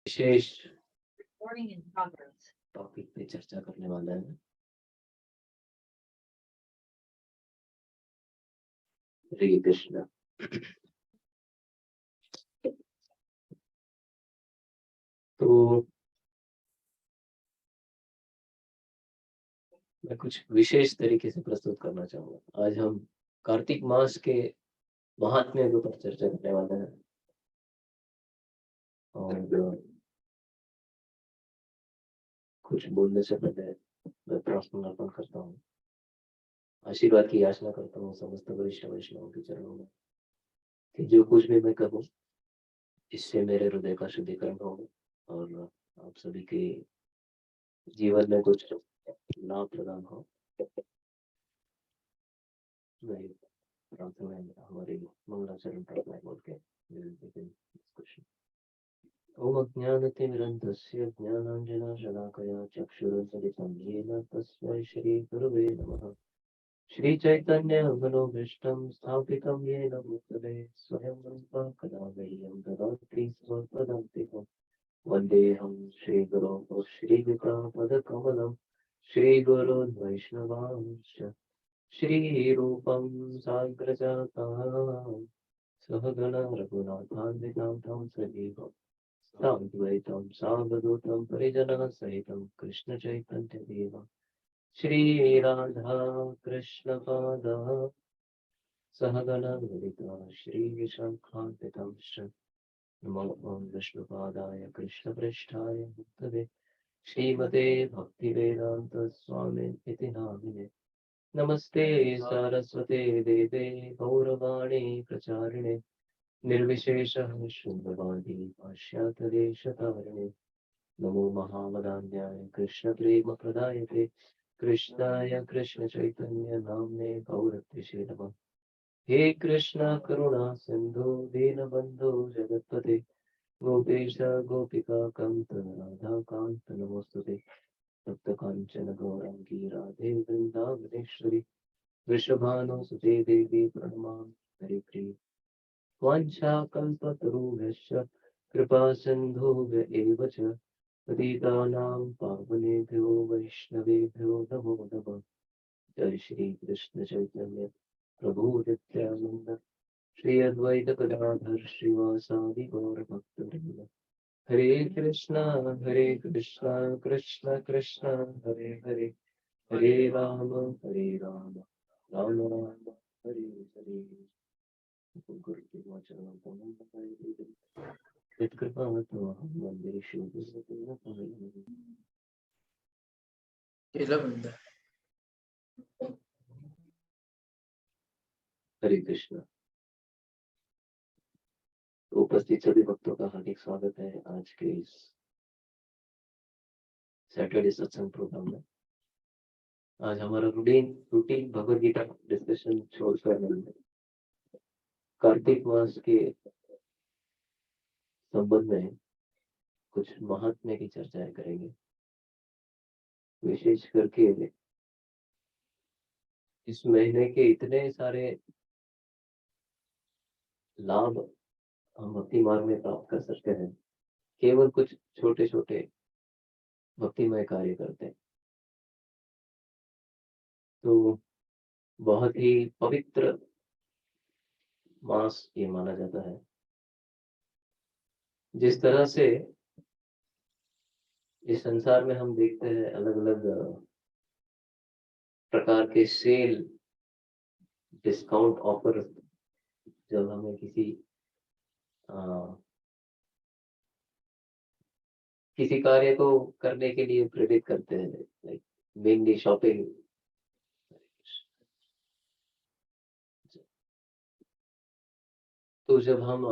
विशेष topic पे चर्चा करने वाला है। हरे कृष्ण। तो मैं कुछ विशेष तरीके से प्रस्तुत करना चाहूंगा। आज हम कार्तिक मास के महात्म्य के ऊपर चर्चा करने वाले हैं और कुछ बोलने से पहले मैं प्रार्थना अर्पण करता हूँ। आशीर्वाद की याचना करता हूँ समस्त वरिष्ठ वैष्णवों के चरणों में कि जो कुछ भी मैं कहूँ इससे मेरे हृदय का शुद्धिकरण हो और आप सभी के जीवन में कुछ लाभ प्रदान हो। प्रार्थना हमारी मंगलाचरण प्रार्थना बोल के डिस्कशन। ओम अज्ञानतिमिरन्धस्य ज्ञानाञ्जनशलाकया चक्षुरुन्मिलितं येन तस्मै श्रीगुरवे नमः। श्रीचैतन्यमनोभीष्टं स्थापितं येन भूतले स्वयं रूपः कदा मह्यं ददाति स्वपदान्तिकम्। वन्देऽहं श्रीगुरोः श्रीयुतापदकमलं श्रीगुरोन् वैष्णवांश्च श्रीरूपं साग्रजातं सहगणा रघुनाथान्वितां तं सजीवं साद्वैतं सावधूतं परिजनः सहितं कृष्णचैतन्यदेवं श्रीराधा कृष्णपादः सहगणा ललिता श्रीविशाखान्वितांश्च नमो विष्णुपादाय कृष्णप्रेष्ठाय भक्तवे श्रीमते भक्तिवेदान्त स्वामी इति नामिने। नमस्ते सारस्वते देवे गौरवाणी प्रचारिणे निर्विशेषः शून्यवादी पाश्चात्यदेशतारिणे। नमो महावदान्याय कृष्णप्रेमप्रदायते कृष्णाय कृष्णचैतन्य नाम्ने गौरत्विषे नमः। हे कृष्ण करुणा सिन्धु दीनबन्धु जगत्पते गोपेश गोपिका कान्त राधा कान्त नमोस्तुते। तप्त कांचन गौरांगी राधे वृंदावनेश्वरी वृषभानुसुते देवी प्रणमामि हरिप्रिये। वाञ्छाकल्पतरुभ्यश्च कृपा सिन्धुभ्य एव च पतितानां पावनेभ्यो वैष्णवेभ्यो नमो नमः। जय श्री कृष्ण चैतन्य प्रभु नित्यानंद श्री अद्वैत गदाधर श्रीवासादि गौर भक्तवृंद। हरे कृष्णा कृष्ण कृष्ण हरे हरे हरे राम राम राम हरे हरे। गुरु के वचनों को मन लगाए कृपा तो हम वंदे हरे कृष्ण। उपस्थित सभी भक्तों का हार्दिक स्वागत है आज के इस सैटरडे सत्संग प्रोग्राम में। आज हमारा रूटीन भगवद गीता डिस्कशन छोड़कर कार्तिक मास के संबंध में कुछ महात्म्य की चर्चाएं करेंगे। विशेष करके इस महीने के इतने सारे लाभ हम भक्ति मार्ग में प्राप्त कर सकते हैं, केवल कुछ छोटे छोटे भक्तिमय कार्य करते हैं तो बहुत ही पवित्र मास ये माना जाता है। जिस तरह से इस संसार में हम देखते हैं अलग अलग प्रकार के सेल डिस्काउंट ऑफर, जब हमें किसी कार्य को करने के लिए प्रेरित करते हैं, लाइक मेनली शॉपिंग। तो जब हम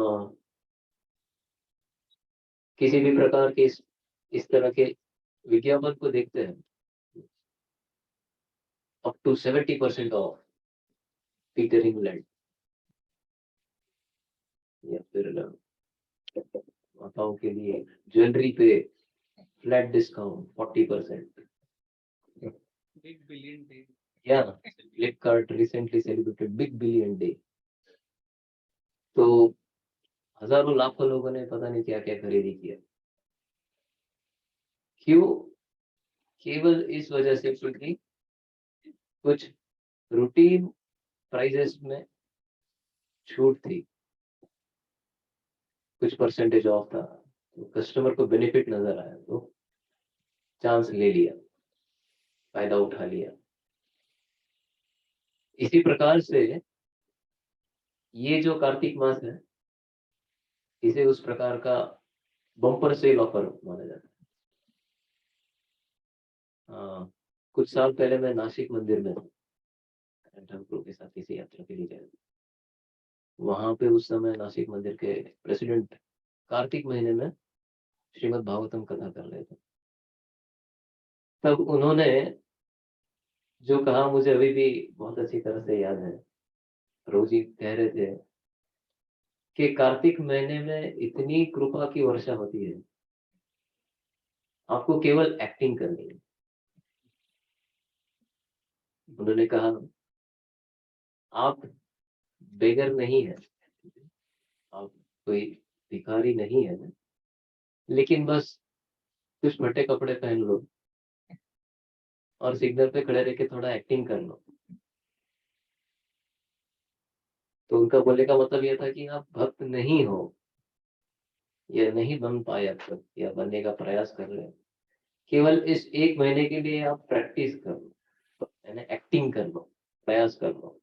किसी भी प्रकार के इस तरह के विज्ञापन को देखते हैं, up to 70% off Peter England, या फिर माताओं के लिए ज्वेलरी पे flat discount 40%। Big billion day, या Flipkart recently celebrated big billion day. तो हजारों लाखों लोगों ने पता नहीं क्या क्या खरीदी किया। क्यों? केवल इस वजह से क्योंकि कुछ रूटीन प्राइजेस में छूट थी, कुछ परसेंटेज ऑफ था, तो कस्टमर को बेनिफिट नजर आया तो चांस ले लिया, फायदा उठा लिया। इसी प्रकार से ये जो कार्तिक मास है, इसे उस प्रकार का बम्पर सेल ऑफर माना जाता है। कुछ साल पहले मैं नासिक मंदिर में था, ठाकुर के साथ किसी यात्रा के लिए गया। वहां पे उस समय नासिक मंदिर के प्रेसिडेंट कार्तिक महीने में श्रीमद् भागवतम कथा कर रहे थे। तब उन्होंने जो कहा मुझे अभी भी बहुत अच्छी तरह से याद है। रोज जी कह रहे थे कि कार्तिक महीने में इतनी कृपा की वर्षा होती है, आपको केवल एक्टिंग करनी है। उन्होंने कहा आप बेगर नहीं है, आप कोई भिखारी नहीं है, लेकिन बस कुछ फटे कपड़े पहन लो और सिग्नल पे खड़े रह के थोड़ा एक्टिंग कर लो। तो उनका बोलने का मतलब यह था कि आप भक्त नहीं हो, या नहीं बन पाए अब तक, या बनने का प्रयास कर रहे हो। केवल इस एक महीने के लिए आप प्रैक्टिस कर लो, यानी एक्टिंग कर लो, प्रयास कर लो,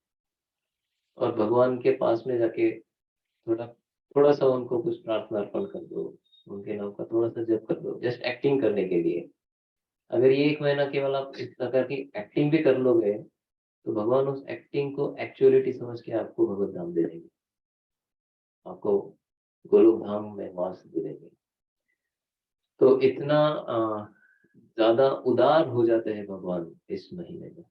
और भगवान के पास में जाके थोड़ा थोड़ा सा उनको कुछ प्रार्थना अर्पण कर दो, उनके नाम का थोड़ा सा जप कर दो, जस्ट एक्टिंग करने के लिए। अगर ये एक महीना केवल आप इस प्रकार की एक्टिंग भी कर लोगे, तो भगवान उस एक्टिंग को एक्चुअलिटी समझ के आपको भगवत धाम दे देंगे, आपको गोलोक धाम में वास दे देंगे। तो इतना ज्यादा उदार हो जाते हैं भगवान इस महीने में।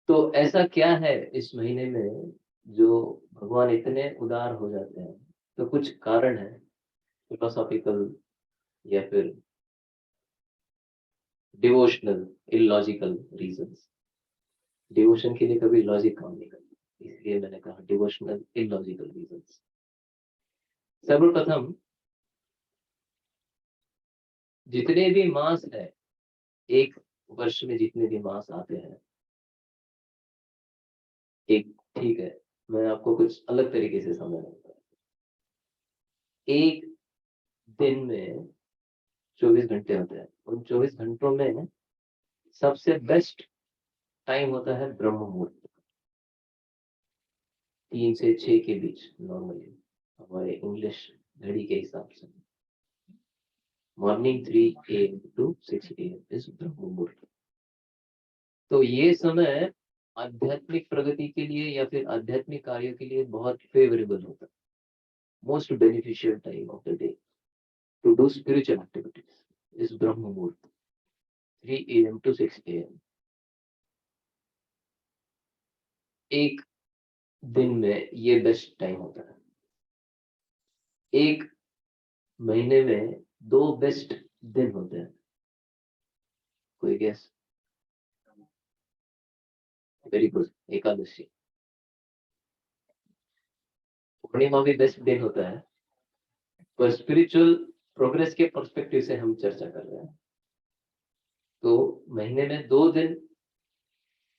तो ऐसा क्या है इस महीने में जो भगवान इतने उदार हो जाते हैं? तो कुछ कारण है, फिलोसॉफिकल या फिर डिवोशनल, इलॉजिकल रीजंस। डिवोशन के लिए कभी लॉजिक काम नहीं करता, इसलिए मैंने कहा डिवोशनल इलॉजिकल रीजंस। सर्वप्रथम, जितने भी मास है, एक वर्ष में जितने भी मास आते हैं, एक, ठीक है, मैं आपको कुछ अलग तरीके से समझाऊंगा। एक दिन में 24 घंटे होते हैं। उन 24 घंटों में सबसे बेस्ट टाइम होता है ब्रह्म मुहूर्त, 3 से 6 के बीच नॉर्मली, हमारे इंग्लिश घड़ी के हिसाब से। Morning 3 AM to 6 AM is Brahma मुहूर्त। तो ये समय आध्यात्मिक प्रगति के लिए या फिर आध्यात्मिक कार्यों के लिए बहुत फेवरेबल होता है। Most beneficial time of the day to do spiritual activities is Brahma muhurta, 3 AM to 6 AM। एक दिन में ये बेस्ट टाइम होता है। एक महीने में 2 बेस्ट दिन होते हैं। कोई guess? Very good, Ekadashi. Purnima भी बेस्ट दिन होता है, पर स्पिरिचुअल प्रोग्रेस के पर्सपेक्टिव से हम चर्चा कर रहे हैं। तो महीने में 2 दिन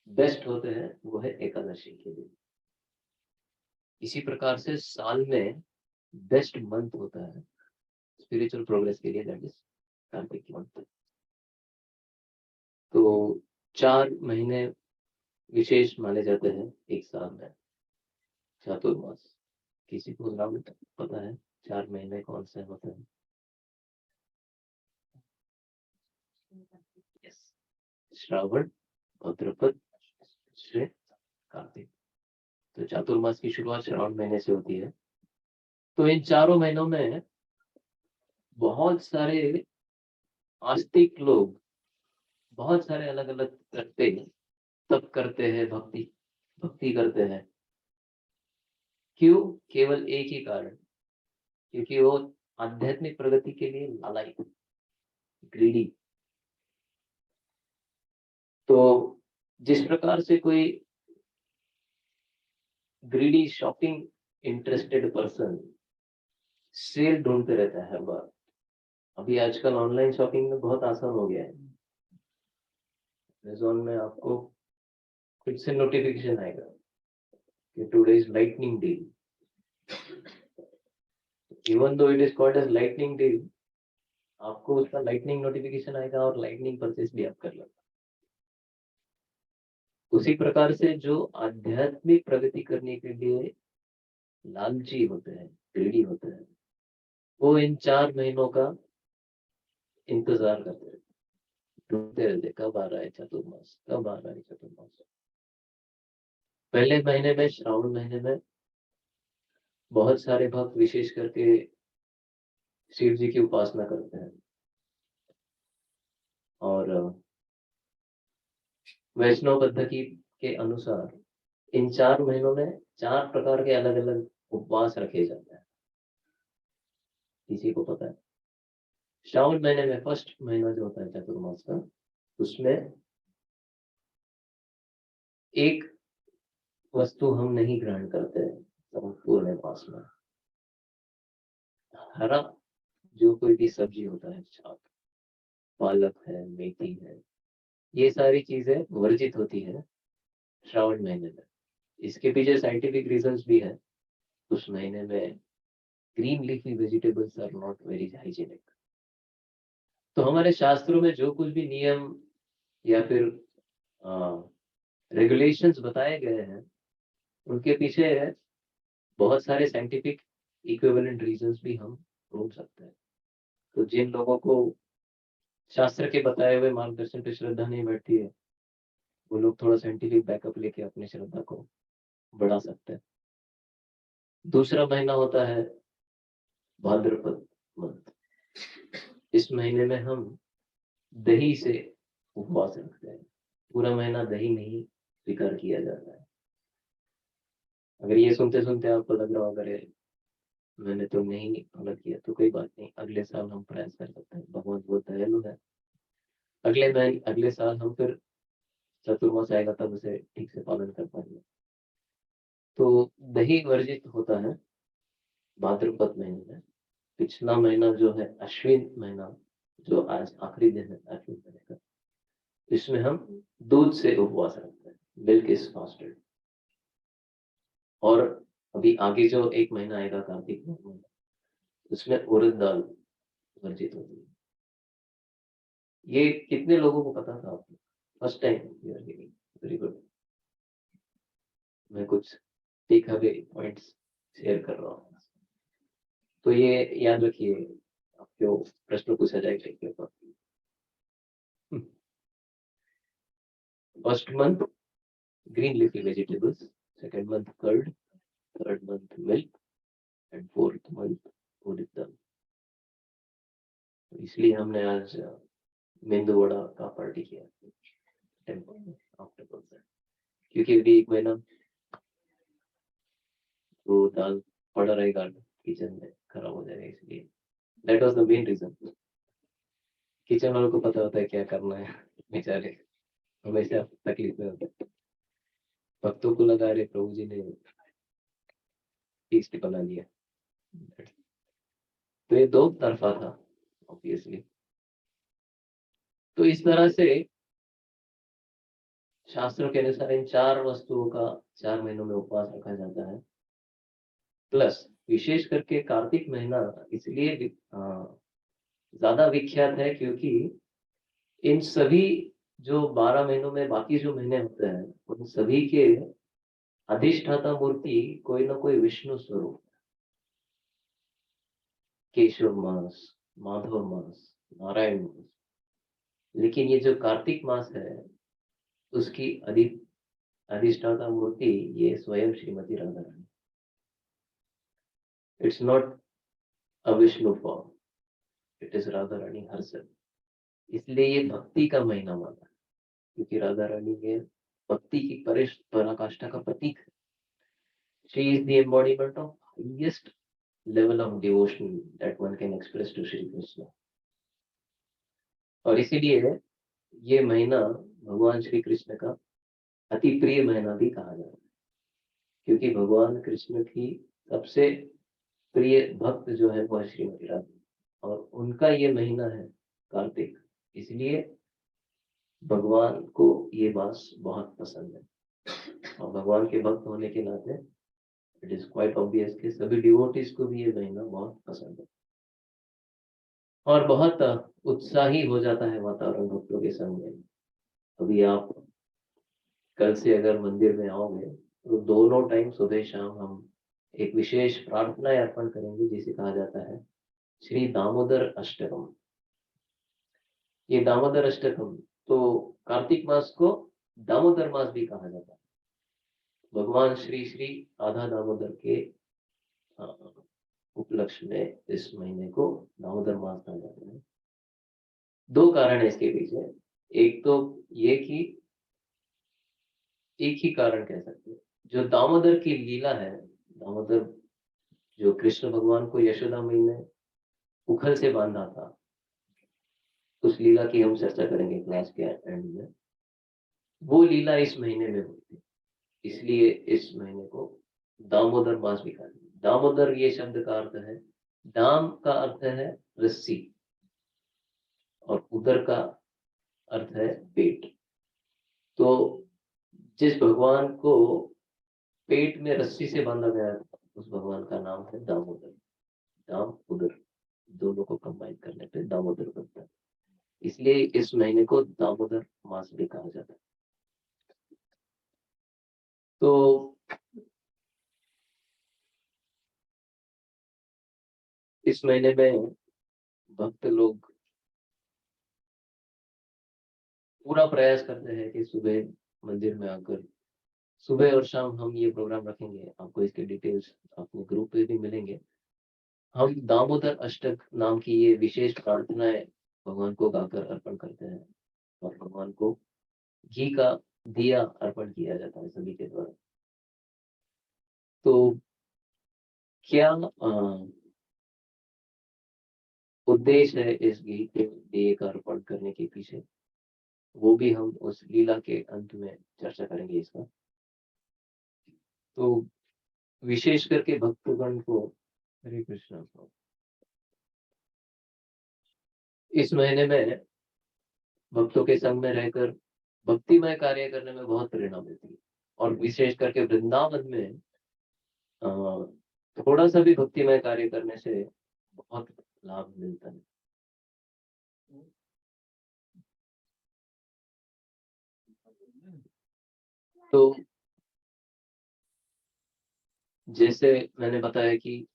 बेस्ट होते हैं, वो है एकादशी के दिन। इसी प्रकार से साल में बेस्ट मंथ होता है स्पिरिचुअल प्रोग्रेस के लिए, दैट इज कार्तिक मंथ। तो 4 महीने विशेष माने जाते हैं एक साल में, चातुर्मास। किसी को नाम पता है 4 महीने कौन से होते हैं? Yes. श्रावण, भाद्रपद, श्रेय, कार्तिक। तो चातुर्मास की शुरुआत श्रावण महीने से होती है। तो इन चारों महीनों में बहुत सारे आस्तिक लोग बहुत सारे अलग अलग करते तप करते हैं, भक्ति भक्ति करते हैं। क्यों? केवल एक ही कारण, क्योंकि वो आध्यात्मिक प्रगति के लिए लालायित, ग्रीडी। तो जिस प्रकार से कोई greedy shopping interested person sale ढूंढते रहता है हर बार, अभी आजकल ऑनलाइन शॉपिंग में बहुत आसान हो गया है। अमेजोन में आपको खुद से नोटिफिकेशन आएगा कि today is lightning day. Even though it is called as lightning day, आपको उसका लाइटनिंग नोटिफिकेशन आएगा और लाइटनिंग परचेस भी आप कर लेंगे। उसी प्रकार से जो आध्यात्मिक प्रगति करने के लिए लालची होते हैं, ग्रीडी होते हैं, वो इन 4 महीनों का इंतजार करते रहते, ढूंढते रहते कब आ रहा है चतुर्मास, कब आ रहा है चतुर्मास। पहले महीने में, श्रावण महीने में, बहुत सारे भक्त विशेष करके शिव जी की उपासना करते हैं और वैष्णव पद्धति के अनुसार इन 4 महीनों में 4 प्रकार के अलग अलग उपवास रखे जाते हैं। किसी को पता है? श्रावण महीने में फर्स्ट महीना जो होता है चतुर्मास का, उसमें एक वस्तु हम नहीं ग्रहण करते पूर्ण मास में। हरा जो कोई भी सब्जी होता है, शाक, पालक है, मेथी है, ये सारी चीजें वर्जित होती है श्रावण महीने में। इसके पीछे साइंटिफिक रीजंस भी है। उस महीने में green leafy vegetables are not very hygienic. तो हमारे शास्त्रों में जो कुछ भी नियम या फिर रेगुलेशंस बताए गए हैं, उनके पीछे बहुत सारे साइंटिफिक इक्विवेलेंट रीजंस भी हम ढूंढ सकते हैं। तो जिन लोगों को शास्त्र के बताए हुए मार्गदर्शन पे श्रद्धा नहीं बैठती है, वो लोग थोड़ा साइंटिफिक बैकअप लेके अपनी श्रद्धा को बढ़ा सकते हैं। दूसरा महीना होता है भाद्रपद मंथ। इस महीने में हम दही से उपवास रखते हैं। पूरा महीना दही नहीं स्वीकार किया जाता है। अगर ये सुनते सुनते आपको लग रहा हो अगर मैंने तो नहीं फॉलो किया, तो कोई बात नहीं, अगले साल हम प्रयास कर सकते हैं। भगवान बहुत दयालु है। अगले साल हम फिर चतुर्मास आएगा तब उसे ठीक से पालन कर पाएंगे। तो दही वर्जित होता है भाद्रपद महीने में। पिछला महीना जो है अश्विन महीना, जो आज आखिरी दिन है अश्विन महीने का, इसमें हम दूध से उपवास रखते हैं, मिल्क इज फास्टेड। और अभी आगे जो एक महीना आएगा कार्तिक महीना, उसमें उड़द दाल वर्जित होती है। ये कितने लोगों को पता था? आपको first time you are hearing? Very good. मैं कुछ देखा हुए पॉइंट्स शेयर कर रहा हूँ। तो ये याद रखिए, आपको प्रश्न पूछा जाएगा इसके ऊपर। First month green leafy vegetables, second month curd, third month milk and fourth month urad dal. इसलिए हमने आज मेंदू वड़ा का पार्टी किया टेम्पल में आफ्टर कॉन्सर्ट, क्योंकि अभी एक महीना वो दाल पड़ा रहेगा किचन में, खराब हो जाएगा, इसलिए that was the main reason. Kitchen वालों को पता होता है क्या करना है, बेचारे हमेशा तकलीफ में होते हैं। भक्तों को लगा रहे प्रभु जी ने टेस्ट बना लिया। तो ये दो तरफा था ऑब्वियसली। तो इस तरह से शास्त्रों के अनुसार इन 4 वस्तुओं का 4 महीनों में उपवास रखा जाता है। प्लस विशेष करके कार्तिक महीना इसलिए ज्यादा विख्यात है क्योंकि इन सभी जो 12 महीनों में बाकी जो महीने होते हैं, उन सभी के अधिष्ठाता मूर्ति कोई ना कोई विष्णु स्वरूप। केशव मास, माधव मास, नारायण मास। लेकिन ये जो कार्तिक मास है, उसकी अधिष्ठाता मूर्ति ये स्वयं Shrimati Radha Rani. It's not a Vishnu form, it is Radha Rani herself. इसलिए ये भक्ति का महीना माना है, क्योंकि राधा रानी के भक्ति की पराकाष्ठा का प्रतीक है। She is the embodiment of highest level of devotion that one can express to Shri Krishna. और इसीलिए ये महीना भगवान श्री कृष्ण का अति प्रिय महीना भी कहा जाता है, क्योंकि भगवान कृष्ण की सबसे प्रिय भक्त जो है वो श्रीमती राधा। और उनका ये महीना है कार्तिक, इसलिए भगवान को ये मास बहुत पसंद है। और भगवान के भक्त होने के नाते इट इज क्वाइट ऑब्वियस कि सभी डिवोटीज को भी ये महीना बहुत पसंद है और बहुत उत्साही हो जाता है वातावरण भक्तों के संग में। अभी आप कल से अगर मंदिर में आओगे तो दोनों टाइम सुबह शाम हम एक विशेष प्रार्थना अर्पण करेंगे जिसे कहा जाता है श्री दामोदर अष्टकम। ये दामोदर अष्टकम तो कार्तिक मास को दामोदर मास भी कहा जाता है। भगवान श्री श्री आधा दामोदर के उपलक्ष्य में इस महीने को दामोदर मास कहा जाता है। दो कारण है इसके पीछे। एक तो ये कि एक ही कारण कह सकते हैं, जो दामोदर की लीला है, दामोदर जो कृष्ण भगवान को यशोदा मई ने उखल से बांधा था, उस लीला की हम चर्चा करेंगे क्लास के एंड में। वो लीला इस महीने में होती है, इसलिए इस महीने को दामोदर मास भी कहा जाता है। दामोदर ये शब्द का अर्थ है, दाम का अर्थ है रस्सी और उदर का अर्थ है पेट। तो जिस भगवान को पेट में रस्सी से बांधा गया उस भगवान का नाम है दामोदर। दाम उदर दोनों को कंबाइन करने पे दामोदर बनता है, इसलिए इस महीने को दामोदर मास भी कहा जाता है। तो इस महीने में भक्त लोग पूरा प्रयास करते हैं कि सुबह मंदिर में आकर सुबह और शाम हम ये प्रोग्राम रखेंगे। आपको इसके डिटेल्स अपने ग्रुप पे भी मिलेंगे। हम दामोदर अष्टक नाम की ये विशेष प्रार्थनाएं भगवान को गाकर अर्पण करते हैं और भगवान को घी का दिया अर्पण किया जाता है सभी के द्वारा। तो क्या उद्देश्य है इस घी के दिए का अर्पण करने के पीछे, वो भी हम उस लीला के अंत में चर्चा करेंगे इसका। तो विशेष करके भक्तगण को हरे कृष्णा, इस महीने में भक्तों के संग में रहकर भक्तिमय कार्य करने में बहुत प्रेरणा मिलती है और विशेष करके वृंदावन में थोड़ा सा भी भक्तिमय कार्य करने से बहुत लाभ मिलता है। तो जैसे मैंने बताया कि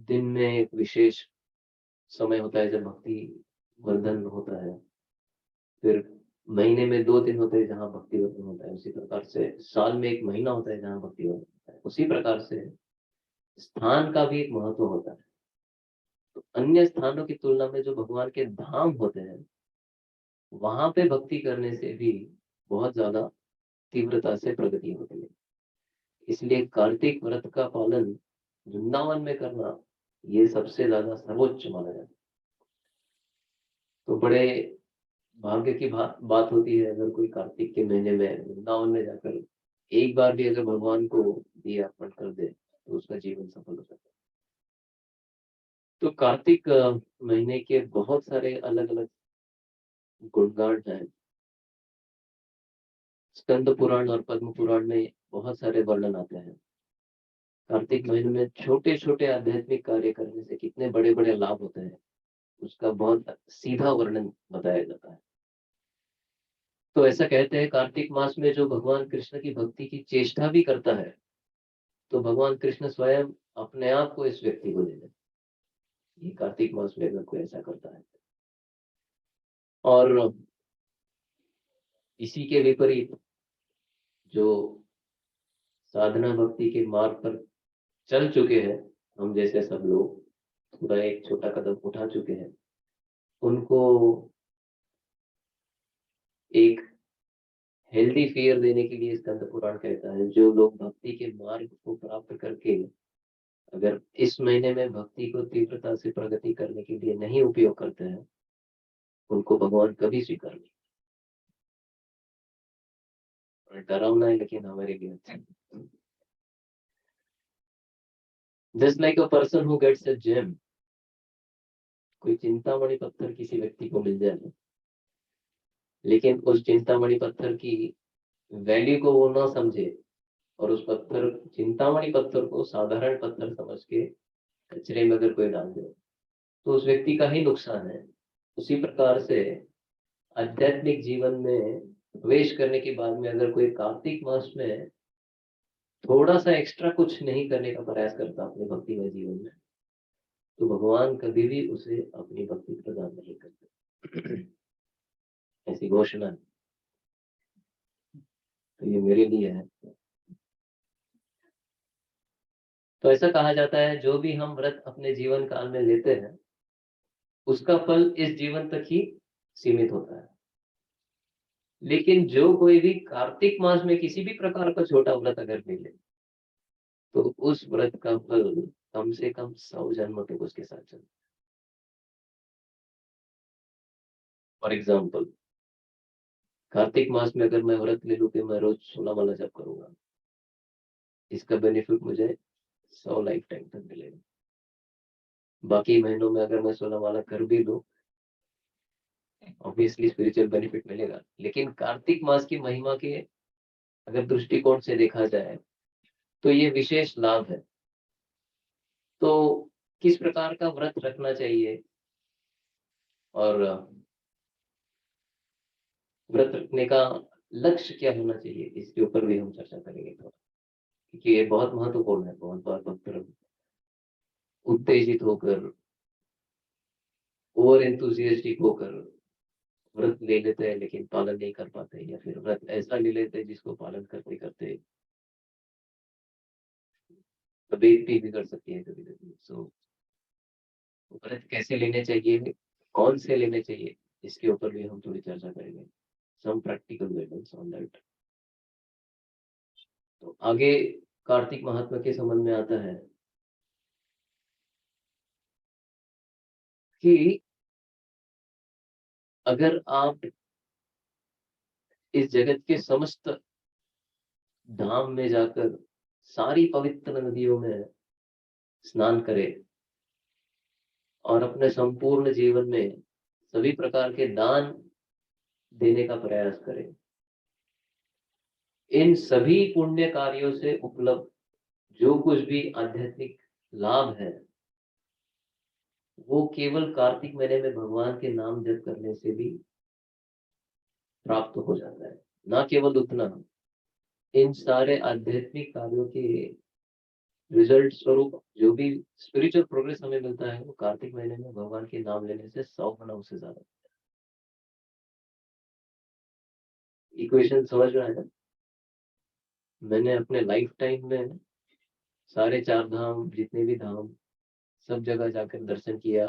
दिन में एक विशेष समय होता है जब भक्ति वर्धन होता है, फिर महीने में 2 दिन होते हैं जहाँ भक्ति वर्धन होता है, उसी प्रकार से साल में एक महीना होता है जहाँ भक्ति वर्धन होता है। उसी प्रकार से स्थान का भी एक महत्व होता है। तो अन्य स्थानों की तुलना में जो भगवान के धाम होते हैं वहां पे भक्ति करने से भी बहुत ज्यादा तीव्रता से प्रगति होती है। इसलिए कार्तिक व्रत का पालन वृंदावन में करना ये सबसे ज्यादा सर्वोच्च माना जाता है। तो बड़े भाग्य की बात होती है अगर कोई कार्तिक के महीने में वृंदावन में जाकर एक बार भी अगर भगवान को दिया अर्पण कर दे तो उसका जीवन सफल हो जाता है। तो कार्तिक महीने के बहुत सारे अलग अलग गुणगान हैं। स्कंद पुराण और पद्म पुराण में बहुत सारे वर्णन आते हैं। कार्तिक महीने में छोटे छोटे आध्यात्मिक कार्य करने से कितने बड़े बड़े लाभ होते हैं उसका बहुत सीधा वर्णन बताया जाता है। तो ऐसा कहते हैं कार्तिक मास में जो भगवान कृष्ण की भक्ति की चेष्टा भी करता है तो भगवान कृष्ण स्वयं अपने आप को इस व्यक्ति को दे देते हैं। ये कार्तिक मास में अगर कोई ऐसा करता है और इसी के विपरीत जो साधना भक्ति के मार्ग पर चल चुके हैं, हम जैसे सब लोग थोड़ा एक छोटा कदम उठा चुके हैं, उनको एक हेल्दी फेयर देने के लिए स्कंद पुराण कहता है जो लोग भक्ति के मार्ग को प्राप्त करके अगर इस महीने में भक्ति को तीव्रता से प्रगति करने के लिए नहीं उपयोग करते हैं उनको भगवान कभी स्वीकार नहीं। डरावना है लेकिन हमारे लिए अच्छा है। Just like a person who gets a gem, कोई चिंतामणि पत्थर किसी व्यक्ति को मिल जाए, लेकिन उस चिंतामणि पत्थर की वैल्यू को वो ना समझे और उस पत्थर चिंतामणि पत्थर को साधारण पत्थर समझ के कचरे में अगर कोई डाल दे, तो उस व्यक्ति का ही नुकसान है। उसी प्रकार से आध्यात्मिक जीवन में प्रवेश करने के बाद में अगर कोई कार्तिक मास में थोड़ा सा एक्स्ट्रा कुछ नहीं करने का प्रयास करता अपने भक्तिमय जीवन में, तो भगवान कभी भी उसे अपनी भक्ति प्रदान नहीं करते। ऐसी घोषणा है। तो ये मेरे लिए है। तो ऐसा कहा जाता है, जो भी हम व्रत अपने जीवन काल में लेते हैं, उसका फल इस जीवन तक ही सीमित होता है। लेकिन जो कोई भी कार्तिक मास में किसी भी प्रकार का छोटा व्रत अगर ले ले, तो उस व्रत का फल कम से कम 100 जन्म तक उसके साथ चलता है। फॉर एग्जाम्पल, कार्तिक मास में अगर मैं व्रत ले लूं कि मैं रोज 16 माला जप करूंगा, इसका बेनिफिट मुझे 100 लाइफ टाइम तक मिलेगा। बाकी महीनों में अगर मैं 16 माला कर भी लूं, ऑब्वियसली स्पिरिचुअल बेनिफिट मिलेगा, लेकिन कार्तिक मास की महिमा के अगर दृष्टिकोण से देखा जाए तो ये विशेष लाभ है। तो किस प्रकार का व्रत रखना चाहिए और व्रत रखने का लक्ष्य क्या होना चाहिए, इसके ऊपर भी हम चर्चा करेंगे थोड़ा, क्योंकि ये बहुत महत्वपूर्ण है। बहुत बार भक्त उत्तेजित होकर, ओवर एंथुसियास्टिक होकर व्रत ले लेते हैं लेकिन पालन नहीं कर पाते, या फिर व्रत ऐसा ले लेते हैं जिसको पालन करते करते तबीयत भी बिगड़ सकती है कभी कभी। सो व्रत कैसे लेने चाहिए, कौन से लेने चाहिए, इसके ऊपर भी हम थोड़ी चर्चा करेंगे। Some practical guidance on that. तो आगे कार्तिक महात्मा के संबंध में आता है कि अगर आप इस जगत के समस्त धाम में जाकर सारी पवित्र नदियों में स्नान करें और अपने संपूर्ण जीवन में सभी प्रकार के दान देने का प्रयास करें, इन सभी पुण्य कार्यों से उपलब्ध जो कुछ भी आध्यात्मिक लाभ है, वो केवल कार्तिक महीने में भगवान के नाम जप करने से भी प्राप्त हो जाता है। ना केवल उतना, इन सारे आध्यात्मिक कार्यों के रिजल्ट स्वरूप जो भी स्पिरिचुअल प्रोग्रेस हमें मिलता है, वो कार्तिक महीने में भगवान के नाम लेने से 100 गुना उससे ज्यादा। इक्वेशन समझ में आएगा? मैंने अपने लाइफ टाइम में सारे 4 धाम, जितने भी धाम, सब जगह जाकर दर्शन किया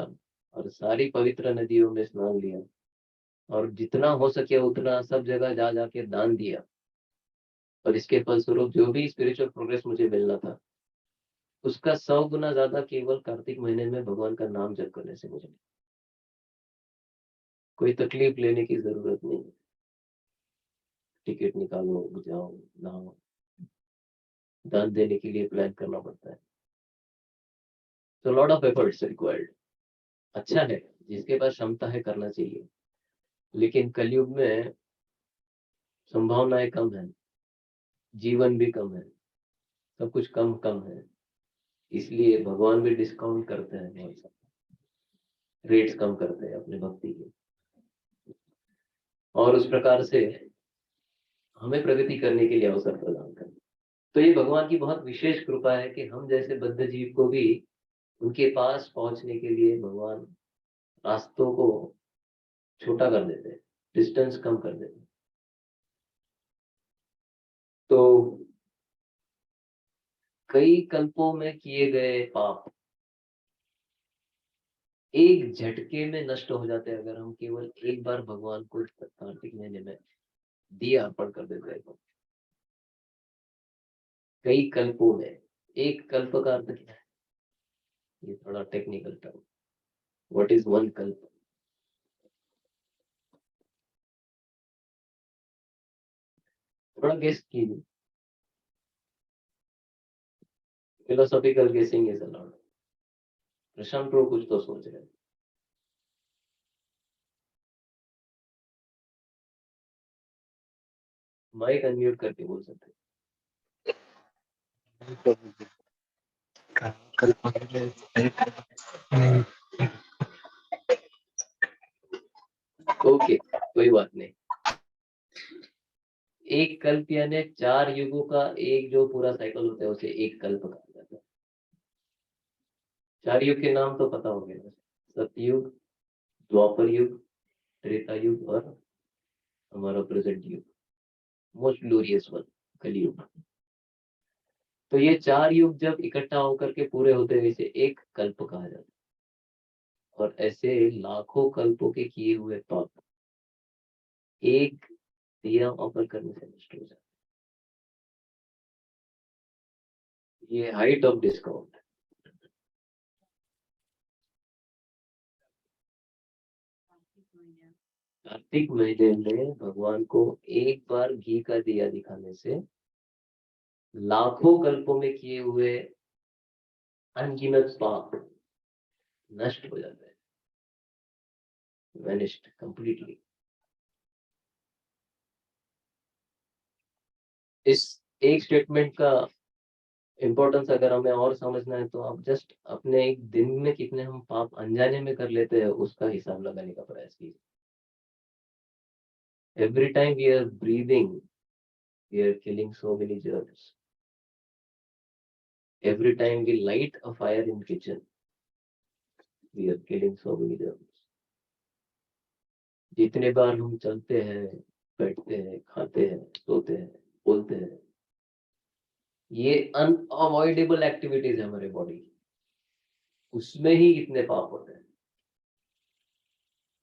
और सारी पवित्र नदियों में स्नान लिया, और जितना हो सके उतना सब जगह जा जाके दान दिया, और इसके फलस्वरूप जो भी स्पिरिचुअल प्रोग्रेस मुझे मिलना था, उसका 100 गुना ज्यादा केवल कार्तिक महीने में भगवान का नाम जप करने से मुझे। कोई तकलीफ लेने की जरूरत नहीं, टिकट निकालो, जाओ, नहाओ, दान देने के लिए प्लान करना पड़ता है। तो लॉट ऑफ एफर्ट्स रिक्वायर्ड। अच्छा है, जिसके पास क्षमता है करना चाहिए, लेकिन कलयुग में संभावनाएं कम है, जीवन भी कम है, सब कुछ कम कम है, इसलिए भगवान भी डिस्काउंट करते हैं, बहुत सारे रेट्स कम करते हैं अपने भक्ति के, और उस प्रकार से हमें प्रगति करने के लिए अवसर प्रदान करते हैं। तो ये भगवान की बहुत विशेष कृपा है कि हम जैसे बद्ध जीव को भी उनके पास पहुंचने के लिए भगवान रास्तों को छोटा कर देते हैं, डिस्टेंस कम कर देते हैं। तो कई कल्पों में किए गए पाप एक झटके में नष्ट हो जाते हैं अगर हम केवल एक बार भगवान को कार्तिक महीने में दिया अर्पण कर देते हैं तो। कई कल्पों में, एक कल्प का अर्थ क्या है, ये थोड़ा technical term. What is one कल्प? थोड़ा गेस कीजिए, फिलोसॉफिकल गेसिंग इज अलाउड। प्रशांत प्रो कुछ तो सोच रहे हैं। माइक अनम्यूट करके बोल सकते ओके, कोई बात नहीं। एक कल्प यानी 4 युगों का एक जो पूरा साइकिल होता है उसे एक कल्प कहा जाता है। 4 युग के नाम तो पता होंगे ना, सतयुग, द्वापर युग, त्रेता युग और हमारा प्रेजेंट युग, मोस्ट ग्लोरियस वन, कलयुग। तो ये 4 युग जब इकट्ठा होकर के पूरे होते हैं इसे एक कल्प कहा जाता है। और ऐसे लाखों कल्पों के किए हुए पाप एक दिया ऑफर करने से नष्ट हो जाता है। ये हाइट ऑफ डिस्काउंट। कार्तिक महीने में भगवान को एक बार घी का दिया दिखाने से लाखों कल्पों में किए हुए अनगिनत पाप नष्ट हो जाते हैं, वैनिश्ड कंप्लीटली। इस एक स्टेटमेंट का इम्पोर्टेंस अगर हमें और समझना है तो आप जस्ट अपने एक दिन में कितने हम पाप अनजाने में कर लेते हैं उसका हिसाब लगाने का प्रयास कीजिए। Every time we are breathing we are killing so many germs. Every time we light a fire in kitchen we are killing so many germs. जितने बार हम चलते हैं, बैठते हैं, खाते हैं, सोते हैं, बोलते हैं, ये अनअवॉइडेबल एक्टिविटीज है हमारे बॉडी की, उसमें ही इतने पाप होते हैं।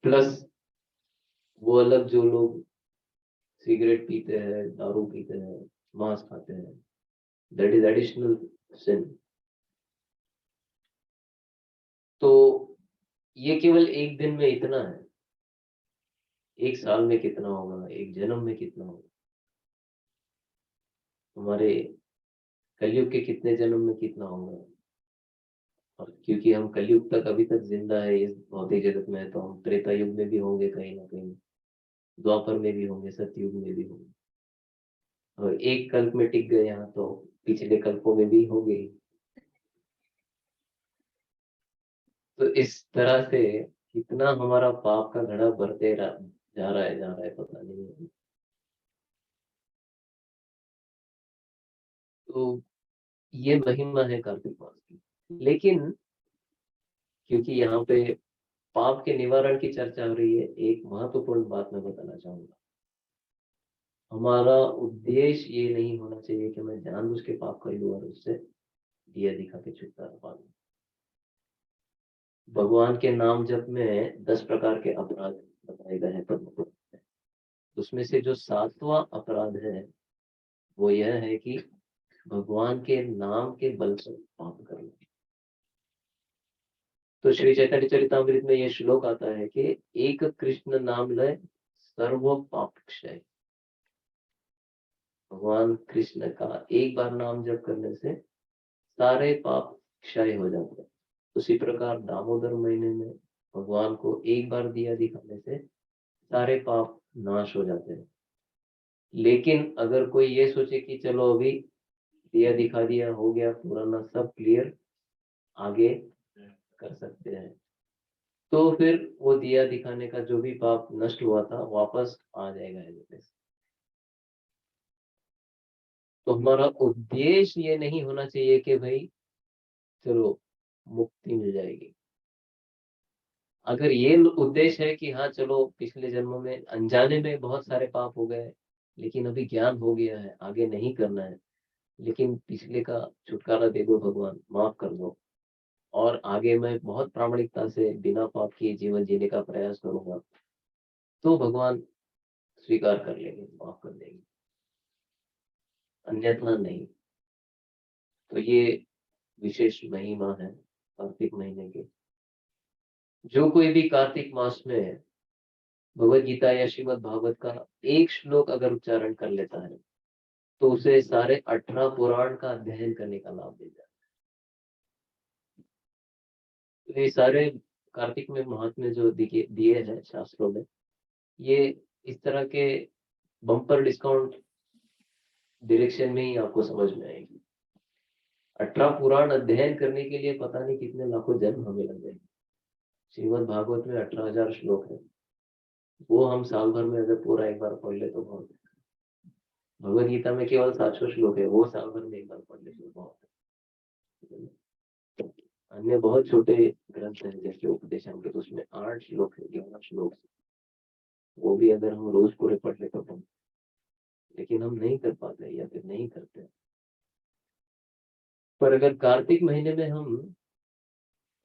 प्लस वो अलग जो लोग सिगरेट पीते हैं, दारू पीते हैं, मांस खाते हैं, दैट इज एडिशनल सिन। तो ये केवल एक दिन में इतना है, एक साल में कितना होगा, एक जन्म में कितना होगा, हमारे कलयुग के कितने जन्म में कितना होगा। और क्योंकि हम कलयुग तक अभी तक जिंदा है इस भौतिक जगत में, तो हम त्रेता युग में भी होंगे कहीं ना कहीं, द्वापर में भी होंगे, सतयुग में भी होंगे। और एक कल्प में टिक गए यहाँ तो पिछले कल्पों में भी होंगे ही। तो इस तरह से कितना हमारा पाप का घड़ा बढ़ते जा रहा है पता नहीं। तो ये महिमा है कार्तिक मास की। लेकिन क्योंकि यहाँ पे पाप के निवारण की चर्चा हो रही है, एक महत्वपूर्ण बात मैं बताना चाहूंगा। हमारा उद्देश्य ये नहीं होना चाहिए कि मैं जानबूझ के पाप कर लूं और उससे दिया दिखा के छुटकारा पा लूं। भगवान के नाम जप में 10 प्रकार के अपराध बताए गए हैं पद्म पुराण में। उसमें से जो 7वां अपराध है वो यह है कि भगवान के नाम के बल से पाप करना। तो श्री चैतन्य चरितामृत में यह श्लोक आता है कि एक कृष्ण नाम लय सर्व पाप क्षय। भगवान कृष्ण का एक बार नाम जप करने से सारे पाप क्षय हो जाते हैं। उसी प्रकार दामोदर महीने में भगवान को एक बार दिया दिखाने से सारे पाप नाश हो जाते हैं। लेकिन अगर कोई ये सोचे कि चलो अभी दिया दिखा दिया, हो गया पुराना सब क्लियर, आगे कर सकते हैं, तो फिर वो दिया दिखाने का जो भी पाप नष्ट हुआ था वापस आ जाएगा एज। तो हमारा उद्देश्य ये नहीं होना चाहिए कि भाई चलो मुक्ति मिल जाएगी। अगर ये उद्देश्य है कि हाँ चलो पिछले जन्मों में अनजाने में बहुत सारे पाप हो गए लेकिन अभी ज्ञान हो गया है, आगे नहीं करना है, लेकिन पिछले का छुटकारा दे दो भगवान, माफ कर दो, और आगे मैं बहुत प्रामाणिकता से बिना पाप किए जीवन जीने का प्रयास करूंगा, तो भगवान स्वीकार कर लेंगे, माफ कर देंगे, अन्यथा नहीं। तो ये विशेष महिमा है कार्तिक महीने की। जो कोई भी कार्तिक मास में भगवत गीता या श्रीमद् भागवत का एक श्लोक अगर उच्चारण कर लेता है तो उसे सारे 18 पुराण का अध्ययन करने का लाभ मिल जाता है। तो ये सारे कार्तिक में महात्म्य जो दिए हैं शास्त्रों में, ये इस तरह के बम्पर डिस्काउंट डायरेक्शन में ही आपको समझ में आएगी। 18 पुराण अध्ययन करने के लिए पता नहीं कितने लाखों जन्म हमें लग जाएंगे। श्रीमद् भागवत में 18,000 श्लोक है, वो हम साल भर में अगर पूरा एक बार पढ़ ले तो बहुत है। भगवद गीता में केवल 700 श्लोक है, वो साल भर में एक बार पढ़ ले तो बहुत है। अन्य बहुत छोटे ग्रंथ हैं जैसे उपदेशामृत, उसमें 8 श्लोक है, 11 श्लोक, वो भी अगर हम रोज पूरे पढ़ ले तो बहुत, लेकिन हम नहीं कर पाते या फिर नहीं करते। पर अगर कार्तिक महीने में हम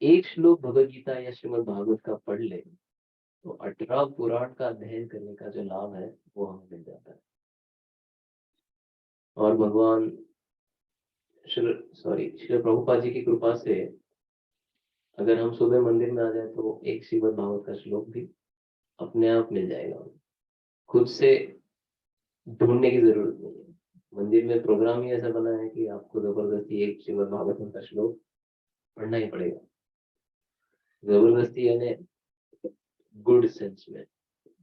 एक श्लोक भगवद गीता या श्रीमद् भागवत का पढ़ ले तो 18 पुराण का अध्ययन करने का जो लाभ है वो हमें मिल जाता है। और भगवान श्री प्रभुपाद जी की कृपा से अगर हम सुबह मंदिर में आ जाए तो एक श्रीमद् भागवत का श्लोक भी अपने आप मिल जाएगा, खुद से ढूंढने की जरूरत नहीं है। मंदिर में प्रोग्राम ही ऐसा बना है कि आपको जबरदस्ती एक श्रीमद् भागवत का श्लोक पढ़ना ही पड़ेगा, जबरदस्ती यानी गुड सेंस में।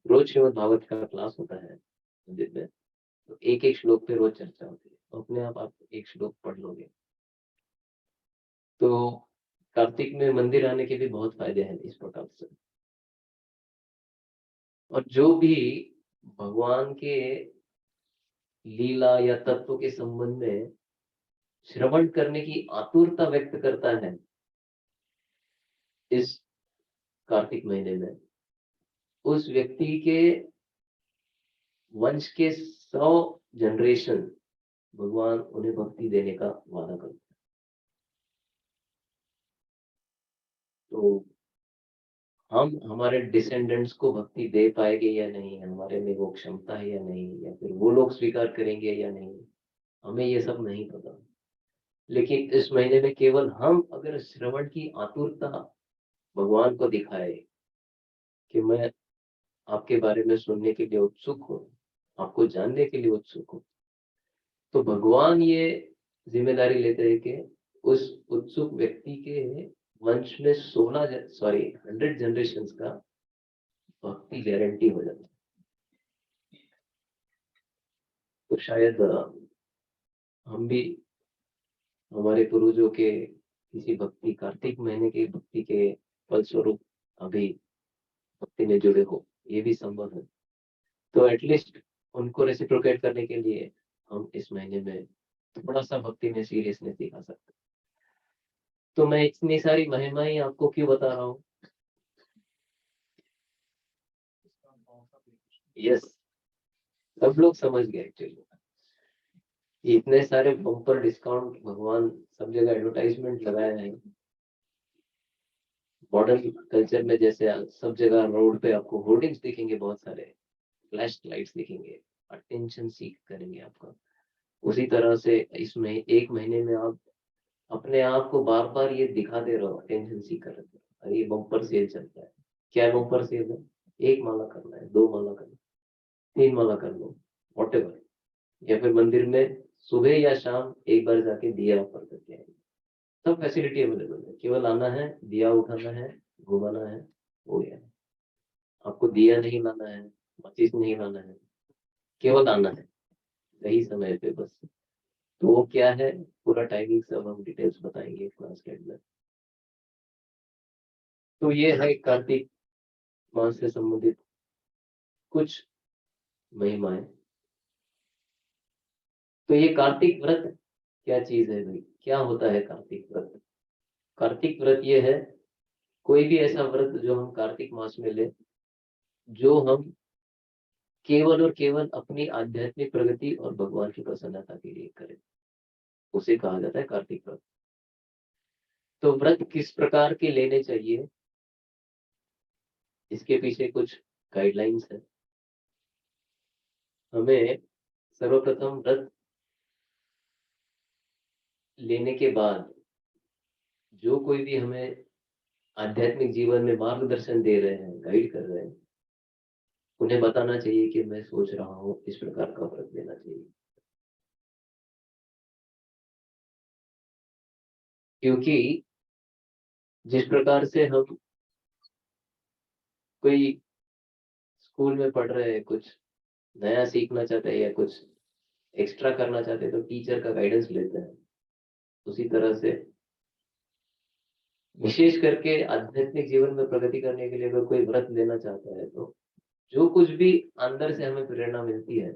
रोज श्रीमद् भागवत का क्लास होता है मंदिर में, तो एक एक श्लोक पे रोज चर्चा होती है, तो अपने आप एक श्लोक पढ़ लोगे। तो कार्तिक में मंदिर आने के भी बहुत फायदे हैं इस प्रकार से। और जो भी भगवान के लीला या तत्व के संबंध में श्रवण करने की आतुरता व्यक्त करता है इस कार्तिक महीने में, उस व्यक्ति के वंश के 100 जनरेशन भगवान उन्हें भक्ति देने का वादा करते हैं। तो हम हमारे डिसेंडेंट्स को भक्ति दे पाएंगे या नहीं, हमारे में वो क्षमता है या नहीं, या फिर वो लोग स्वीकार करेंगे या नहीं, हमें ये सब नहीं पता। लेकिन इस महीने में केवल हम अगर श्रवण की आतुरता भगवान को दिखाए कि मैं आपके बारे में सुनने के लिए उत्सुक हूँ, आपको जानने के लिए उत्सुक हूँ, तो भगवान ये जिम्मेदारी लेते हैं कि उस उत्सुक व्यक्ति के वंश में 100 जनरेशन का भक्ति गारंटी हो जाता है। तो शायद हम भी हमारे पूर्वजों के किसी भक्ति, कार्तिक महीने की भक्ति के फलस्वरूप अभी भक्ति में जुड़े हो, ये भी संभव है। तो एटलीस्ट उनको रेसिप्रोकेट करने के लिए हम इस महीने में थोड़ा सा भक्ति में सीरियसनेस दिखा सकते हैं। तो मैं इतनी सारी महिमाएं आपको क्यों बता रहा हूँ? यस, सब लोग समझ गए एक्चुअली। इतने सारे बम्पर डिस्काउंट भगवान सब जगह एडवर्टाइजमेंट लगाए हैं। मॉडर्न कल्चर में जैसे सब जगह रोड पे आपको होर्डिंग्स दिखेंगे, बहुत सारे फ्लैश लाइट्स दिखेंगे, अटेंशन सीख करेंगे आपका। उसी तरह से इसमें एक महीने में आप अपने आप को बार बार ये दिखाते रहो, अटेंशन सीख कर रहे हो, अरे ये बम्पर सेल चलता है। क्या बम्पर सेल है? 1 माला करना है, 2 माला करना है, 3 माला कर लो, वॉटेवर। या फिर मंदिर में सुबह या शाम एक बार जाके दिया ऑफर करके आएंगे, सब फैसिलिटी अवेलेबल है। केवल आना है, दिया उठाना है, घुमाना है, हो गया। आपको दिया नहीं लाना है, माचिस नहीं लाना है, केवल आना है सही समय पे बस। तो वो क्या है, पूरा टाइमिंग सब हम डिटेल्स बताएंगे क्लास के अंदर। तो ये है कार्तिक मास से संबंधित कुछ महिमाएं। तो ये कार्तिक व्रत क्या चीज है भाई, क्या होता है कार्तिक व्रत? कार्तिक व्रत ये है कोई भी ऐसा व्रत जो हम कार्तिक मास में ले, जो हम केवल और केवल अपनी आध्यात्मिक प्रगति और भगवान की प्रसन्नता के लिए करें, उसे कहा जाता है कार्तिक व्रत। तो व्रत किस प्रकार के लेने चाहिए, इसके पीछे कुछ गाइडलाइंस है। हमें सर्वप्रथम व्रत लेने के बाद जो कोई भी हमें आध्यात्मिक जीवन में मार्गदर्शन दे रहे हैं, गाइड कर रहे हैं, उन्हें बताना चाहिए कि मैं सोच रहा हूँ इस प्रकार का व्रत लेना चाहिए। क्योंकि जिस प्रकार से हम कोई स्कूल में पढ़ रहे हैं, कुछ नया सीखना चाहते हैं या कुछ एक्स्ट्रा करना चाहते हैं तो टीचर का गाइडेंस लेते हैं। उसी तरह से विशेष करके आध्यात्मिक जीवन में प्रगति करने के लिए अगर कोई व्रत लेना चाहता है तो जो कुछ भी अंदर से हमें प्रेरणा मिलती है,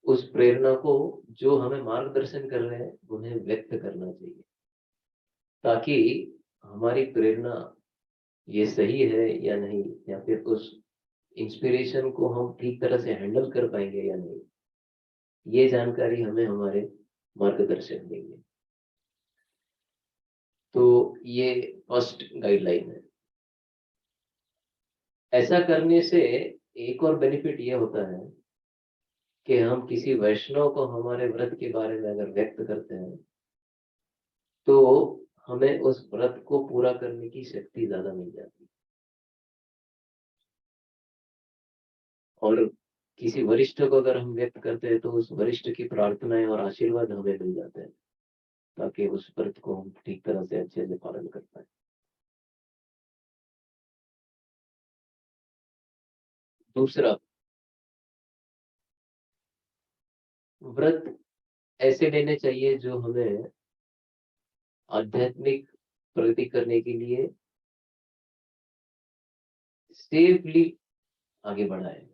उस प्रेरणा को जो हमें मार्गदर्शन कर रहे हैं उन्हें व्यक्त करना चाहिए, ताकि हमारी प्रेरणा ये सही है या नहीं, या फिर उस इंस्पिरेशन को हम ठीक तरह से हैंडल कर पाएंगे या नहीं, ये जानकारी हमें हमारे मार्गदर्शक देंगे। तो ये फर्स्ट गाइडलाइन है। ऐसा करने से एक और बेनिफिट ये होता है कि हम किसी वैष्णव को हमारे व्रत के बारे में अगर व्यक्त करते हैं तो हमें उस व्रत को पूरा करने की शक्ति ज्यादा मिल जाती है, और किसी वरिष्ठ को अगर हम व्यक्त करते हैं तो उस वरिष्ठ की प्रार्थनाएं और आशीर्वाद हमें मिल जाते हैं, ताकि उस व्रत को हम ठीक तरह से अच्छे से पालन कर पाए। दूसरा, व्रत ऐसे लेने चाहिए जो हमें आध्यात्मिक प्रगति करने के लिए सेफली आगे बढ़ाए।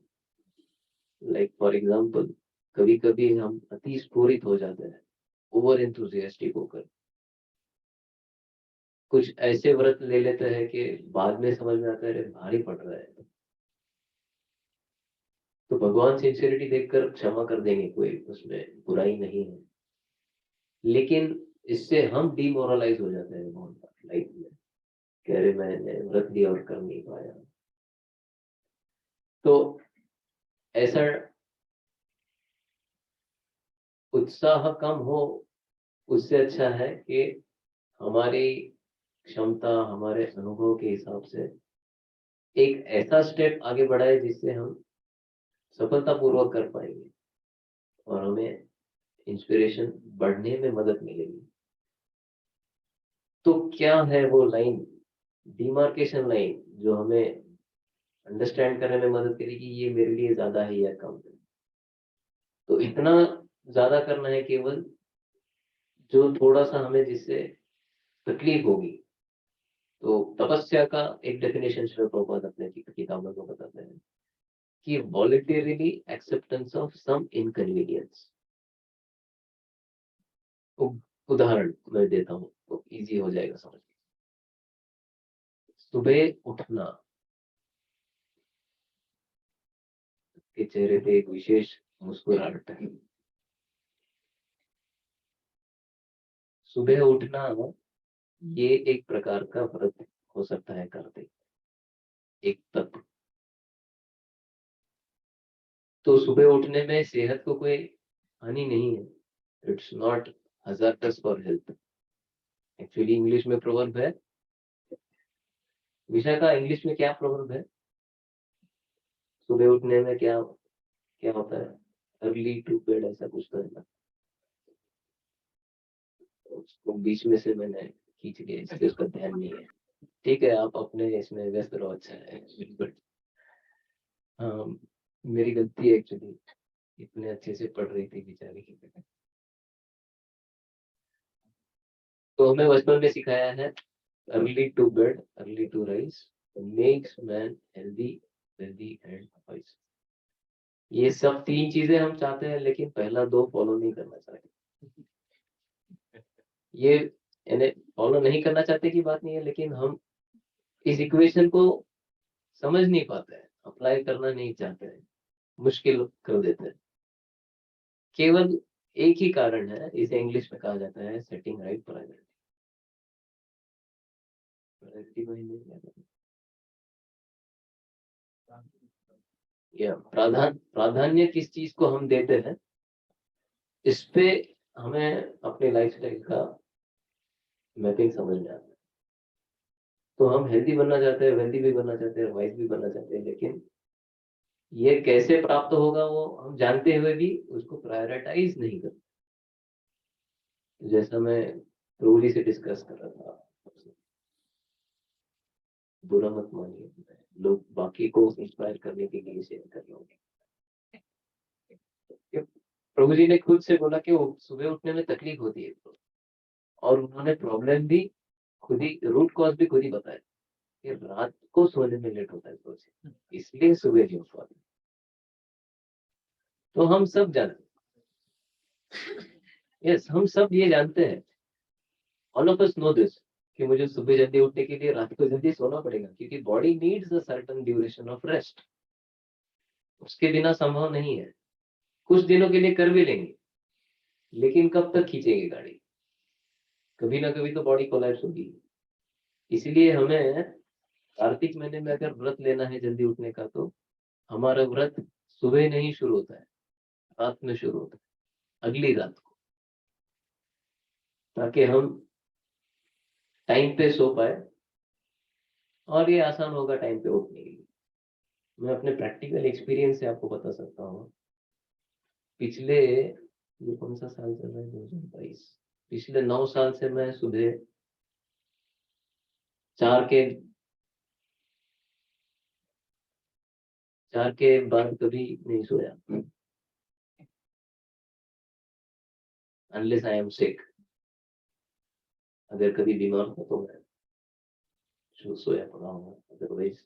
लाइक फॉर एग्जाम्पल, कभी कभी हम अति स्फूरित हो जाते हैं, ओवर एंथुजियास्टिक होकर कुछ ऐसे व्रत ले लेते हैं कि बाद में समझ में आता है अरे भारी पड़ रहा है, तो भगवान सिंसियरिटी देखकर क्षमा कर देंगे, कोई उसमें बुराई नहीं है। लेकिन इससे हम डिमोरलाइज हो जाते हैं बहुत लाइफ में, कह रहे मैंने व्रत लिया और कर नहीं पाया। तो ऐसा उत्साह कम हो, उससे अच्छा है कि हमारी क्षमता, हमारे अनुभव के हिसाब से एक ऐसा स्टेप आगे बढ़ाए जिससे हम सफलतापूर्वक कर पाएंगे और हमें इंस्पिरेशन बढ़ने में मदद मिलेगी। तो क्या है वो लाइन, डिमार्केशन लाइन, जो हमें अंडरस्टैंड करने में मदद करेगी ये मेरे लिए ज्यादा है या कम है। तो इतना ज्यादा करना है केवल जो थोड़ा सा हमें जिससे तकलीफ होगी। तो तपस्या का एक डेफिनेशन श्रील प्रभुपाद अपने किताबों में बताते हैं कि voluntarily acceptance of some inconvenience. उदाहरण मैं देता हूँ तो इजी हो जाएगा समझ। सुबह उठना, के चेहरे पे एक विशेष मुस्कुराहट है। सुबह उठना ये एक प्रकार का व्रत हो सकता है कार्तिक, एक तत्व। तो सुबह उठने में सेहत को कोई हानि नहीं है, it's not hazardous for health. Actually English में प्रोवर्ब है, विषय का इंग्लिश में क्या प्रोवर्ब है, सुबह उठने में क्या क्या होता है, अर्ली टू बेड ऐसा कुछ तो है ना। उसको बीच में से मैंने खींच लिया, इसलिए उसका ध्यान नहीं है। ठीक है, आप अपने इसमें व्यस्त रहो, अच्छा है बिल्कुल। हाँ, मेरी गलती है एक्चुअली, इतने अच्छे से पढ़ रही थी बेचारी। तो हमें बचपन में सिखाया है early to bed early to rise makes man healthy wealthy and wise. ये सब तीन चीजें हम चाहते हैं, लेकिन पहला दो फॉलो नहीं करना चाहते। ये इन्हें फॉलो नहीं करना चाहते की बात नहीं है, लेकिन हम इस इक्वेशन को समझ नहीं पाते हैं, अप्लाई करना नहीं चाहते हैं, मुश्किल कर देते हैं। केवल एक ही कारण है, इसे इंग्लिश में कहा जाता है सेटिंग राइट प्रायोरिटी। या प्राधान्य किस चीज को हम देते हैं, इस पे हमें अपने लाइफस्टाइल का मैपिंग समझ में आता है। तो हम हेल्दी बनना चाहते हैं, वेल्दी भी बनना चाहते हैं, वाइज भी बनना चाहते हैं, लेकिन ये कैसे प्राप्त होगा वो हम जानते हुए भी उसको प्रायोरिटाइज नहीं करते। जैसा मैं रोली से डिस्कस कर रहा था, बुरा मत मानिए, लोग बाकी को इंस्पायर करने के लिए शेयर कर रहे होंगे। प्रभु जी ने खुद से बोला कि वो सुबह उठने में तकलीफ होती है, और उन्होंने प्रॉब्लम भी खुद ही, रूट कॉज भी खुद ही बताया कि रात को सोने में लेट होता है प्रभु जी, इसलिए सुबह नहीं उठ पाते। तो हम सब जानते, यस, हम सब ये जानते हैं, all of us know this, कि मुझे सुबह जल्दी उठने के लिए रात को जल्दी सोना पड़ेगा, क्योंकि body needs a certain duration of rest, उसके बिना संभव नहीं है। कुछ दिनों के लिए कर भी लेंगे, लेकिन कब तक खींचेंगे गाड़ी, कभी ना कभी तो बॉडी कोलैप्स होगी। इसलिए हमें कार्तिक महीने में अगर व्रत लेना है जल्दी उठने का, तो हमारा व्रत सुबह नहीं शुरू होता है, रात में शुरू होता है, अगली रात को, ताकि हम टाइम पे सो पाए, और ये आसान होगा टाइम पे उठने के लिए। मैं अपने प्रैक्टिकल एक्सपीरियंस से आपको बता सकता हूँ। पिछले, ये कौन सा साल चल रहा है, 2022, पिछले 9 साल से मैं सुबह 4 के बाद कभी नहीं सोया, अनलेस आई एम सिक। अगर कभी बीमार हो तो मैं सोया पड़ा हूँ, otherwise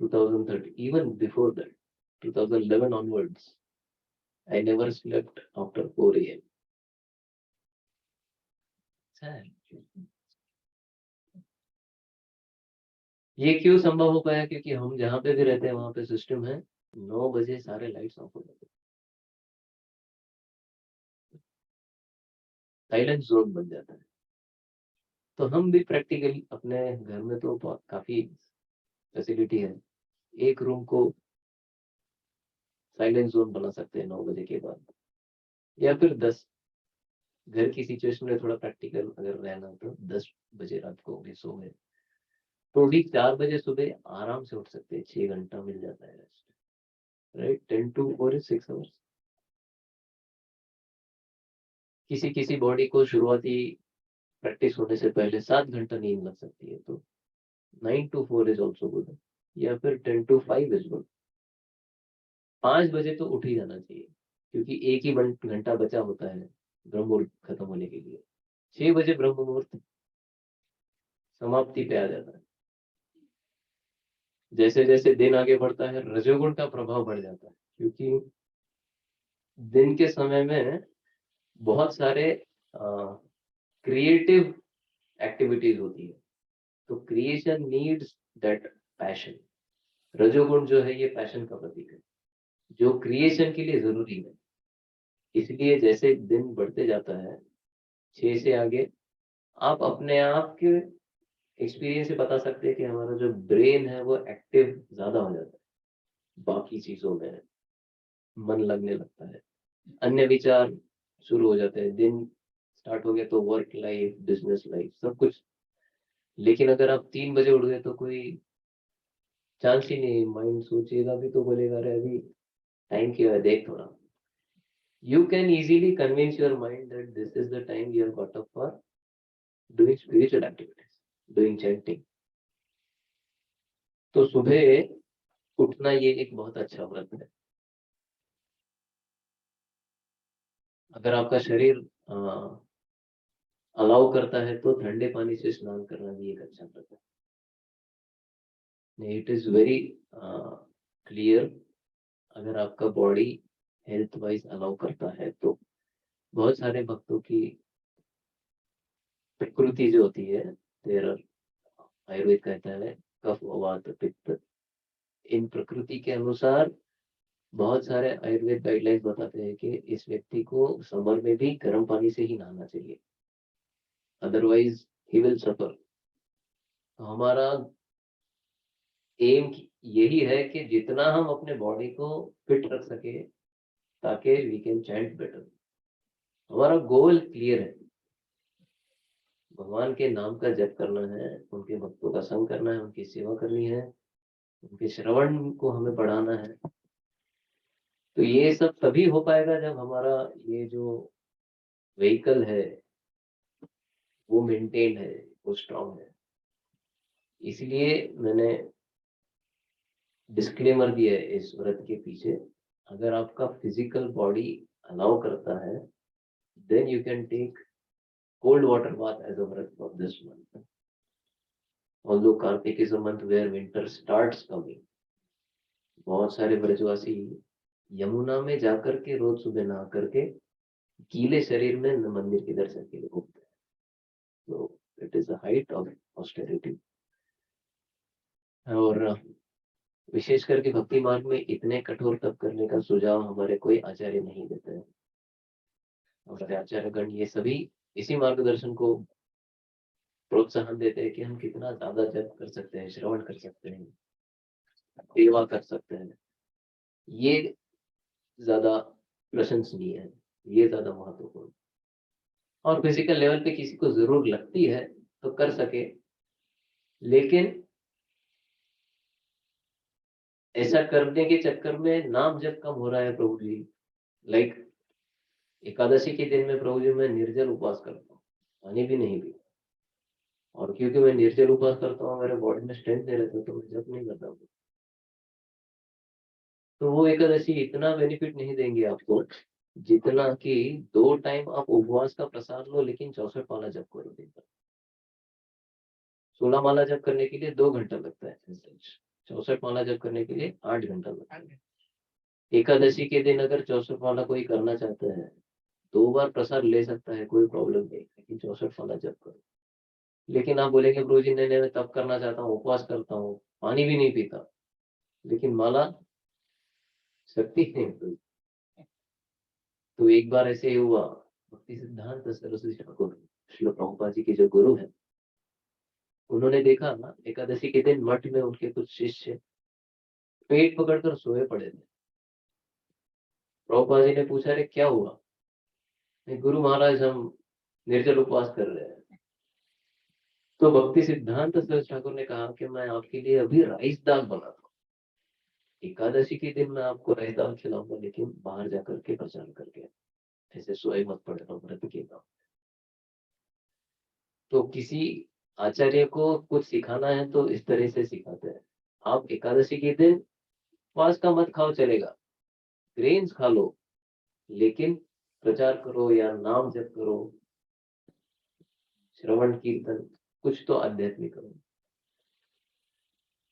2030, even before that, 2011 onwards, I never slept after 4 a.m. ये क्यों संभव हो पाया? क्योंकि हम जहाँ पे भी रहते हैं वहां पे सिस्टम है, 9 बजे सारे लाइट्स ऑफ हो जाते हैं, साइलेंट जोन बन जाता है। तो हम भी प्रैक्टिकली अपने घर में तो बहुत काफी फैसिलिटी है, एक रूम को साइलेंट जोन बना सकते हैं 9 बजे के बाद, या फिर 10, घर की सिचुएशन में थोड़ा प्रैक्टिकल अगर रहना तो 10 बजे रात को भी सो गए, तो भी 4 बजे सुबह आराम से उठ सकते हैं, 6 घंटा मिल जाता है rest, right, 10 to 4 is 6 hours। किसी किसी बॉडी को शुरुआती प्रैक्टिस होने से पहले 7 घंटा नींद लग सकती है, तो 9 to 4 इज ऑल्सो गुड, या फिर 10 to 5 इज गुड। 5 बजे तो उठ ही जाना चाहिए, क्योंकि एक ही घंटा बचा होता है ब्रह्म मुहूर्त खत्म होने के लिए। 6 बजे ब्रह्म मुहूर्त समाप्ति पे आ जाता है। जैसे जैसे दिन आगे बढ़ता है, रजोगुण का प्रभाव बढ़ जाता है, क्योंकि दिन के समय में बहुत सारे क्रिएटिव एक्टिविटीज होती है, तो क्रिएशन नीड्स दैट पैशन। रजोगुण जो है ये पैशन का प्रतीक है, जो क्रिएशन के लिए जरूरी है। इसलिए जैसे दिन बढ़ते जाता है, 6 से आगे, आप अपने आप के एक्सपीरियंस से बता सकते हैं कि हमारा जो ब्रेन है वो एक्टिव ज्यादा हो जाता है, बाकी चीजों में मन लगने लगता है, अन्य विचार शुरू हो जाते हैं। दिन स्टार्ट हो गया तो वर्क लाइफ, बिजनेस लाइफ, सब कुछ। लेकिन अगर आप 3 बजे उठ गए तो कोई चांस ही नहीं, माइंड सोचेगा भी तो बोलेगा अरे अभी टाइम क्या है, देख थोड़ा। You can easily convince your mind that this is the time you have got up for doing spiritual activities, doing chanting. तो सुबह उठना ये एक बहुत अच्छा व्रत है। अगर आपका शरीर अलाउ करता है तो ठंडे पानी से स्नान करना भी एक अच्छा व्रत है। इट इज वेरी क्लियर, अगर आपका बॉडी हेल्थ वाइज अलाउ करता है तो। बहुत सारे भक्तों की प्रकृति जो होती है, तेरह आयुर्वेद कहता है कफ वात पित्त, इन प्रकृति के अनुसार बहुत सारे आयुर्वेद गाइडलाइंस बताते हैं कि इस व्यक्ति को समर में भी गर्म पानी से ही नहाना चाहिए, अदरवाइज ही विल सफर। तो हमारा एम यही है कि जितना हम अपने बॉडी को फिट रख सके ताकि वी कैन चैंट बेटर। हमारा गोल क्लियर है, भगवान के नाम का जप करना है, उनके भक्तों का संग करना है, उनकी सेवा करनी है, उनके श्रवण को हमें बढ़ाना है। तो ये सब तभी हो पाएगा जब हमारा ये जो व्हीकल है वो मेंटेन है, वो स्ट्रांग है। इसलिए मैंने डिस्क्लेमर दिया है इस व्रत के पीछे। अगर आपका फिजिकल बॉडी अलाउ करता है, then you can take cold water bath as a vrat for this month. Although Kartik is a month where winter starts coming, बहुत सारे ब्रजवासी यमुना में जाकर के रोज सुबह नहा करके गीले शरीर में मंदिर के दर्शन के लिए घूमते हैं. तो it is the height of austerity. और विशेष करके भक्ति मार्ग में इतने कठोर तप करने का सुझाव हमारे कोई आचार्य नहीं देते हैं. हमारे आचार्यगण ये सभी इसी मार्गदर्शन को प्रोत्साहन देते हैं कि हम कितना ज्यादा जप कर सकते हैं, श्रवण कर सकते हैं, सेवा कर सकते हैं. ये ज्यादा प्रशंसनीय है, ये ज्यादा महत्वपूर्ण. और फिजिकल लेवल पे किसी को जरूर लगती है तो कर सके, लेकिन ऐसा करने के चक्कर में नाम जप कम हो रहा है प्रभु जी. लाइक एकादशी के दिन में प्रभु जी मैं निर्जल उपवास करता हूँ, पानी भी नहीं पीता, और क्योंकि मैं निर्जल उपवास करता हूँ मेरे बॉडी में स्ट्रेंथ नहीं रहता तो मैं जप नहीं करता हूँ. तो वो एकादशी इतना बेनिफिट नहीं देंगे आपको जितना कि 2 टाइम आप उपवास का प्रसाद लो लेकिन 64 माला जप करो दिन भर. 16 माला जप करने के लिए 2 घंटा लगता है, 64 माला जप करने के लिए 8 घंटा लगता है. एकादशी के दिन अगर 64 माला कोई करना चाहता है 2 बार प्रसाद ले सकता है, कोई प्रॉब्लम नहीं, लेकिन 64 माला जप करो. लेकिन आप बोलेंगे गुरु जी नहीं, मैं तब करना चाहता हूँ, उपवास करता हूँ, पानी भी नहीं पीता, लेकिन माला शक्ति नहीं. तो एक बार ऐसे ही हुआ, भक्ति सिद्धांत सरस्वती ठाकुर श्रील प्रभुपाद जी के जो गुरु हैं, उन्होंने देखा ना एकादशी के दिन मठ में उनके कुछ शिष्य पेट पकड़कर सोए पड़े थे. प्रभुपाद जी ने पूछा, अरे क्या हुआ? नहीं गुरु महाराज हम निर्जल उपवास कर रहे हैं. तो भक्ति सिद्धांत सरस्वती ठाकुर ने कहा कि मैं आपके लिए अभी राइस दाल बनाता हूँ, एकादशी के दिन मैं आपको राइस दाल खिलाऊंगा, लेकिन बाहर जाकर के प्रचार करके ऐसे सोए मत पड़े रहो व्रत के नाम. तो किसी आचार्य को कुछ सिखाना है तो इस तरह से सिखाते हैं. आप एकादशी के दिन उपवास का मत खाओ, चलेगा, ग्रेन्स खा लो, लेकिन प्रचार करो या नाम जप करो, श्रवण कीर्तन, कुछ तो आध्यात्मिक करो.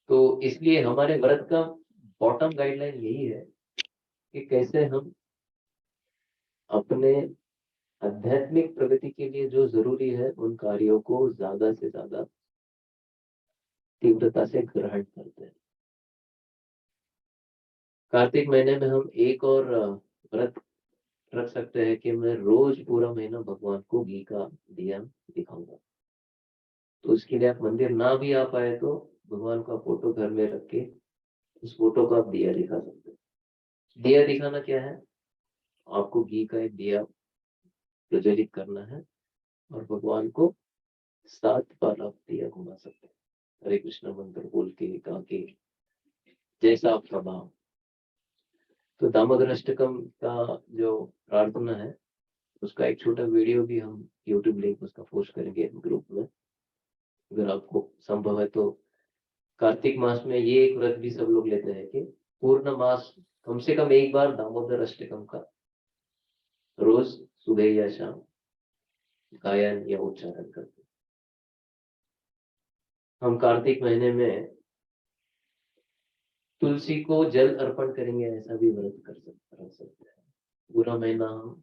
तो इसलिए हमारे व्रत का बॉटम गाइडलाइन यही है कि कैसे हम अपने आध्यात्मिक प्रगति के लिए जो जरूरी है उन कार्यों को ज्यादा से ज्यादा तीव्रता से ग्रहण करते हैं. कार्तिक महीने में हम एक और व्रत रख सकते हैं कि मैं रोज पूरा महीना भगवान को घी का दिया दिखाऊंगा. तो उसके लिए आप मंदिर ना भी आ पाए तो भगवान का फोटो घर में रख के उस फोटो को आप दिया दिखा सकते हैं. दिया दिखाना क्या है? आपको घी का एक दिया प्रज्वलित करना है और भगवान को 7 बार आप दिया घुमा सकते हैं, हरे कृष्ण मंत्र बोल के गा के, जैसा आपका भाव. तो दामोदर अष्टकम का जो प्रार्थना है उसका एक छोटा वीडियो भी हम यूट्यूब लिंक उसका पोस्ट करेंगे ग्रुप में, अगर आपको संभव है तो. कार्तिक मास में ये एक व्रत भी सब लोग लेते हैं कि पूर्ण मास कम से कम एक बार दामोदर अष्टकम का रोज सुबह या शाम गायन या उच्चारण करते हैं. हम कार्तिक महीने में तुलसी को जल अर्पण करेंगे, ऐसा भी व्रत कर सकते हैं. पूरा महीना हम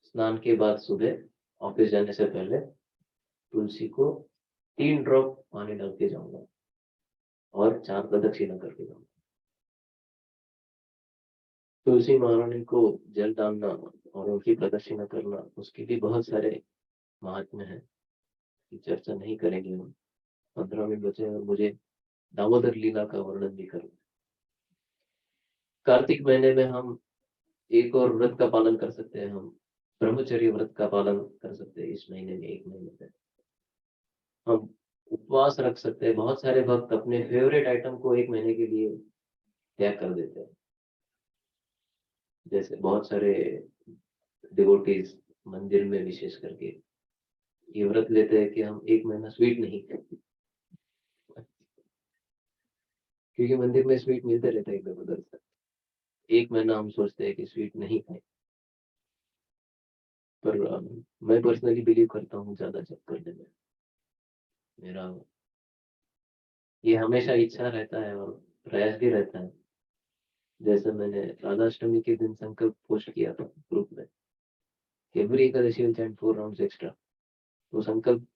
स्नान के बाद सुबह ऑफिस जाने से पहले तुलसी को 3 ड्रॉप पानी डाल के जाऊंगा और 4 प्रदक्षिणा करके जाऊंगा. तुलसी महारानी को जल डालना और उनकी प्रदक्षिणा करना, उसके भी बहुत सारे महात्म्य है, चर्चा नहीं करेंगे हम. 15 मिनट बचे और मुझे दामोदर लीला का वर्णन भी करना. कार्तिक महीने में हम एक और व्रत का पालन कर सकते हैं, हम ब्रह्मचर्य व्रत का पालन कर सकते हैं. इस महीने में एक महीने में हम उपवास रख सकते हैं. बहुत सारे भक्त अपने फेवरेट आइटम को एक महीने के लिए त्याग कर देते हैं. जैसे बहुत सारे डिवोटीज मंदिर में विशेष करके ये व्रत लेते हैं कि हम एक महीना स्वीट नहीं खाएंगे, क्योंकि मंदिर में स्वीट मिलते रहता है इधर उधर से. एक महीना हम सोचते हैं कि स्वीट नहीं खाएं. पर मैं पर्सनली बिलीव करता हूँ ज्यादा जप करने में। मेरा ये हमेशा इच्छा रहता है और प्रयास भी रहता है। जैसे मैंने राधाष्टमी के दिन संकल्प पोस्ट किया था ग्रुप में, every Ekadashi will chant 4 rounds extra. तो संकल्प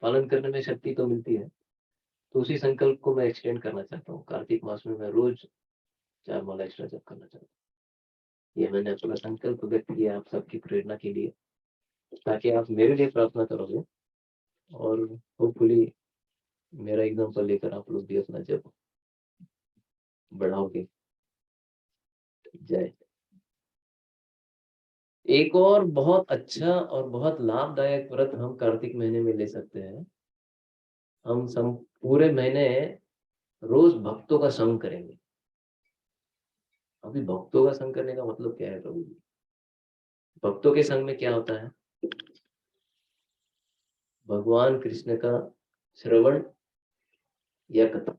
पालन करने में शक्ति तो मिलती है, तो उसी संकल्प को मैं एक्सटेंड करना चाहता हूँ। कार्तिक मास में मैं रोज 4 माला एक्स्ट्रा जप करना चाहता हूँ। ये मैंने अपना संकल्प व्यक्त किया आप सबकी प्रेरणा के लिए, ताकि आप मेरे लिए प्रार्थना करोगे और होपफुली मेरा एग्जाम्पल लेकर आप लोग भी अपना जप बढ़ाओगे। जय। एक और बहुत अच्छा और बहुत लाभदायक व्रत हम कार्तिक महीने में ले सकते हैं। हम सम पूरे महीने रोज भक्तों का संग करेंगे। अभी भक्तों का संग करने का मतलब क्या है प्रभु जी? भक्तों के संग में क्या होता है? भगवान कृष्ण का श्रवण या कथा।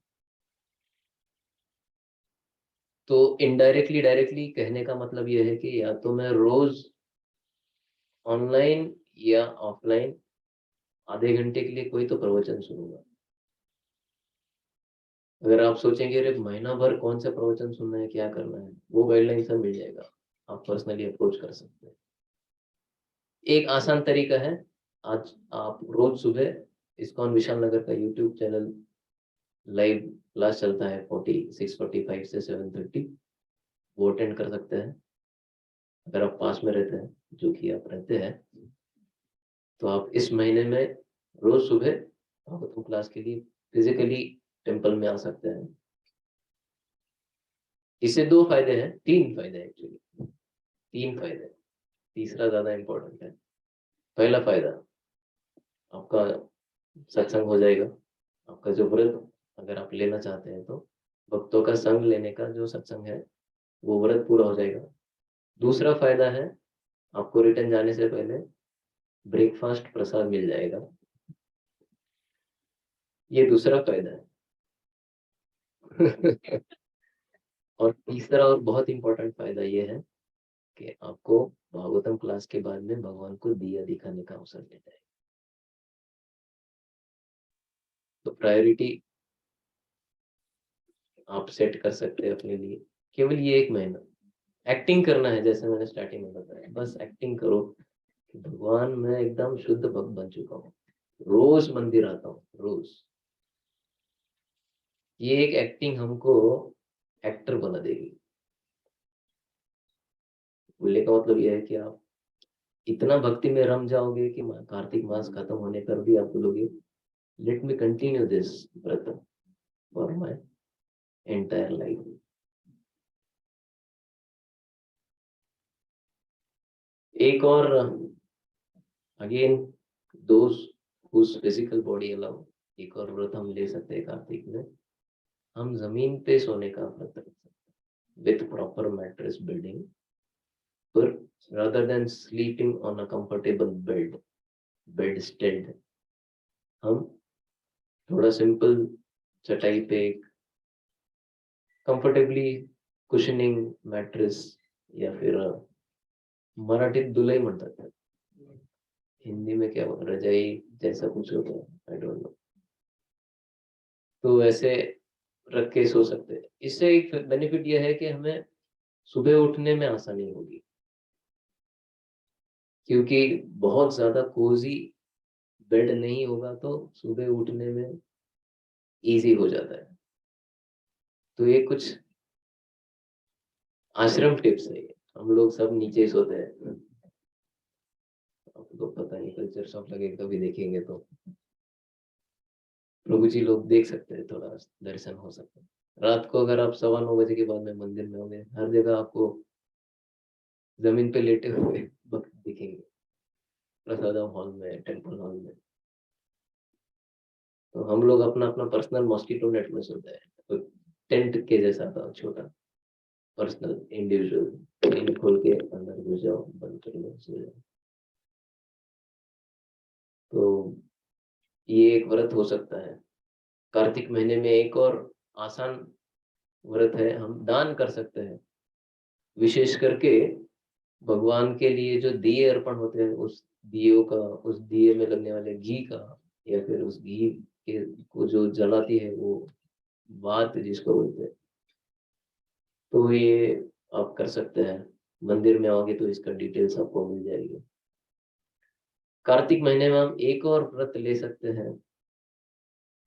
तो इनडायरेक्टली डायरेक्टली कहने का मतलब यह है कि या तो मैं रोज ऑनलाइन या ऑफलाइन आधे घंटे के लिए कोई तो प्रवचन सुनूंगा। अगर आप सोचेंगे अरे महीना भर कौन सा प्रवचन सुनना है, क्या करना है, वो गाइडलाइन सब मिल जाएगा। आप पर्सनली अप्रोच कर सकते हैं। एक आसान तरीका है, आज आप रोज सुबह इस्कॉन विशाल नगर का यूट्यूब चैनल लाइव क्लास चलता है 6:45 से 7:30, वो अटेंड कर सकते हैं। अगर आप पास में रहते हैं, जो कि आप रहते हैं, तो आप इस महीने में रोज सुबह भागवतम क्लास के लिए फिजिकली टेम्पल में आ सकते हैं। इससे 2 फायदे हैं, 3 फायदे एक्चुअली, 3 फायदे, तीसरा ज्यादा इंपॉर्टेंट है। पहला फायदा, आपका सत्संग हो जाएगा। आपका जो व्रत अगर आप लेना चाहते हैं तो भक्तों का संग लेने का जो सत्संग है वो व्रत पूरा हो जाएगा। दूसरा फायदा है, आपको रिटर्न जाने से पहले ब्रेकफास्ट प्रसाद मिल जाएगा। ये दूसरा फायदा है। और तीसरा और बहुत इंपॉर्टेंट फायदा ये है कि आपको भागवतम क्लास के बाद में भगवान को दिया दिखाने का अवसर मिलता है। तो प्रायोरिटी आप सेट कर सकते हैं अपने लिए। केवल ये 1 महीना एक्टिंग करना है, जैसे मैंने स्टार्टिंग में बताया, बस एक्टिंग करो कि भगवान मैं एकदम शुद्ध भक्त बन चुका हूँ, रोज मंदिर आता हूँ रोज। ये एक एक्टिंग हमको एक्टर बना देगी। बोलने का मतलब यह है कि आप इतना भक्ति में रम जाओगे कि कार्तिक मास खत्म होने पर भी आप बोलोगे let me continue this vrat for my entire life. एक और again those whose physical body allow, एक और व्रत हम ले सकते हैं कार्तिक में। हम जमीन पे सोने का व्रत रख सकते हैं विथ प्रॉपर मैट्रेस बिल्डिंग, पर rather than sleeping on a comfortable bed stand, हम थोड़ा सिंपल चटाई पे कंफर्टेबली कुशनिंग मैट्रेस, या फिर मराठीत दुलई म्हणतात हैं, हिंदी में क्या रजाई जैसा कुछ होता है, आई डोंट नो। तो वैसे रख के सो सकते हैं। इससे एक बेनिफिट यह है कि हमें सुबह उठने में आसानी होगी, क्योंकि बहुत ज्यादा कोजी बेड नहीं होगा तो सुबह उठने में इजी हो जाता है। तो ये कुछ आश्रम टिप्स है ये। हम लोग सब नीचे सोते हैं, आपको पता नहीं, कल्चर शॉक लगे कभी देखेंगे तो प्रभु जी लोग देख सकते हैं, थोड़ा दर्शन हो सकता है। रात को अगर आप 9:15 बजे के बाद में मंदिर में होंगे, हर जगह आपको जमीन पे लेटे हुए भक्त दिखेंगे, प्रसादम हॉल में, टेम्पल हॉल में। तो हम लोग अपना अपना पर्सनल मॉस्किटो नेट में सोते हैं, तो टेंट के जैसा था, छोटा पर्सनल इंडिविजुअल, टेंट खोल के अंदर घुस जाओ, बंद कर लो, सो जाओ। तो ये एक व्रत हो सकता है। कार्तिक महीने में एक और आसान व्रत है, हम दान कर सकते हैं। विशेष करके भगवान के लिए जो दिए अर्पण होते हैं, उस दियों का, उस दिए में लगने वाले घी का, या फिर उस घी के को जो जलाती है वो बात जिसको बोलते हैं, तो ये आप कर सकते हैं। मंदिर में आओगे तो इसका डिटेल्स आपको मिल जाएगी। कार्तिक महीने में हम एक और व्रत ले सकते हैं।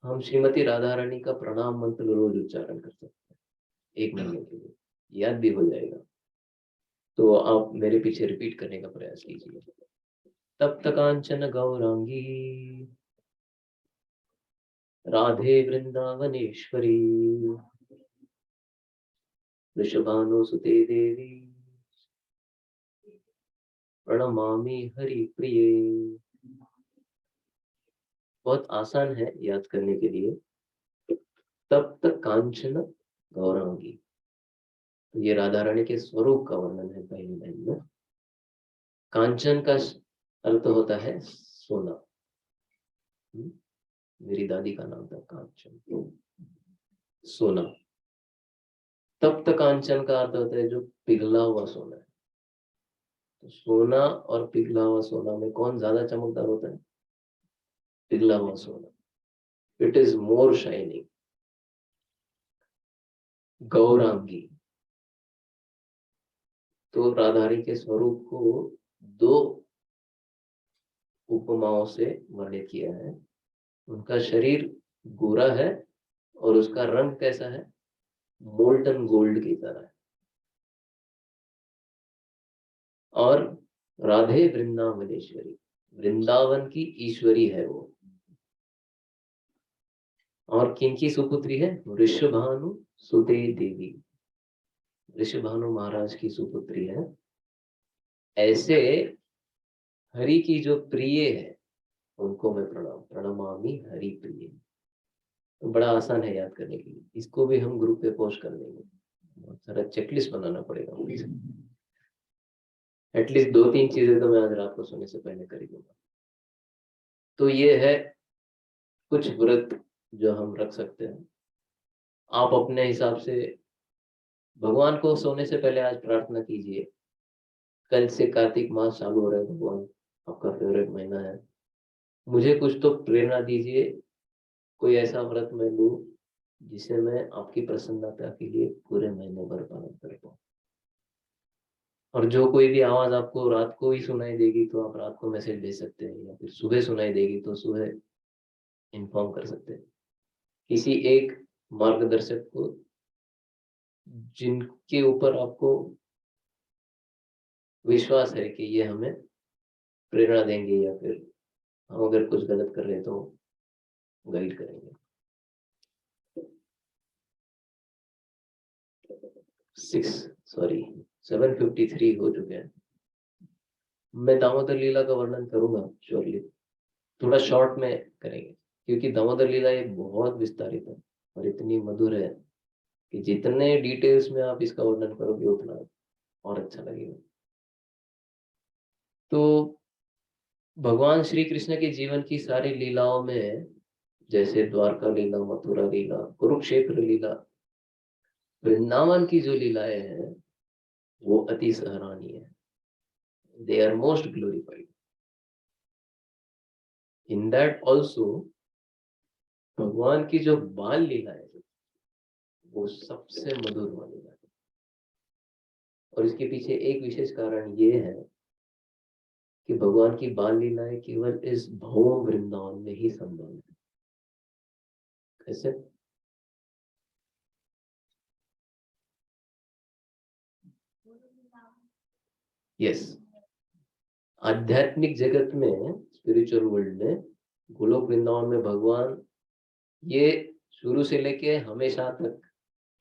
हम श्रीमती राधा रानी का प्रणाम मंत्र रोज उच्चारण कर सकते हैं 1 महीने के लिए, याद भी हो जाएगा। तो आप मेरे पीछे रिपीट करने का प्रयास कीजिए। तप्त कांचन गौरांगी राधे वृंदावनेश्वरी वृषभानुसुते देवी प्रणमामि हरि प्रिये। बहुत आसान है याद करने के लिए। तप्त कांचन गौरांगी, तो ये राधा रानी के स्वरूप का वर्णन है पहली लाइन में। कांचन का अर्थ होता है सोना। मेरी दादी का नाम था कांचन, सोना। तप्त कांचन का अर्थ होता है जो पिघला हुआ सोना है। तो सोना और पिघला हुआ सोना में कौन ज्यादा चमकदार होता है? पिघला हुआ सोना। It is more shining. Gaurangi, तो राधारी के स्वरूप को 2 उपमाओं से वर्णित किया है। उनका शरीर गोरा है और उसका रंग कैसा है? मोल्टन गोल्ड की तरह है। और राधे वृंदावनेश्वरी, वृंदावन की ईश्वरी है वो। और किनकी सुपुत्री है? ऋषभानु सुते देवी, ऋषभानु महाराज की सुपुत्री है। ऐसे हरि की जो प्रिय है उनको मैं प्रणमामि हरि प्रिय। तो बड़ा आसान है याद करने के लिए। इसको भी हम ग्रुप पे पोस्ट कर देंगे। बहुत सारा चेकलिस्ट बनाना पड़ेगा मुझे। एटलीस्ट 2-3 चीजें तो मैं आज रात को सोने से पहले कर ही दूंगा। तो ये है कुछ व्रत जो हम रख सकते हैं। आप अपने हिसाब से भगवान को सोने से पहले आज प्रार्थना कीजिए। कल से कार्तिक मास चालू हो रहा है, भगवान आपका फेवरेट महीना है, मुझे कुछ तो प्रेरणा दीजिए। कोई ऐसा व्रत मैं लूं जिसे मैं आपकी प्रसन्नता के लिए पूरे महीने भर पालन कर पाऊं। और जो कोई भी आवाज आपको रात को ही सुनाई देगी तो आप रात को मैसेज भेज सकते हैं, या फिर सुबह सुनाई देगी तो सुबह इन्फॉर्म कर सकते हैं किसी एक मार्गदर्शक को, जिनके ऊपर आपको विश्वास है कि ये हमें प्रेरणा देंगे, या फिर हम अगर कुछ गलत कर रहे हैं तो गाइड करेंगे। 7:53 हो चुके हैं। मैं दामोदर लीला का वर्णन करूंगा श्योरली, थोड़ा शॉर्ट में करेंगे, क्योंकि दामोदर लीला ये बहुत विस्तारित है और इतनी मधुर है कि जितने डिटेल्स में आप इसका वर्णन करोगे उतना और अच्छा लगेगा। तो भगवान श्री कृष्ण के जीवन की सारी लीलाओं में, जैसे द्वारका लीला, मथुरा लीला, कुरुक्षेत्र लीला, वृंदावन की जो लीलाएं हैं वो अति सराहनीय है। They are most glorified. In that also भगवान की जो बाल लीलाएं वो सबसे मधुर मानी जाती है। और इसके पीछे एक विशेष कारण ये है कि भगवान की बाल लीलाएं केवल इस भौम वृंदावन में ही संभव है। कैसे? यस, आध्यात्मिक जगत में, स्पिरिचुअल वर्ल्ड में, गोलोक वृंदावन में भगवान ये शुरू से लेके हमेशा तक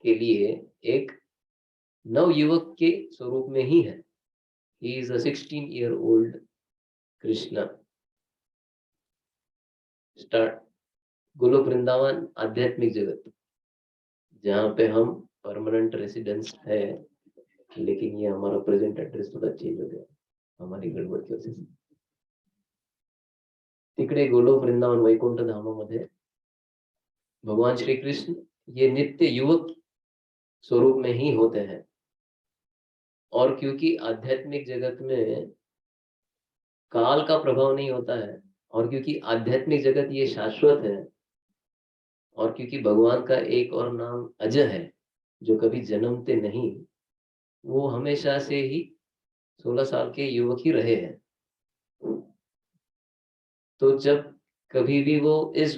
के लिए एक नव युवक के स्वरूप में ही है। He is a 16-year-old Krishna. Start Golok Vrindavan आध्यात्मिक जगत, जहाँ पे हम परमानेंट रेसिडेंस है, लेकिन ये हमारा प्रेजेंट एड्रेस थोड़ा चेंज हो गया हमारी गड़बड़ की वजह से। तिकडे गोलोक वृंदावन वैकुंठ धामामध्ये भगवान श्री कृष्ण ये नित्य युवक स्वरूप में ही होते हैं। और क्योंकि आध्यात्मिक जगत में काल का प्रभाव नहीं होता है, और क्योंकि आध्यात्मिक जगत ये शाश्वत है, और क्योंकि भगवान का एक और नाम अजय है जो कभी जन्मते नहीं, वो हमेशा से ही 16 साल के युवक ही रहे हैं। तो जब कभी भी वो इस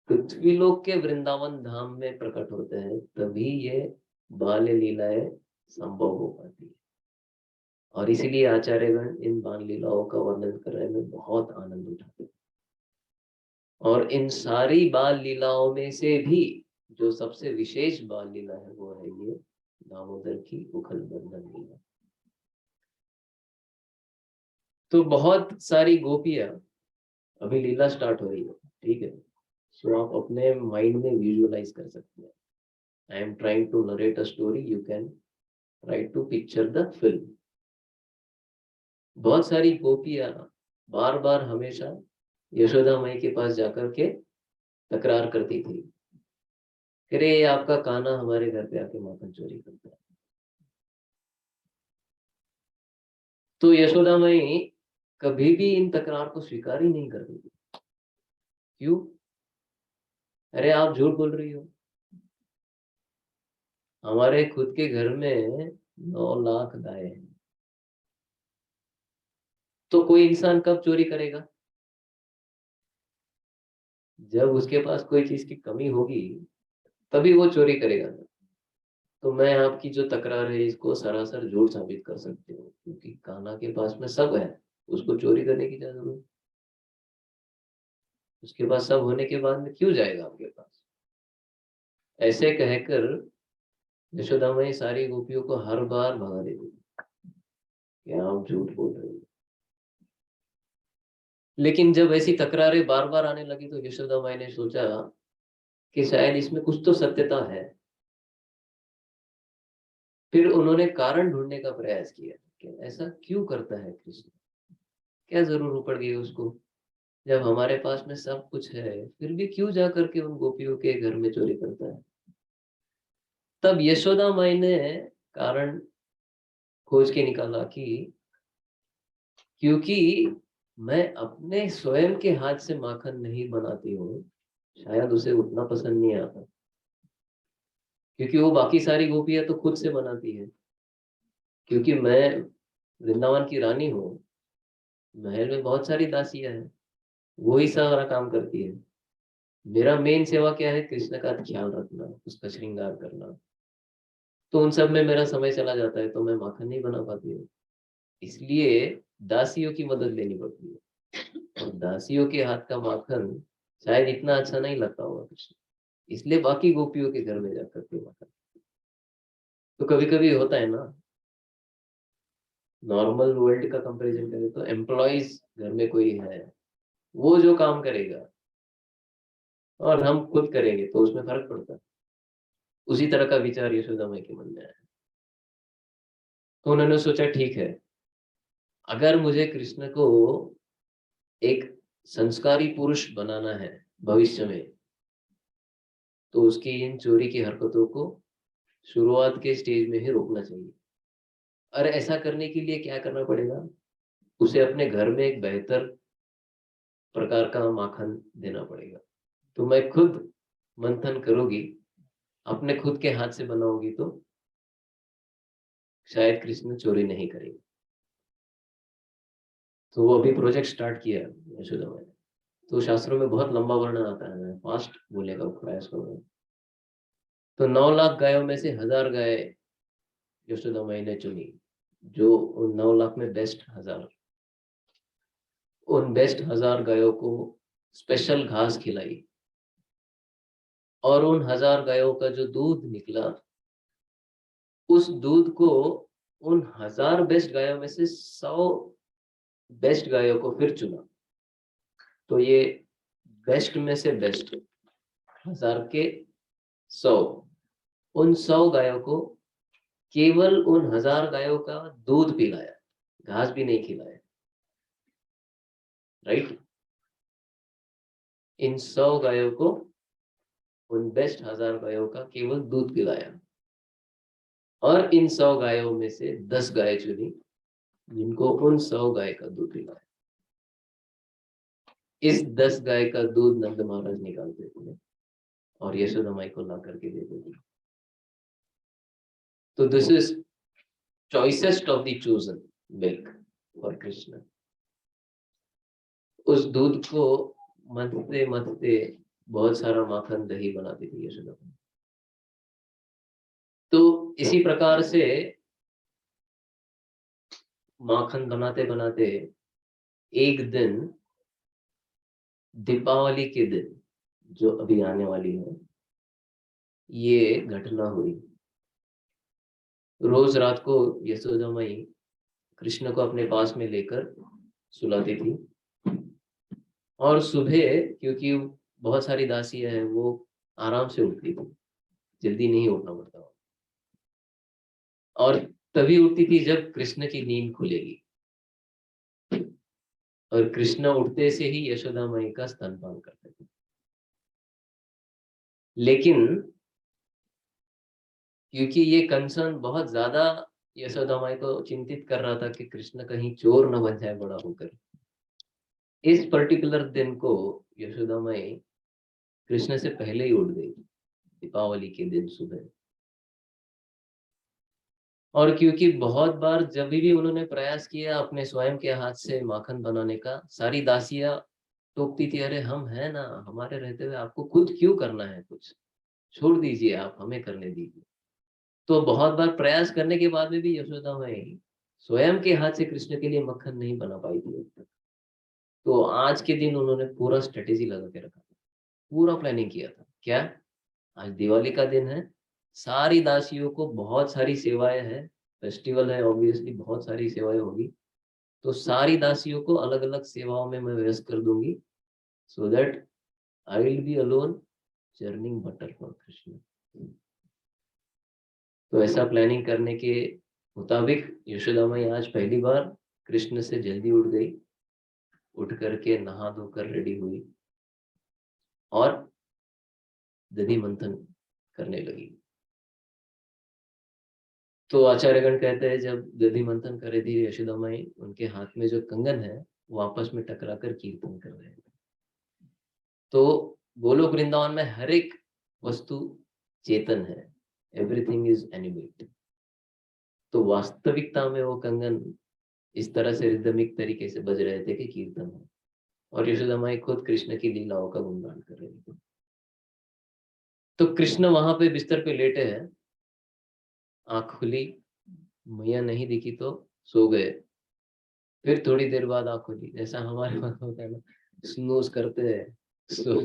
पृथ्वीलोक के वृंदावन धाम में प्रकट होते हैं, तभी ये बाल लीलाएं संभव हो पाती है। और इसीलिए आचार्यगण इन बाल लीलाओं का वर्णन करने में बहुत आनंद उठाते हैं। और इन सारी बाल लीलाओं में से भी जो सबसे विशेष बाल लीला है वो है ये दामोदर की उखल बंधन लीला। तो बहुत सारी गोपियां, अभी लीला स्टार्ट हो रही है, ठीक है, सो आप अपने माइंड में विजुअलाइज कर सकते हैं। I am trying to narrate a story, you can try to picture the film. बहुत सारी गोपियां बार बार हमेशा यशोदा माई के पास जाकर के तकरार करती थी, अरे आपका कान्हा हमारे घर पे आके माखन चोरी करता है। तो यशोदा माई कभी भी इन तकरार को स्वीकार ही नहीं करती थी। क्यों? अरे आप झूठ बोल रही हो, हमारे खुद के घर में 9 लाख गाय हैं, तो कोई इंसान कब चोरी करेगा? जब उसके पास कोई चीज की कमी होगी तभी वो चोरी करेगा। तो मैं आपकी जो तकरार है इसको सरासर झूठ साबित कर सकती हूँ, क्योंकि कान्हा के पास में सब है, उसको चोरी करने की क्या जरूरत? उसके पास सब होने के बाद में क्यों जाएगा आपके पास? ऐसे कहकर यशोदा माई सारी गोपियों को हर बार भगा देती कि आप झूठ बोल रहे हो। लेकिन जब ऐसी तकरारें बार बार आने लगी तो यशोदा माई ने सोचा कि शायद इसमें कुछ तो सत्यता है। फिर उन्होंने कारण ढूंढने का प्रयास किया कि ऐसा क्यों करता है कृष्ण, क्या जरूर पड़ गई उसको, जब हमारे पास में सब कुछ है फिर भी क्यों जा करके उन गोपियों के घर में चोरी करता है। तब यशोदा माई ने कारण खोज के निकाला कि क्योंकि मैं अपने स्वयं के हाथ से माखन नहीं बनाती हूँ, शायद उसे उतना पसंद नहीं आता, क्योंकि वो बाकी सारी गोपियां तो खुद से बनाती है। क्योंकि मैं वृंदावन की रानी हूँ, महल में बहुत सारी दासियां हैं, वो ही सारा काम करती है। मेरा मेन सेवा क्या है? कृष्ण का ख्याल रखना, उसका श्रृंगार करना। तो उन सब में मेरा समय चला जाता है, तो मैं माखन नहीं बना पाती हूँ। इसलिए दासियों की मदद लेनी पड़ती है, और दासियों के हाथ का माखन शायद इतना अच्छा नहीं लगता होगा कृष्ण, इसलिए बाकी गोपियों के घर में जाकर के माखन। तो कभी कभी होता है ना, नॉर्मल वर्ल्ड का कंपैरिजन करें तो एम्प्लॉइज घर में कोई है, वो जो काम करेगा और हम खुद करेंगे तो उसमें फर्क पड़ता है। उसी तरह का विचार यशोदा माई के मन में आया। तो उन्होंने सोचा ठीक है, अगर मुझे कृष्ण को एक संस्कारी पुरुष बनाना है भविष्य में, तो उसकी इन चोरी की हरकतों को शुरुआत के स्टेज में ही रोकना चाहिए। और ऐसा करने के लिए क्या करना पड़ेगा? उसे अपने घर में एक बेहतर प्रकार का माखन देना पड़ेगा। तो मैं खुद मंथन करूंगी, अपने खुद के हाथ से बनाऊंगी, तो शायद कृष्ण चोरी नहीं करेंगे। तो वो अभी प्रोजेक्ट स्टार्ट किया यशोदा मैंने। तो शास्त्रों में बहुत लंबा वर्णन आता है, मैं फास्ट बोलने का प्रयास करूंगा। तो 9 लाख गायों में से 1000 गाय यशोदा माई ने चुनी, जो उन 9 लाख में बेस्ट 1000, उन बेस्ट 1000 गायों को स्पेशल घास खिलाई। और उन 1000 गायों का जो दूध निकला, उस दूध को उन 1000 बेस्ट गायों में से 100 बेस्ट गायों को फिर चुना। तो ये बेस्ट में से बेस्ट 1000 के 100, उन 100 गायों को केवल उन 1000 गायों का दूध पिलाया, घास भी नहीं खिलाया। राइट? इन 100 गायों को, उन बेस्ट 1000 गायों का केवल दूध पिलाया। और इन 100 गायों में से 10 गाय चुनी जिनको उन 100 गाय का दूध पिलाया। इस 10 गाय का दूध नंद महाराज निकालते थे और यशोदा माई को ला करके देते थे। तो this is choicest of the chosen milk for Krishna. उस दूध को मथते मथते बहुत सारा माखन दही बनाती थी यशोदा माई। तो इसी प्रकार से माखन बनाते बनाते एक दिन दीपावली के दिन जो अभी आने वाली है, ये घटना हुई। रोज रात को यशोदा माई कृष्ण को अपने पास में लेकर सुलाती थी और सुबह क्योंकि बहुत सारी दासियां हैं वो आराम से उठती थी, जल्दी नहीं उठना पड़ता और तभी उठती थी जब कृष्ण की नींद खुलेगी और कृष्ण उठते से ही यशोदा माई का स्तनपान करते थे। लेकिन क्योंकि ये कंसर्न बहुत ज्यादा यशोदा माई को चिंतित कर रहा था कि कृष्ण कहीं चोर न बन जाए बड़ा होकर, इस पर्टिकुलर दिन को यशोदा माई कृष्ण से पहले ही उठ गई दीपावली के दिन सुबह। और क्योंकि बहुत बार जब भी उन्होंने प्रयास किया अपने स्वयं के हाथ से माखन बनाने का, सारी दासियां टोकती थी, अरे हम हैं ना, हमारे रहते हुए आपको खुद क्यों करना है, कुछ छोड़ दीजिए, आप हमें करने दीजिए। तो बहुत बार प्रयास करने के बाद में भी यशोदा माई स्वयं के हाथ से कृष्ण के लिए मक्खन नहीं बना पाई थी अब तक। तो आज के दिन उन्होंने पूरा स्ट्रेटेजी लगा के रखा था, पूरा प्लानिंग किया था। क्या, आज दिवाली का दिन है, सारी दासियों को बहुत सारी सेवाएं हैं, फेस्टिवल है, ऑब्वियसली बहुत सारी सेवाएं होगी, तो सारी दासियों को अलग अलग सेवाओं में मैं व्यस्त कर दूंगी, so that I will be alone churning butter for Krishna. तो ऐसा प्लानिंग करने के मुताबिक यशोदा माई आज पहली बार कृष्ण से जल्दी उठ गई, उठ करके नहा धोकर रेडी हुई और दधि मंथन करने लगी। तो आचार्यगण कहते हैं जब दधि मंथन कर रही थी यशोदा माई, उनके हाथ में जो कंगन है वो आपस में टकरा कर कीर्तन कर रहे थे। तो गोलोक वृंदावन में हर एक वस्तु चेतन है, एवरीथिंग इज एनिमेट। तो वास्तविकता में वो कंगन इस तरह से रिदमिक तरीके से बज रहे थे कि कीर्तन हो, और यशोदा माई खुद कृष्ण की लीलाओं का गुणगान कर रही थी। तो कृष्ण वहां पे बिस्तर पे लेटे हैं, आंख खुली, मैया नहीं दिखी तो सो गए। फिर थोड़ी देर बाद आंख खुली, जैसा हमारे पास होता है ना, स्नूज करते हैं, सो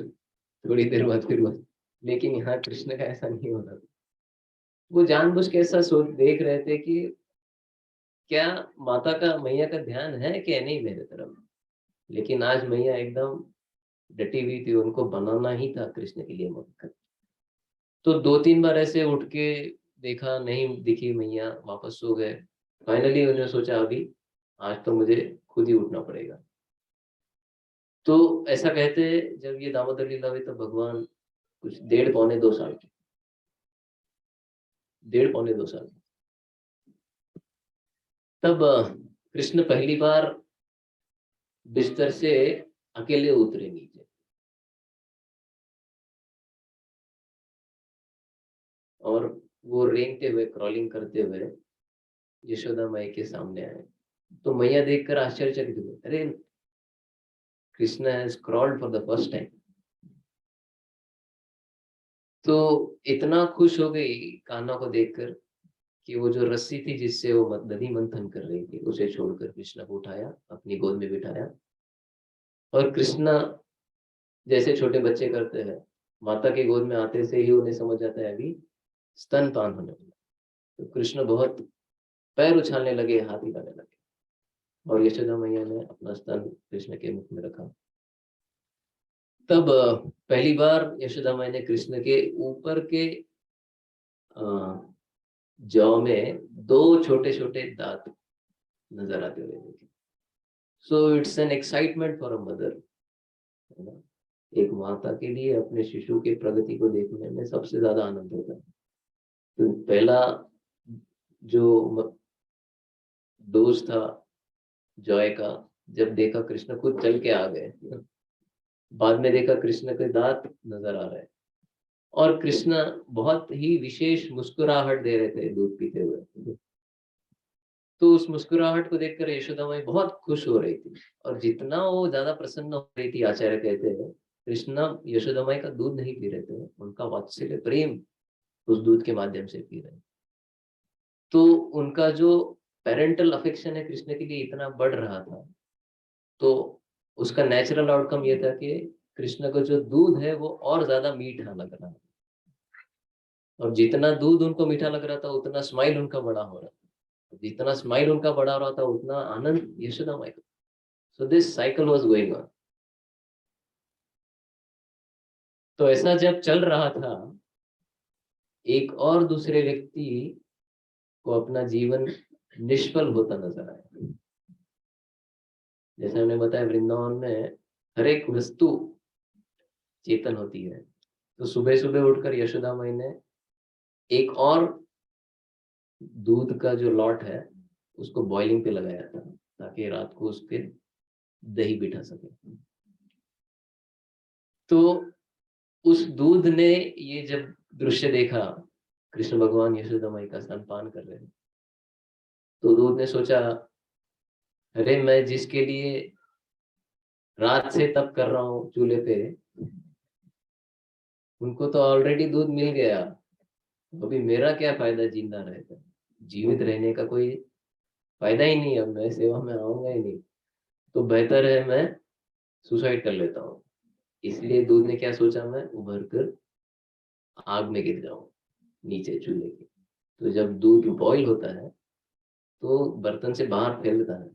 थोड़ी देर बाद फिर बस। लेकिन यहाँ कृष्ण का ऐसा नहीं होता। वो जानबूझ के ऐसा सोच देख रहे थे कि क्या माता का, मैया का ध्यान है कि नहीं मेरे तरफ। लेकिन आज मैया एकदम डटी हुई थी, उनको बनाना ही था कृष्ण के लिए मक्खन। तो 2-3 बार ऐसे उठ के देखा, नहीं दिखी मैया, वापस सो गए। फाइनली उन्होंने सोचा अभी आज तो मुझे खुद ही उठना पड़ेगा। तो ऐसा कहते हैं जब ये दामोदर लीला हुई तो भगवान कुछ 1.5-2 साल के, 1.5-2 साल तब कृष्ण पहली बार बिस्तर से अकेले उतरे नीचे और वो रेंगते हुए, क्रॉलिंग करते हुए यशोदा माई के सामने आए। तो मैया देखकर आश्चर्यचकित हुए, अरे Krishna has crawled for the first time. तो इतना खुश हो गई कान्हा को देखकर कि वो जो रस्सी थी जिससे वो दधि मंथन कर रही थी उसे छोड़कर कृष्ण को उठाया, अपनी गोद में बिठाया और कृष्ण जैसे छोटे बच्चे करते हैं, माता की गोद में आते से ही उन्हें समझ जाता है अभी स्तनपान होने वाला। तो कृष्ण बहुत पैर उछालने लगे, हाथ हिलाने लगे और यशोदा मैया ने अपना स्तन कृष्ण के मुख में रखा। तब पहली बार यशोदा मैया ने कृष्ण के ऊपर के जौ में 2 छोटे छोटे दांत नजर आते हुए देखे। So it's an excitement for a mother, है ना। एक माता के लिए अपने शिशु के प्रगति को देखने में सबसे ज्यादा आनंद होता है। तो पहला जो दोस्त था जॉय का, जब देखा कृष्ण खुद चल के आ गए, बाद में देखा कृष्ण के दांत नजर आ रहे हैं, और कृष्ण बहुत ही विशेष मुस्कुराहट दे रहे थे दूध पीते हुए। तो उस मुस्कुराहट को देखकर यशोदा माई बहुत खुश हो रही थी, और जितना वो ज्यादा प्रसन्न हो रही थी, आचार्य कहते हैं कृष्ण यशोदा माई का दूध नहीं पी रहे थे, उनका वात्सल्य प्रेम उस दूध के माध्यम से पी रहे। तो उनका जो पेरेंटल अफेक्शन है कृष्ण के लिए इतना बढ़ रहा था, तो उसका नेचुरल आउटकम ये था कि कृष्ण का जो दूध है वो और ज्यादा मीठा लग रहा था, और जितना दूध उनको मीठा लग रहा था उतना स्माइल उनका बड़ा हो रहा था, जितना स्माइल उनका बड़ा हो रहा था उतना आनंद यशोदा माई का। So this cycle was going on. तो ऐसा जब चल रहा था, एक और दूसरे व्यक्ति को अपना जीवन निष्फल होता नजर आया। जैसे हमने बताया, वृंदावन में हर एक वस्तु चेतन होती है। तो सुबह सुबह उठकर यशोदा माई ने एक और दूध का जो लॉट है उसको बॉइलिंग पे लगाया था, ताकि रात को उस पे दही बिठा सके। तो उस दूध ने ये जब दृश्य देखा, कृष्ण भगवान यशोदा माई का स्तनपान कर रहे हैं, तो दूध ने सोचा, अरे मैं जिसके लिए रात से तप कर रहा हूँ चूल्हे पे, उनको तो ऑलरेडी दूध मिल गया, अभी मेरा क्या फायदा जिंदा रहकर, जीवित रहने का कोई फायदा ही नहीं, अब मैं सेवा में आऊंगा ही नहीं, तो बेहतर है मैं सुसाइड कर लेता हूँ। इसलिए दूध ने क्या सोचा, मैं उभर कर आग में गिर जाऊं नीचे चूल्हे के। तो जब दूध बॉईल होता है तो बर्तन से बाहर फैलता है,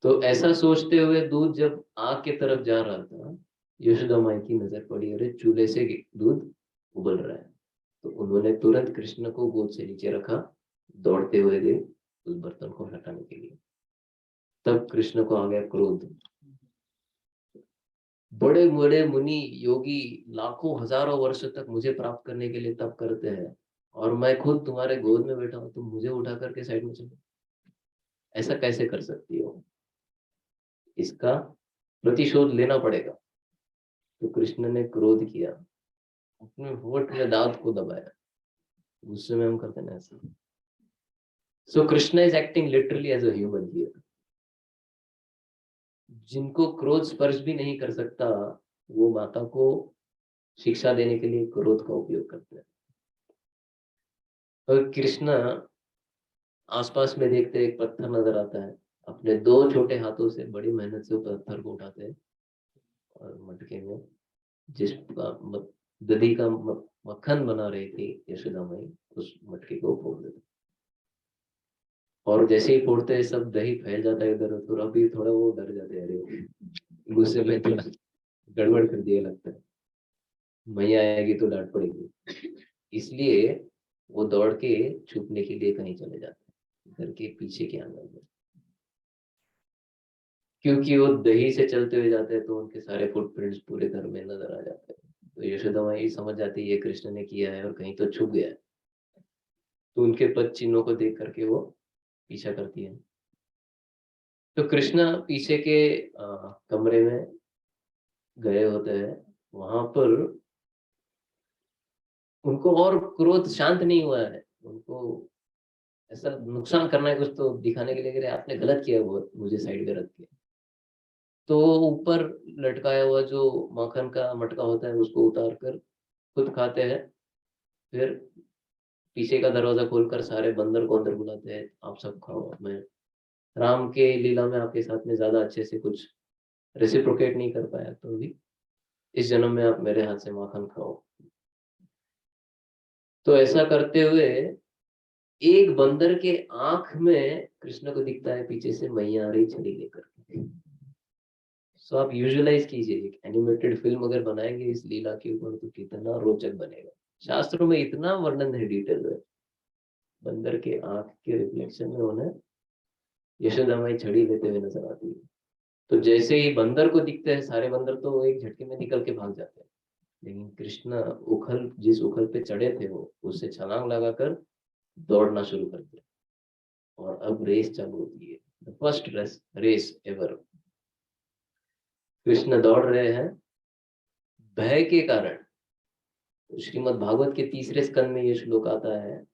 तो ऐसा सोचते हुए दूध जब आग के तरफ जा रहा था, यशोदा माई की नजर पड़ी, अरे चूल्हे से दूध उबल रहा है। तो उन्होंने तुरंत कृष्ण को गोद से नीचे रखा, दौड़ते हुए गए उस बर्तन को हटाने के लिए। तब कृष्ण को आ गया क्रोध। बड़े बड़े मुनि योगी लाखों हजारों वर्ष तक मुझे प्राप्त करने के लिए तप करते हैं, और मैं खुद तुम्हारे गोद में बैठा हूं, तुम मुझे उठा करके साइड में चलो, ऐसा कैसे कर सकती हो, इसका प्रतिशोध लेना पड़ेगा। तो कृष्ण ने क्रोध किया, अपने होठ में दांत को दबाया, गुस्से में हम करते ना ऐसा। So Krishna is acting literally as a human here. जिनको क्रोध स्पर्श भी नहीं कर सकता, वो माता को शिक्षा देने के लिए क्रोध का उपयोग करते हैं। और कृष्ण आसपास में देखते एक पत्थर नजर आता है, अपने दो छोटे हाथों से बड़ी मेहनत से उस पत्थर को उठाते हैं, और मटके में जिस दही का मक्खन बना रही थी यशोदा माई, उस मटके को फोड़ देते, और जैसे ही फोड़ते हैं सब दही फैल जाता है इधर उधर। अभी थोड़ा वो डर जाते हैं, अरे गुस्से में थोड़ा गड़बड़ कर दिया लगता है, मैया आएगी तो डांट पड़ेगी, इसलिए वो दौड़ के छुपने के लिए कहीं चले जाते हैं घर के पीछे के आंगन में। क्योंकि वो दही से चलते हुए जाते हैं तो उनके सारे फुटप्रिंट्स पूरे घर में नजर आ जाते हैं। तो यशोदा माई समझ जाती है ये कृष्ण ने किया है और कहीं तो छुप गया है, तो उनके पद चिन्हों को देख करके वो पीछा करती है। तो कृष्ण पीछे के कमरे में गए होते हैं, वहां पर उनको और क्रोध शांत नहीं हुआ है, उनको ऐसा नुकसान करना है कुछ, तो दिखाने के लिए कि आपने गलत किया, बहुत मुझे साइड में रख के। तो ऊपर लटकाया हुआ जो मक्खन का मटका होता है उसको उतार कर खुद खाते हैं, फिर पीछे का दरवाजा खोलकर सारे बंदर को अंदर बुलाते हैं, आप सब खाओ, मैं राम के लीला में आपके साथ में ज्यादा अच्छे से कुछ रेसिप्रोकेट नहीं कर पाया, तो भी इस जन्म में आप मेरे हाथ से माखन खाओ। तो ऐसा करते हुए एक बंदर के आंख में कृष्ण को दिखता है पीछे से मैया आ रही छड़ी लेकर। सो आप यूजुअलाइज कीजिए, एक एनिमेटेड फिल्म अगर बनाएंगे इस लीला के ऊपर तो कितना रोचक बनेगा। शास्त्रों में इतना वर्णन है डिटेल में, बंदर के आंख के रिफ्लेक्शन में उन्हें यशोदा माई छड़ी लेते हुए नजर आती है। तो जैसे ही बंदर को दिखते हैं सारे बंदर तो एक झटके में निकल के भाग जाते हैं, लेकिन कृष्ण उखल जिस उखल पे चढ़े थे वो उससे छलांग लगाकर दौड़ना शुरू कर दिया और अब रेस चालू होती है, the first race ever. Krishna दौड़ रहे हैं भय के कारण। श्रीमद् भागवत के तीसरे स्कंद में ये श्लोक आता है,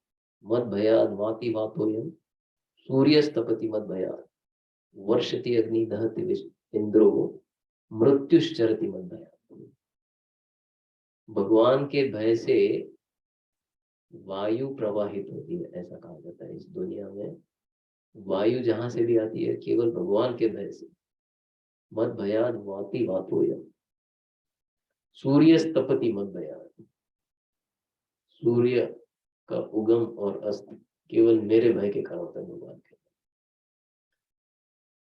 मद भयाद वाति वातोयम सूर्यस्तपति मद भयाद वर्षति अग्नि दहति इंद्रो मृत्युश्चरति मद भयाद। भगवान के भय से वायु प्रवाहित होती है, ऐसा कहा जाता है। इस दुनिया में वायु जहां से भी आती है केवल भगवान के भय से। मद भयाद वाति वातोयम सूर्यस्तपति मद भयाद, सूर्य का उगम और अस्त केवल मेरे भय के कारण होता है, भगवान के।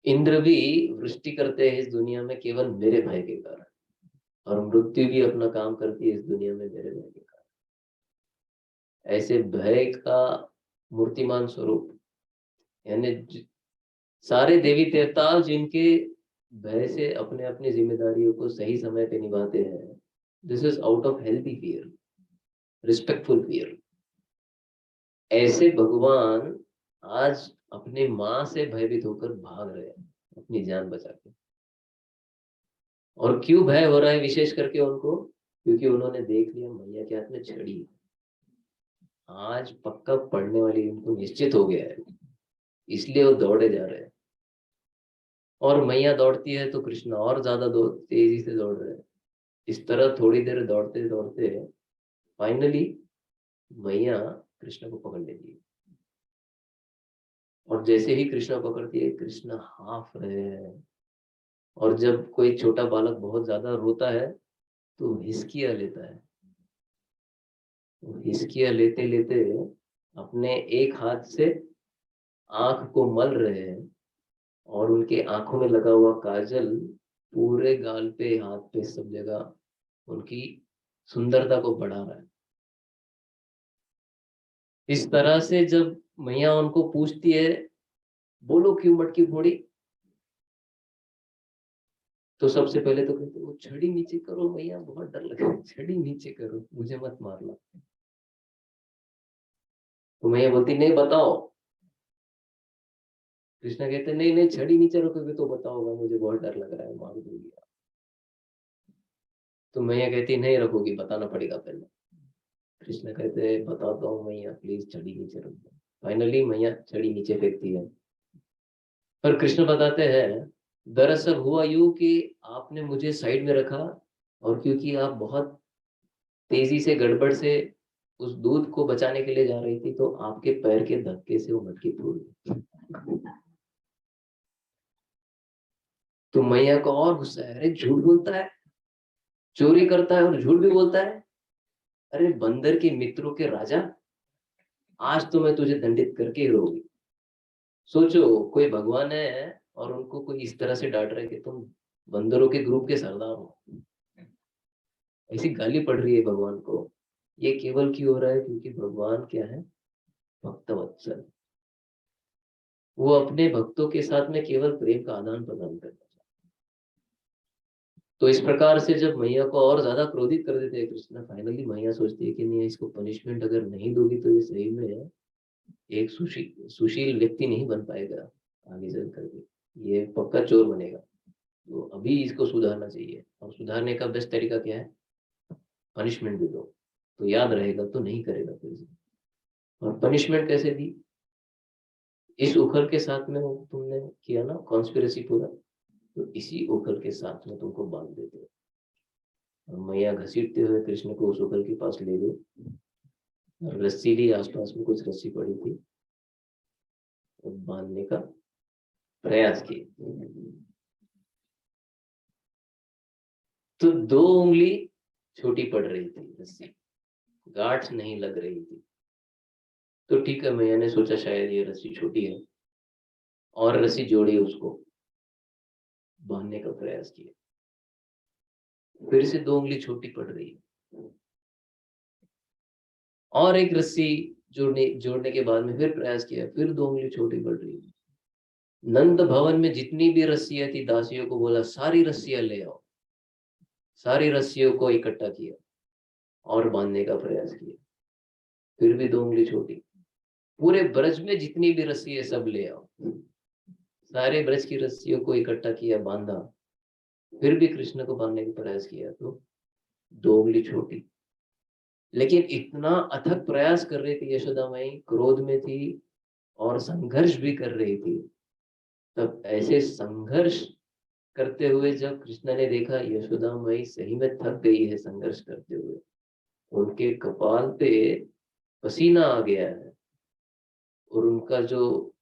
इंद्र भी वृष्टि करते हैं इस दुनिया में केवल मेरे भय के कारण, और मृत्यु भी अपना काम करती है इस दुनिया में मेरे भय के कारण। ऐसे भय का मूर्तिमान स्वरूप, यानी सारे देवी देवता जिनके भय से अपने अपनी जिम्मेदारियों को सही समय पे निभाते हैं, this is out of healthy fear, respectful fear. ऐसे भगवान आज अपने माँ से भयभीत होकर भाग रहे हैं अपनी जान बचा के। और क्यों भय हो रहा है विशेष करके उनको? क्योंकि उन्होंने देख लिया मैया के हाथ में छड़ी है। आज पक्का पड़ने वाली उनको निश्चित हो गया है, इसलिए वो दौड़े जा रहे हैं। और मैया दौड़ती है तो कृष्ण और ज्यादा तेजी से दौड़ रहे हैं। इस तरह थोड़ी देर दौड़ते दौड़ते फाइनली मैया कृष्ण को पकड़ लेती है। और जैसे ही कृष्ण पकड़ती है, कृष्ण हाफ रहे हैं। और जब कोई छोटा बालक बहुत ज्यादा रोता है तो हिसकिया लेता है। तो हिसकिया लेते लेते अपने एक हाथ से आंख को मल रहे हैं, और उनके आंखों में लगा हुआ काजल पूरे गाल पे, हाथ पे, सब जगह उनकी सुंदरता को बढ़ा रहा है। इस तरह से जब मैया उनको पूछती है, बोलो क्यों मटकी फोड़ी, तो सबसे पहले तो कहते वो छड़ी नीचे करो मैया, बहुत डर लगा, छड़ी नीचे करो, मुझे मत मारना। तो मैया बोलती नहीं बताओ। कृष्णा कहते नहीं नहीं, छड़ी नीचे रखोगे तो बताओगा, मुझे बहुत डर लग रहा है, मार दूंगी। तो मैया कहती नहीं रखोगी, बताना पड़ेगा पहले। कृष्ण कहते बताता हूँ मैया, प्लीज छड़ी नीचे रख दो। फाइनली मैया छड़ी नीचे फेंकती है। पर कृष्ण बताते हैं दरअसल हुआ यूं कि आपने मुझे साइड में रखा, और क्योंकि आप बहुत तेजी से गड़बड़ से उस दूध को बचाने के लिए जा रही थी, तो आपके पैर के धक्के से वो मटकी फूट गई। तो मैया को और गुस्सा है, अरे झूठ बोलता है, चोरी करता है और झूठ भी बोलता है। अरे बंदर के मित्रों के राजा, आज तो मैं तुझे दंडित करके ही रहूंगी। सोचो कोई भगवान है और उनको कोई इस तरह से डांट रहा है कि तुम बंदरों के ग्रुप के सरदार हो। ऐसी गाली पड़ रही है भगवान को। ये केवल क्यों हो रहा है? क्योंकि भगवान क्या है? भक्त वत्सल। वो अपने भक्तों के साथ में केवल प्रेम का आदान प्रदान करता है। तो इस प्रकार से जब मैया को और ज्यादा क्रोधित कर देते हैं कृष्ण, फाइनली मैया सोचती है कि नहीं, इसको पनिशमेंट अगर नहीं दोगी तो ये सही में एक सुशील व्यक्ति नहीं बन पाएगा, आगे चल करके ये पक्का चोर बनेगा। तो अभी इसको सुधारना चाहिए, और सुधारने का बेस्ट तरीका क्या है? पनिशमेंट दे दो, तो याद रहेगा, तो नहीं करेगा फिर से। और पनिशमेंट कैसे दी? इस उखल के साथ में तुमने किया ना कॉन्स्पिरेसी पूरा, तो इसी उखल के साथ में तुमको बांध देते हो। और मैया घसीटते हुए कृष्ण को उस उखल के पास ले गई, रस्सी ली, आसपास में कुछ रस्सी पड़ी थी, और बांधने का प्रयास किया। तो दो उंगली छोटी पड़ रही थी, रस्सी गांठ नहीं लग रही थी। तो ठीक है, मैया ने सोचा शायद ये रस्सी छोटी है, और रस्सी जोड़ी, उसको बांधने का प्रयास किया। फिर से दो उंगली छोटी पड़ रही है, और एक रस्सी जोड़ने के बाद में फिर प्रयास किया, फिर दो उंगली छोटी पड़ रही है। नंद भवन में जितनी भी रस्सियां थी, दासियों को बोला सारी रस्सियां ले आओ। सारी रस्सियों को इकट्ठा किया और बांधने का प्रयास किया, फिर भी दो उंगली छोटी। पूरे ब्रज में जितनी भी रस्सी है सब ले आओ। सारे ब्रज की रस्सियों को इकट्ठा किया, बांधा, फिर भी कृष्ण को बांधने का प्रयास किया तो 2 उंगली छोटी। लेकिन इतना अथक प्रयास कर रही थी यशोदा माई, क्रोध में थी और संघर्ष भी कर रही थी। तब ऐसे संघर्ष करते हुए जब कृष्ण ने देखा यशोदा माई सही में थक गई है संघर्ष करते हुए, उनके कपाल पे पसीना आ गया है और उनका जो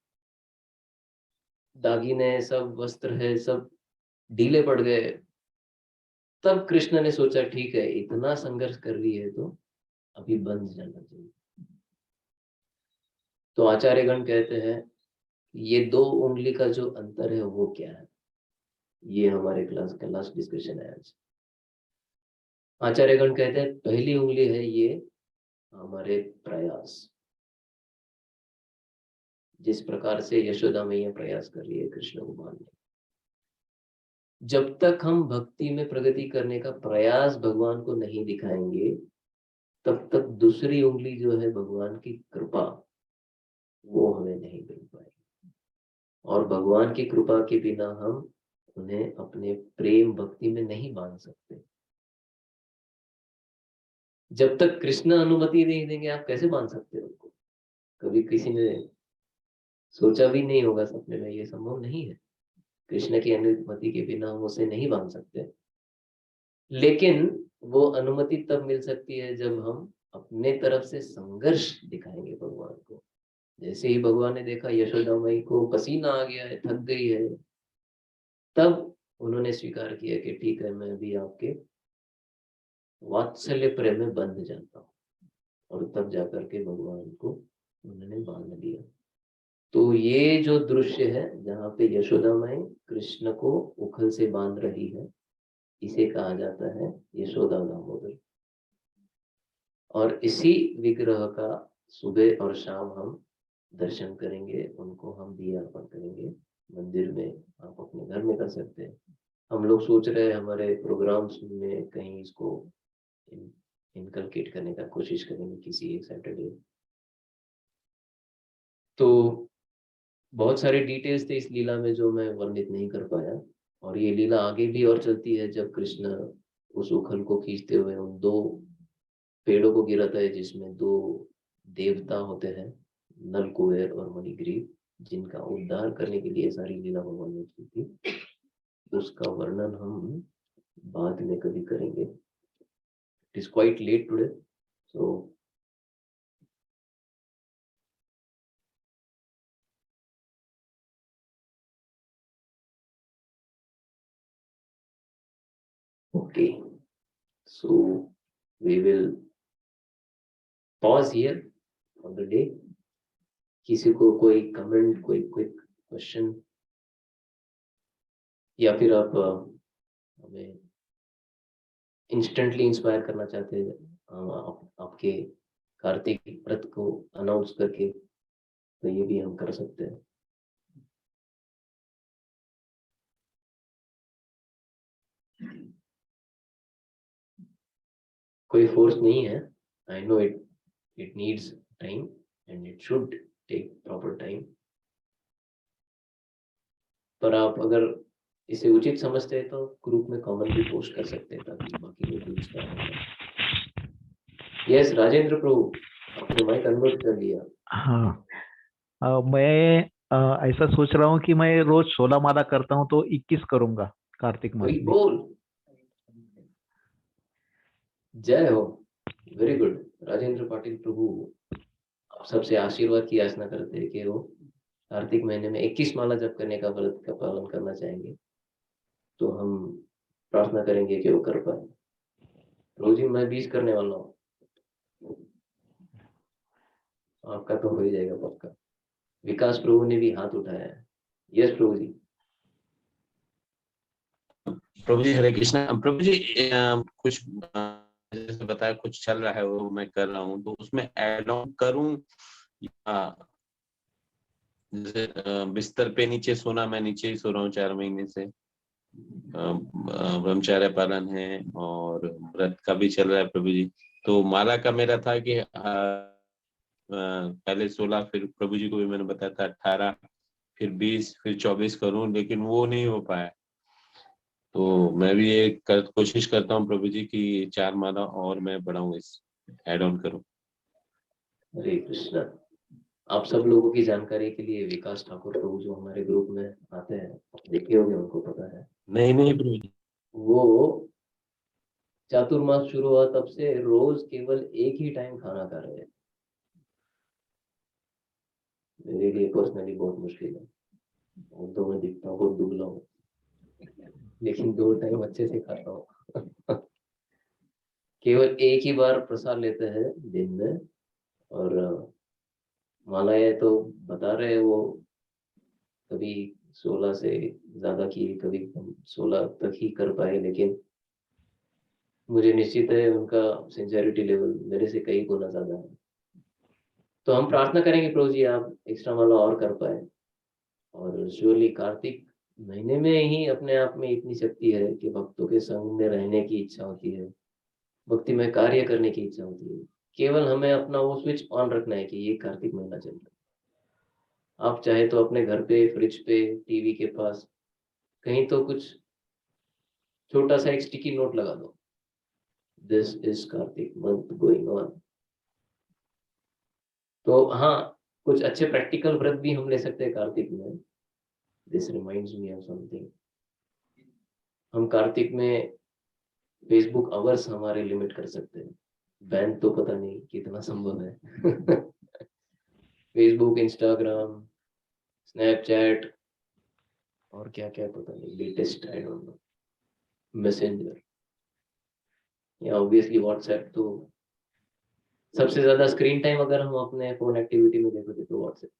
दागिने सब वस्त्र है सब ढीले पड़ गए, तब कृष्ण ने सोचा ठीक है इतना संघर्ष कर रही है तो अभी बंद जाना चाहिए। तो आचार्यगण कहते हैं ये 2 उंगली का जो अंतर है वो क्या है, ये हमारे क्लास का लास्ट डिस्कशन है आज। आचार्यगण कहते हैं पहली उंगली है ये हमारे प्रयास, जिस प्रकार से यशोदा मैया प्रयास कर रही है कृष्ण को मानने। जब तक हम भक्ति में प्रगति करने का प्रयास भगवान को नहीं दिखाएंगे, तब तक दूसरी उंगली जो है भगवान की कृपा, वो हमें नहीं मिल पाएगी। और भगवान की कृपा के बिना हम उन्हें अपने प्रेम भक्ति में नहीं बांध सकते। जब तक कृष्ण अनुमति नहीं देंगे आप कैसे बांध सकते हो उनको? कभी किसी ने सोचा भी नहीं होगा सपने में, ये संभव नहीं है। कृष्ण की अनुमति के बिना हम उसे नहीं बांध सकते। लेकिन वो अनुमति तब मिल सकती है जब हम अपने तरफ से संघर्ष दिखाएंगे भगवान को। जैसे ही भगवान ने देखा यशोदा माई को पसीना आ गया है, थक गई है, तब उन्होंने स्वीकार किया कि ठीक है मैं भी आपके वात्सल्य प्रेम में बंध जाता हूँ, और तब जाकर के भगवान को उन्होंने बांध दिया। तो ये जो दृश्य है जहाँ पे यशोदा माई कृष्ण को उखल से बांध रही है, इसे कहा जाता है यशोदा दामोदर। और इसी विग्रह का सुबह और शाम हम दर्शन करेंगे, उनको हम दिया अर्पण करेंगे मंदिर में, आप अपने घर में कर सकते हैं। हम लोग सोच रहे हैं हमारे प्रोग्राम्स में कहीं इसको इनकलकेट करने का कोशिश करेंगे किसी एक सैटरडे। तो बहुत सारे डिटेल्स थे इस लीला में जो मैं वर्णित नहीं कर पाया, और ये लीला आगे भी और चलती है जब कृष्ण उस उखल को खींचते हुए उन 2 पेड़ों को गिराता है जिसमें 2 देवता होते हैं, नल कुबेर और मणिग्रीव, जिनका उद्धार करने के लिए सारी लीला भगवान ने की थी। उसका वर्णन हम बाद में कभी करेंगे। It is quite late today, so okay, so we will pause here on the day. किसी को कोई कमेंट, कोई क्विक क्वेश्चन, या फिर आप हमें इंस्टेंटली इंस्पायर करना चाहते हैं आपके कार्तिक व्रत को अनाउंस करके, तो ये भी हम कर सकते हैं। कोई फोर्स नहीं है, I know it needs time and it should take proper time, पर आप अगर इसे उचित समझते हैं तो ग्रुप में कमेंट भी पोस्ट कर सकते हैं ताकि बाकी लोग भी इंस्पायर हो जाए। यस राजेंद्र प्रभु, आपने माइक अनम्यूट कर लिया। हाँ, मैं ऐसा सोच रहा हूँ कि मैं रोज 16 माला करता हूँ तो 21 करूंगा कार्तिक मास वही में। बोल, जय हो, वेरी गुड। राजेंद्र पाटिल प्रभु आप सबसे आशीर्वाद की याचना करते हैं कि वो कार्तिक महीने में 21 माला जप करने का व्रत का पालन करना चाहेंगे, तो हम प्रार्थना करेंगे कि वो कर पाए। प्रभु जी मैं 20 करने वाला हूँ, आपका तो हो ही जाएगा पक्का। विकास प्रभु ने भी हाथ उठाया है। यस प्रभु जी। प्रभु जी हरे कृष्णा। प्रभु जी कुछ जैसे बताया कुछ चल रहा है वो मैं कर रहा हूँ, तो उसमें ऐड ऑन करूँ या जैसे बिस्तर पे नीचे सोना, मैं नीचे ही सो रहा हूँ 4 महीने से, ब्रह्मचर्य पालन है और व्रत का भी चल रहा है प्रभु जी। तो माला का मेरा था कि पहले 16, फिर प्रभु जी को भी मैंने बताया था 18, फिर 20, फिर 24 करूं, लेकिन वो नहीं हो पाया। तो मैं भी ये कोशिश करता हूँ प्रभु जी की 4 माला और मैं बढ़ाऊं, इस एड ऑन करूं। हरे कृष्णा। आप सब लोगों की जानकारी के लिए विकास ठाकुर प्रभु जो हमारे ग्रुप में आते हैं, देखे होंगे, उनको पता है। नहीं प्रभु जी। वो चातुर्मास शुरू हुआ तब से रोज केवल एक ही टाइम खाना खा रहे हैं। मेरे लिए पर्सनली बहुत मुश्किल है। और तो मैं दिखता हूँ बहुत दुबला हूँ, लेकिन 2 टाइम अच्छे से खाता हूँ। केवल एक ही बार प्रसाद लेते हैं दिन में। और मालाएं तो बता रहे हैं वो कभी 16 से ज्यादा की, कभी 16 तक ही कर पाए, लेकिन मुझे निश्चित है उनका सिंसियरिटी लेवल मेरे से कई गुना ज्यादा है। तो हम प्रार्थना करेंगे प्रभु जी आप एक्स्ट्रा वाला और कर पाए। और श्योरली कार्तिक महीने में ही अपने आप में इतनी शक्ति है कि भक्तों के संग में रहने की इच्छा होती है, भक्ति में कार्य करने की इच्छा होती है। केवल हमें अपना वो स्विच ऑन रखना है कि ये कार्तिक महीना चल रहा है। आप चाहे तो अपने घर पे, फ्रिज पे, टीवी के पास कहीं तो कुछ छोटा सा एक स्टिकी नोट लगा दो, this is Kartik month going on. तो हाँ, कुछ अच्छे प्रैक्टिकल व्रत भी हम ले सकते हैं कार्तिक में। This reminds me of something. हम कार्तिक में फेसबुक आवर्स हमारे लिमिट कर सकते हैं। बैन तो पता नहीं कितना संभव है। फेसबुक, इंस्टाग्राम, स्नैपचैट और क्या क्या पता नहीं latest, I don't know, messenger या ऑब्वियसली व्हाट्सएप। तो सबसे ज्यादा स्क्रीन टाइम अगर हम अपने फोन एक्टिविटी में देखोगे तो व्हाट्सएप।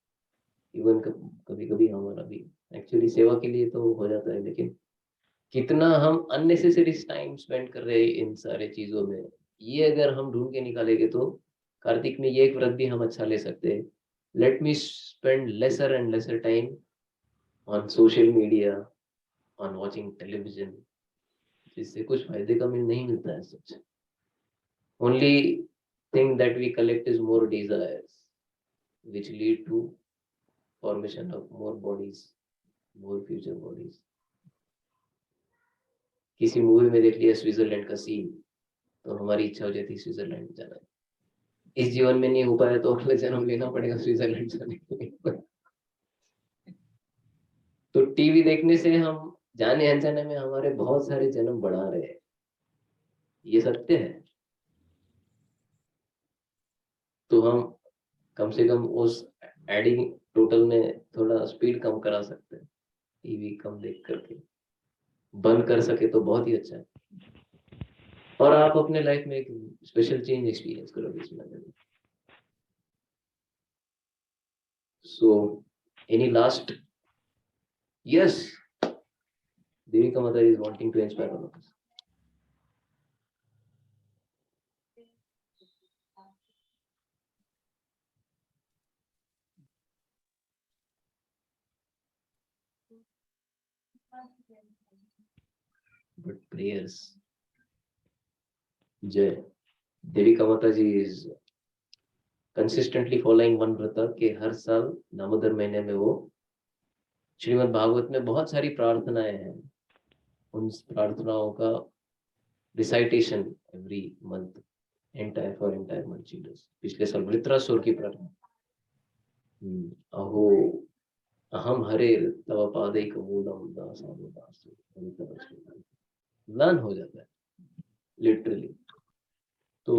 इवन कभी कभी हमारा भी एक्चुअली सेवा के लिए तो हो जाता है, लेकिन कितना हम अननेसेसरी टाइम स्पेंड कर रहे हैं इन सारे चीजों में, ये अगर हम ढूंढ के निकालेंगे तो कार्तिक में ये एक व्रत भी हम अच्छा ले सकते हैं। Let me spend lesser and lesser time on social media, on watching television, जिससे कुछ फायदे का नहीं मिलता है सच। Only thing that we collect is more desires which lead to formation of more bodies, more future bodies. किसी movie में देख लिया स्विट्जरलैंड का सीन, तो हमारी इच्छा हो जाती है स्विट्जरलैंड जाना है। इस जीवन में नहीं हो पाया तो अगले जन्म लेना पड़ेगा स्विट्जरलैंड जाने के लिए। तो टीवी देखने से हम जाने अनजाने में हमारे बहुत सारे जन्म बढ़ा रहे हैं, ये सत्य है। तो हम कम से कम उस एडिंग टोटल में थोड़ा स्पीड कम करा सकते हैं। टीवी कम देख करके बंद कर सके तो बहुत ही अच्छा है, और आप अपने लाइफ में एक स्पेशल चेंज एक्सपीरियंस करोगे इसमें। So any last? Yes, Devika Mata is wanting to inspire all of us. But prayers, जय। Devika Mata ji is consistently following one vrata के हर साल दामोदर महीने में वो श्रीमद् भागवत में बहुत सारी प्रार्थनाएं हैं, उन प्रार्थनाओं का recitation every month, entire for entire month she does. पिछले साल वृत्रासुर की प्रार्थना, अहो अहम हरे तव पादैक मूलम दासानु दासो, लर्न हो जाता है लिटरली। तो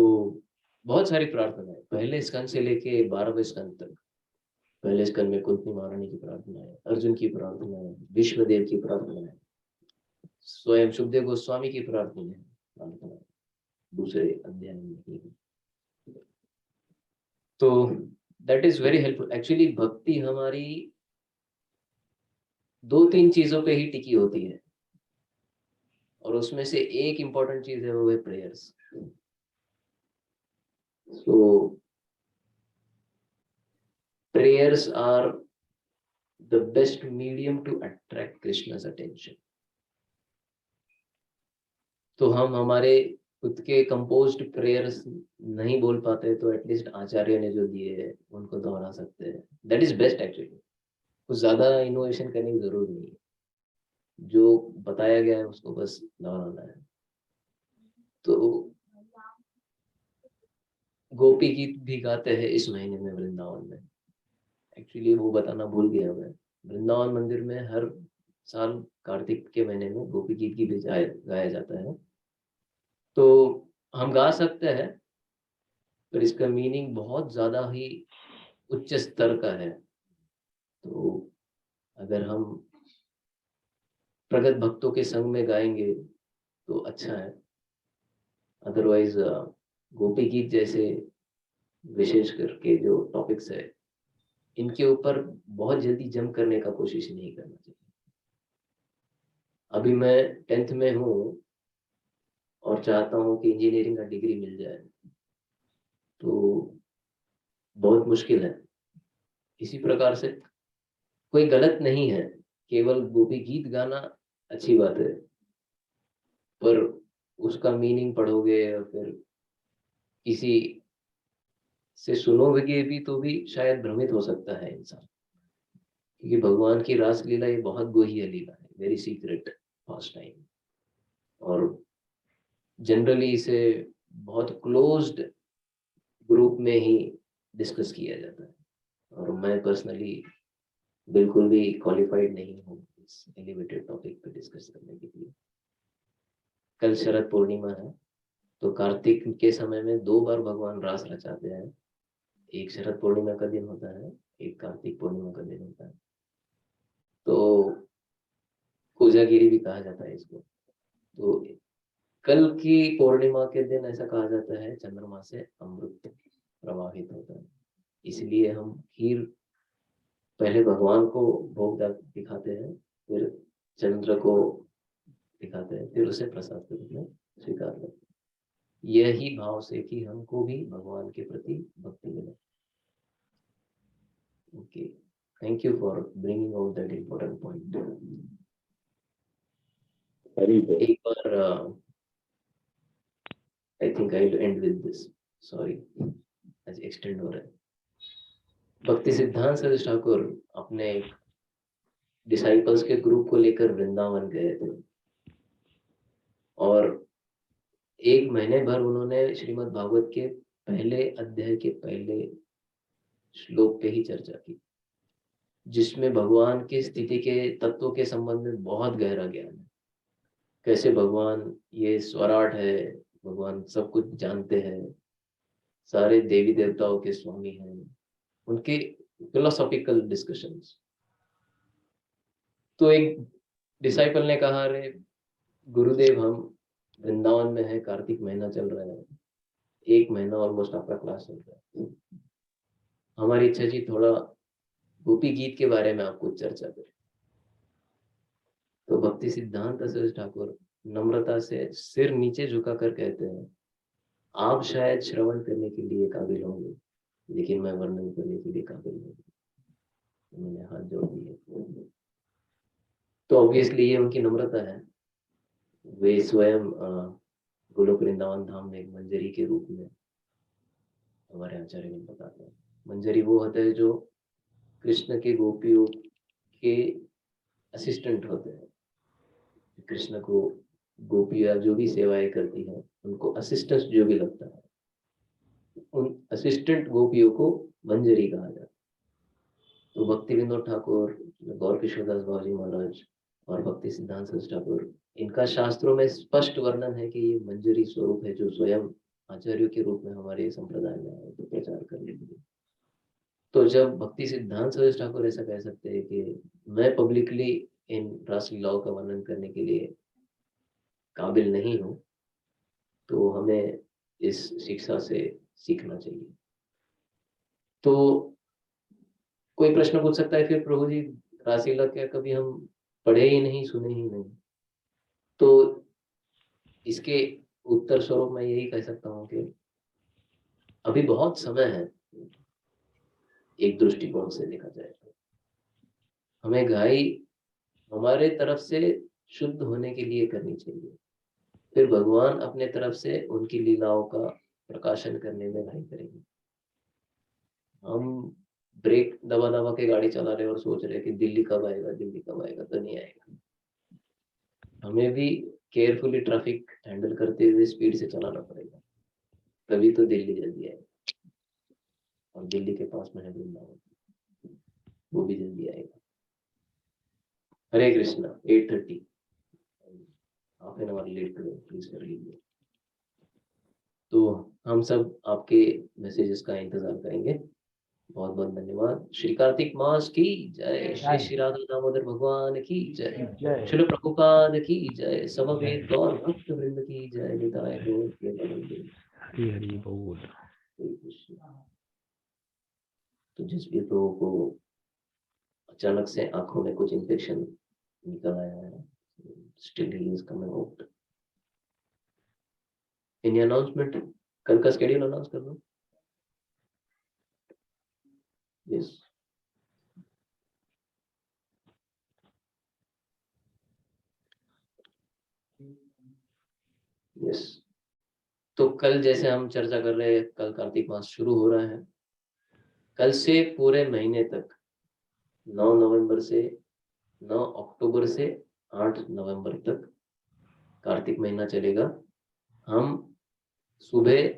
बहुत सारी प्रार्थना है, पहले स्कंद से लेके 12वें स्कंद तक। पहले स्कंद में कुंती महारानी की प्रार्थना है, अर्जुन की प्रार्थना है, विश्वदेव की प्रार्थना है, स्वयं सुखदेव गोस्वामी की प्रार्थना है दूसरे अध्याय में। तो that is very helpful. Actually भक्ति हमारी 2-3 चीजों पे ही टिकी होती है, और उसमें से एक इंपॉर्टेंट चीज है वो है prayers. So prayers are the best medium to attract Krishna's attention. तो हम हमारे खुद के कंपोज्ड प्रेयर्स नहीं बोल पाते तो एटलीस्ट आचार्य ने जो दिए है उनको दोहरा सकते हैं. That is best actually. कुछ ज्यादा इनोवेशन करने की जरूरत नहीं है. जो बताया गया है उसको बस दोहराना है. तो गोपी गीत भी गाते हैं इस महीने में वृंदावन में. एक्चुअली वो बताना भूल गया मैं. वृंदावन मंदिर में हर साल कार्तिक के महीने में गोपी गीत भी गाया जाता है. तो हम गा सकते हैं पर इसका मीनिंग बहुत ज्यादा ही उच्च स्तर का है. तो अगर हम प्रगत भक्तों के संग में गाएंगे तो अच्छा है. अदरवाइज गोपी गीत जैसे विशेष करके जो टॉपिक्स है इनके ऊपर बहुत जल्दी जंप करने का कोशिश नहीं करना चाहिए. अभी मैं 10th में हूँ और चाहता हूँ कि इंजीनियरिंग का डिग्री मिल जाए. तो बहुत मुश्किल है. इसी प्रकार से कोई गलत नहीं है, केवल गोपी गीत गाना अच्छी बात है, पर उसका मीनिंग पढ़ोगे और फिर किसी से सुनोगे भी तो भी शायद भ्रमित हो सकता है इंसान. क्योंकि भगवान की रास लीला ये बहुत गुह्य लीला है, वेरी सीक्रेट फर्स्ट टाइम. और जनरली इसे बहुत क्लोज्ड ग्रुप में ही डिस्कस किया जाता है. और मैं पर्सनली बिल्कुल भी क्वालिफाइड नहीं हूँ इस एलिवेटेड टॉपिक पे डिस्कस करने के लिए. कल शरद पूर्णिमा है, तो कार्तिक के समय में 2 बार भगवान रास रचाते हैं. एक शरद पूर्णिमा का दिन होता है, एक कार्तिक पूर्णिमा का दिन होता है. तो कोजागिरी भी कहा जाता है इसको. तो कल की पूर्णिमा के दिन ऐसा कहा जाता है चंद्रमा से अमृत प्रवाहित होता है. इसलिए हम खीर पहले भगवान को भोग दिखाते हैं, फिर चंद्र को दिखाते हैं, फिर उसे प्रसाद के रूप में स्वीकार करते हैं. यही भाव से कि हमको भी भगवान के प्रति भक्ति मिले. Okay, thank you for bringing out that important point. Hari बोल. एक बार I think I will end with this. Sorry, आज एक्सटेंड हो रहा है. भक्ति सिद्धांत सरस्वती ठाकुर अपने एक डिसाइपल्स के ग्रुप को लेकर वृंदावन गए थे और 1 महीने भर उन्होंने श्रीमद् भागवत के पहले अध्याय के पहले श्लोक पे ही चर्चा की, जिसमें भगवान की स्थिति के तत्वों के संबंध में बहुत गहरा ज्ञान है. कैसे भगवान ये स्वराट है, भगवान सब कुछ जानते हैं, सारे देवी देवताओं के स्वामी हैं, उनके फिलोसॉफिकल डिस्कशंस. तो एक डिसाइपल ने कहा, अरे गुरुदेव, हम वृंदावन में है, कार्तिक महीना चल रहा है, 1 महीना ऑलमोस्ट आपका क्लास चल रहा है, हमारी इच्छा जी थोड़ा गोपी गीत के बारे में आप कुछ चर्चा करें. तो भक्ति सिद्धांत सरस्वती ठाकुर नम्रता से सिर नीचे झुकाकर कहते हैं, आप शायद श्रवण करने के लिए काबिल होंगे, लेकिन मैं वर्णन करने के लिए काबिल नहीं. उन्होंने हाथ जोड़ दिए. तो ऑब्वियसली ये उनकी नम्रता है. वे स्वयं गोलोक वृंदावन धाम में एक मंजरी के रूप में हमारे आचार्य ने बताते हैं. मंजरी वो होता है जो कृष्ण के गोपियों के असिस्टेंट होते हैं. कृष्ण को गोपियां जो भी सेवाएं करती हैं उनको असिस्टेंट जो भी लगता है, उन असिस्टेंट गोपियों को मंजरी कहा जाता है. तो भक्ति विनोद ठाकुर, गौर किशोरदास बाबूजी महाराज और भक्ति सिद्धांत सरस्वती ठाकुर, इनका शास्त्रों में स्पष्ट वर्णन है कि ये मंजरी स्वरूप है जो स्वयं आचार्यों के रूप में हमारे संप्रदाय में आए तो प्रचार करने के लिए. तो जब भक्ति सिद्धांत सरस्वती ठाकुर ऐसा कह सकते हैं कि मैं पब्लिकली इन रासलीलाओं का वर्णन करने के लिए काबिल नहीं हूँ, तो हमें इस शिक्षा से सीखना चाहिए. तो कोई प्रश्न पूछ सकता है, फिर प्रभु जी रासलीला क्या कभी हम पढ़े ही नहीं, सुने ही नहीं? तो इसके उत्तर स्वरूप मैं यही कह सकता हूँ कि अभी बहुत समय है. एक दृष्टिकोण से देखा जाए तो हमें घाई हमारे तरफ से शुद्ध होने के लिए करनी चाहिए. फिर भगवान अपने तरफ से उनकी लीलाओं का प्रकाशन करने में भाई करेंगे। हम ब्रेक दबा दबा के गाड़ी चला रहे और सोच रहे कि दिल्ली कब आएगा, दिल्ली कब आएगा, तो नहीं आएगा। हमें भी केयरफुली ट्रैफिक हैंडल करते हुए स्पीड से चलाना पड़ेगा, तभी तो दिल्ली जल्दी आएगा। और दिल्ली के पास में है वृंदावन, वो भी जल्दी आएगा। Hare Krishna. 8:30 half an hour late please कर लीजिए। तो हम सब आपके मैसेजेस का इंतजार करेंगे। बहुत बहुत धन्यवाद। श्री कार्तिक मास की जय। श्री श्री राधा दामोदर भगवान की जय। जय श्रील प्रभुपाद की जय। समवेत गौर भक्त वृंद की जय। निताय गौर प्रेमानंद। हरि हरि बोल। हरे कृष्ण। तो जिस भी लोगों को अचानक से आंखों में कुछ इन्फेक्शन निकल आया है, still he is coming out. Any announcement? कल का शेड्यूल अनाउंस कर दो। Yes yes. तो कल जैसे हम चर्चा कर रहे हैं, कल कार्तिक मास शुरू हो रहा है। कल से पूरे महीने तक 9 नवंबर से 9 अक्टूबर से 8 नवंबर तक कार्तिक महीना चलेगा। हम सुबह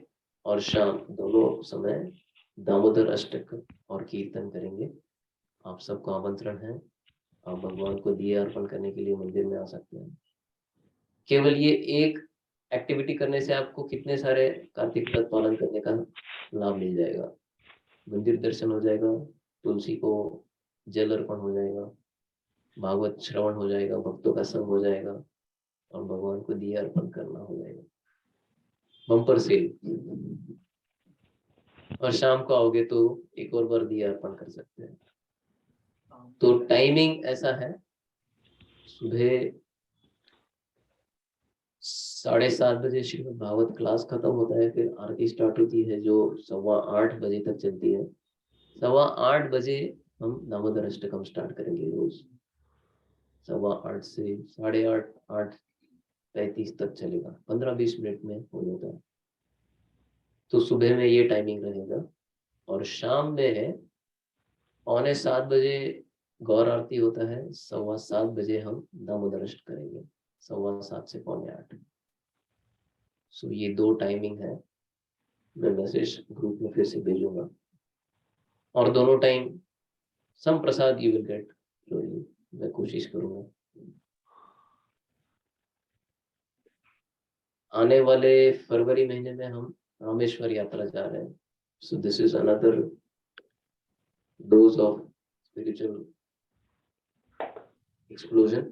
और शाम दोनों समय दामोदर अष्टक और कीर्तन करेंगे। आप सबको आमंत्रण है। आप भगवान को दिए अर्पण करने के लिए मंदिर में आ सकते हैं। केवल ये एक एक्टिविटी करने से आपको कितने सारे कार्तिक व्रत पालन करने का लाभ मिल जाएगा। मंदिर दर्शन हो जाएगा, तुलसी को जल अर्पण हो जाएगा, भागवत श्रवण हो जाएगा, भक्तों का संग हो जाएगा और भगवान को दिया अर्पण करना हो जाएगा। Bumper cell. और शाम को आओगे तो एक और बार दिया अर्पण कर सकते हैं। तो टाइमिंग ऐसा है, सुबह 7:30 बजे श्रीमद् भागवत क्लास खत्म होता है, फिर आरती स्टार्ट होती है जो 8:15 बजे तक चलती है। 8:15 बजे हम दामोदर अष्टकम स्टार्ट करेंगे रोज। 8:15 से 8:30, 8:35 तक चलेगा, 15-20 मिनट में हो जाता है। तो सुबह में ये टाइमिंग रहेगा। और शाम में है 6:45 बजे गौर आरती होता है। 7:15 बजे हम दामोदर अष्ट करेंगे, 7:15 से 7:45। सो ये 2 टाइमिंग है। मैं मैसेज ग्रुप में फिर से भेजूंगा। और दोनों time some prasad you will get. मैं कोशिश करूंगा। आने वाले फरवरी महीने में हम रामेश्वर यात्रा जा रहे हैं। So this is another dose of spiritual explosion,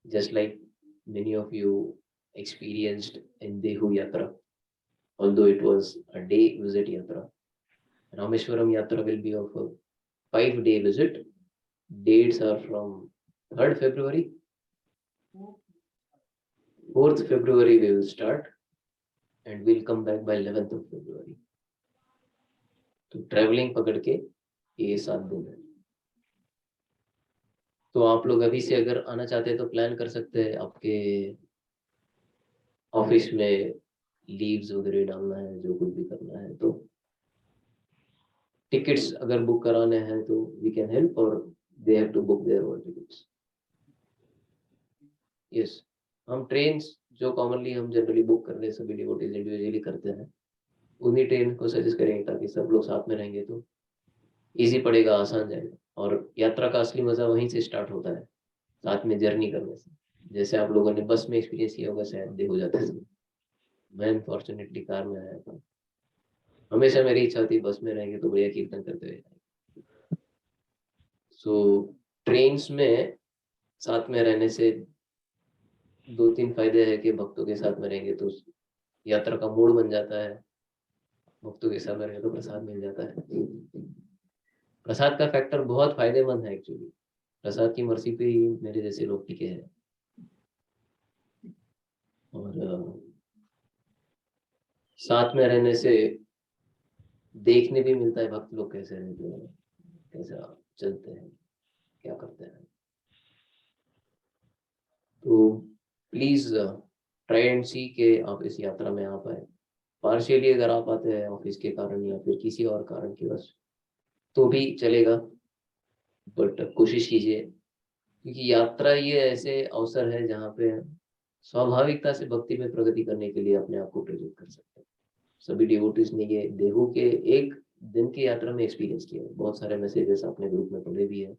just like many of you experienced in Dehu Yatra, although it was a day visit yatra. Rameshwaram Yatra will be of a 5-day visit. Dates are from 3rd February, 4th February we will start and we'll come back by 11th of February. तो travelling पकड़ के ये 7 दिन है। तो आप लोग अभी से अगर आना चाहते हैं तो प्लान कर सकते हैं। आपके ऑफिस में लीव्स वगैरह डालना है, जो कुछ भी करना है, तो टिकट्स अगर बुक कराने हैं तो वी कैन हेल्प, और they have to book their own tickets. Yes, हम ट्रेन्स जो कॉमनली हम जनरली बुक कर रहे हैं, सभी डिवोटीज इंडिविजुअली करते हैं, उन्हीं ट्रेन को सजेस्ट करेंगे ताकि सब लोग साथ में रहेंगे तो इजी पड़ेगा, आसान जाएगा। और यात्रा का असली मजा वहीं से स्टार्ट होता है, साथ में जर्नी करने से। जैसे आप लोगों ने बस में एक्सपीरियंस किया होगा शायद, दे हो जाता है। मैं अनफॉर्चुनेटली कार में आया था। हमेशा मेरी इच्छा थी बस में रहेंगे तो बढ़िया कीर्तन करते हुए। सो ट्रेन्स में साथ में रहने से 2-3 फायदे हैं कि भक्तों के साथ में रहेंगे तो यात्रा का मूड बन जाता है, भक्तों के साथ में रहेंगे तो प्रसाद मिल जाता है। प्रसाद का फैक्टर बहुत फायदेमंद है एक्चुअली। प्रसाद की मर्सी पे ही मेरे जैसे लोग टिके हैं। और साथ में रहने से देखने भी मिलता है भक्त लोग कैसे रहते हैं, कैसा चलते हैं, क्या करते हैं। तो प्लीज ट्राई एंड सी के आप इस यात्रा में आ पाए। पार्शियली अगर आप आते हैं ऑफिस के कारण या फिर किसी और कारण की वजह तो भी चलेगा, बट कोशिश कीजिए, क्योंकि यात्रा ये ऐसे अवसर है जहाँ पे स्वाभाविकता से भक्ति में प्रगति करने के लिए अपने आप को प्रेरित कर सकते हैं। सभी डिवोटीज ने ये देहू के एक दिन की यात्रा में एक्सपीरियंस किया है। बहुत सारे मैसेजेस अपने ग्रुप में पढ़े भी है,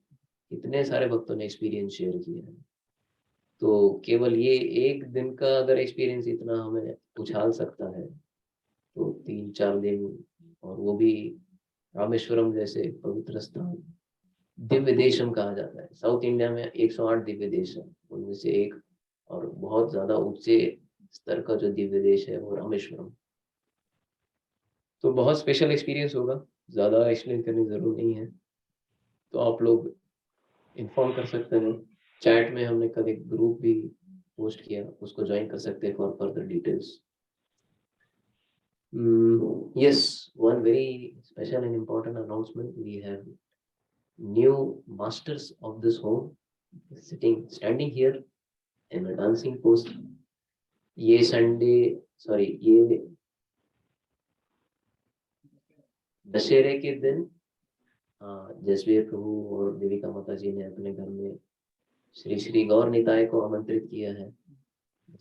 इतने सारे भक्तों ने एक्सपीरियंस शेयर किया है। तो केवल ये एक दिन का अगर एक्सपीरियंस इतना हमें उछाल सकता है, तो 3-4 दिन, और वो भी रामेश्वरम जैसे पवित्र स्थान, दिव्य देशम कहा जाता है। साउथ इंडिया में 108 दिव्य देश है, उनमें से एक और बहुत ज्यादा ऊंचे स्तर का जो दिव्य देश है वो रामेश्वरम। तो बहुत स्पेशल एक्सपीरियंस होगा, ज्यादा एक्सप्लेन करने की जरूरत नहीं है। तो आप लोग इन्फॉर्म कर सकते हैं, चैट में हमने कल एक ग्रुप भी पोस्ट किया, उसको ज्वाइन कर सकते हैं for further details. Yes, one very special and important announcement. We have new masters of this home standing here in a dancing pose. ये दशहरे के दिन जसवीर प्रभु और देविका माता जी ने अपने घर में श्री श्री गौर निताय को आमंत्रित किया है।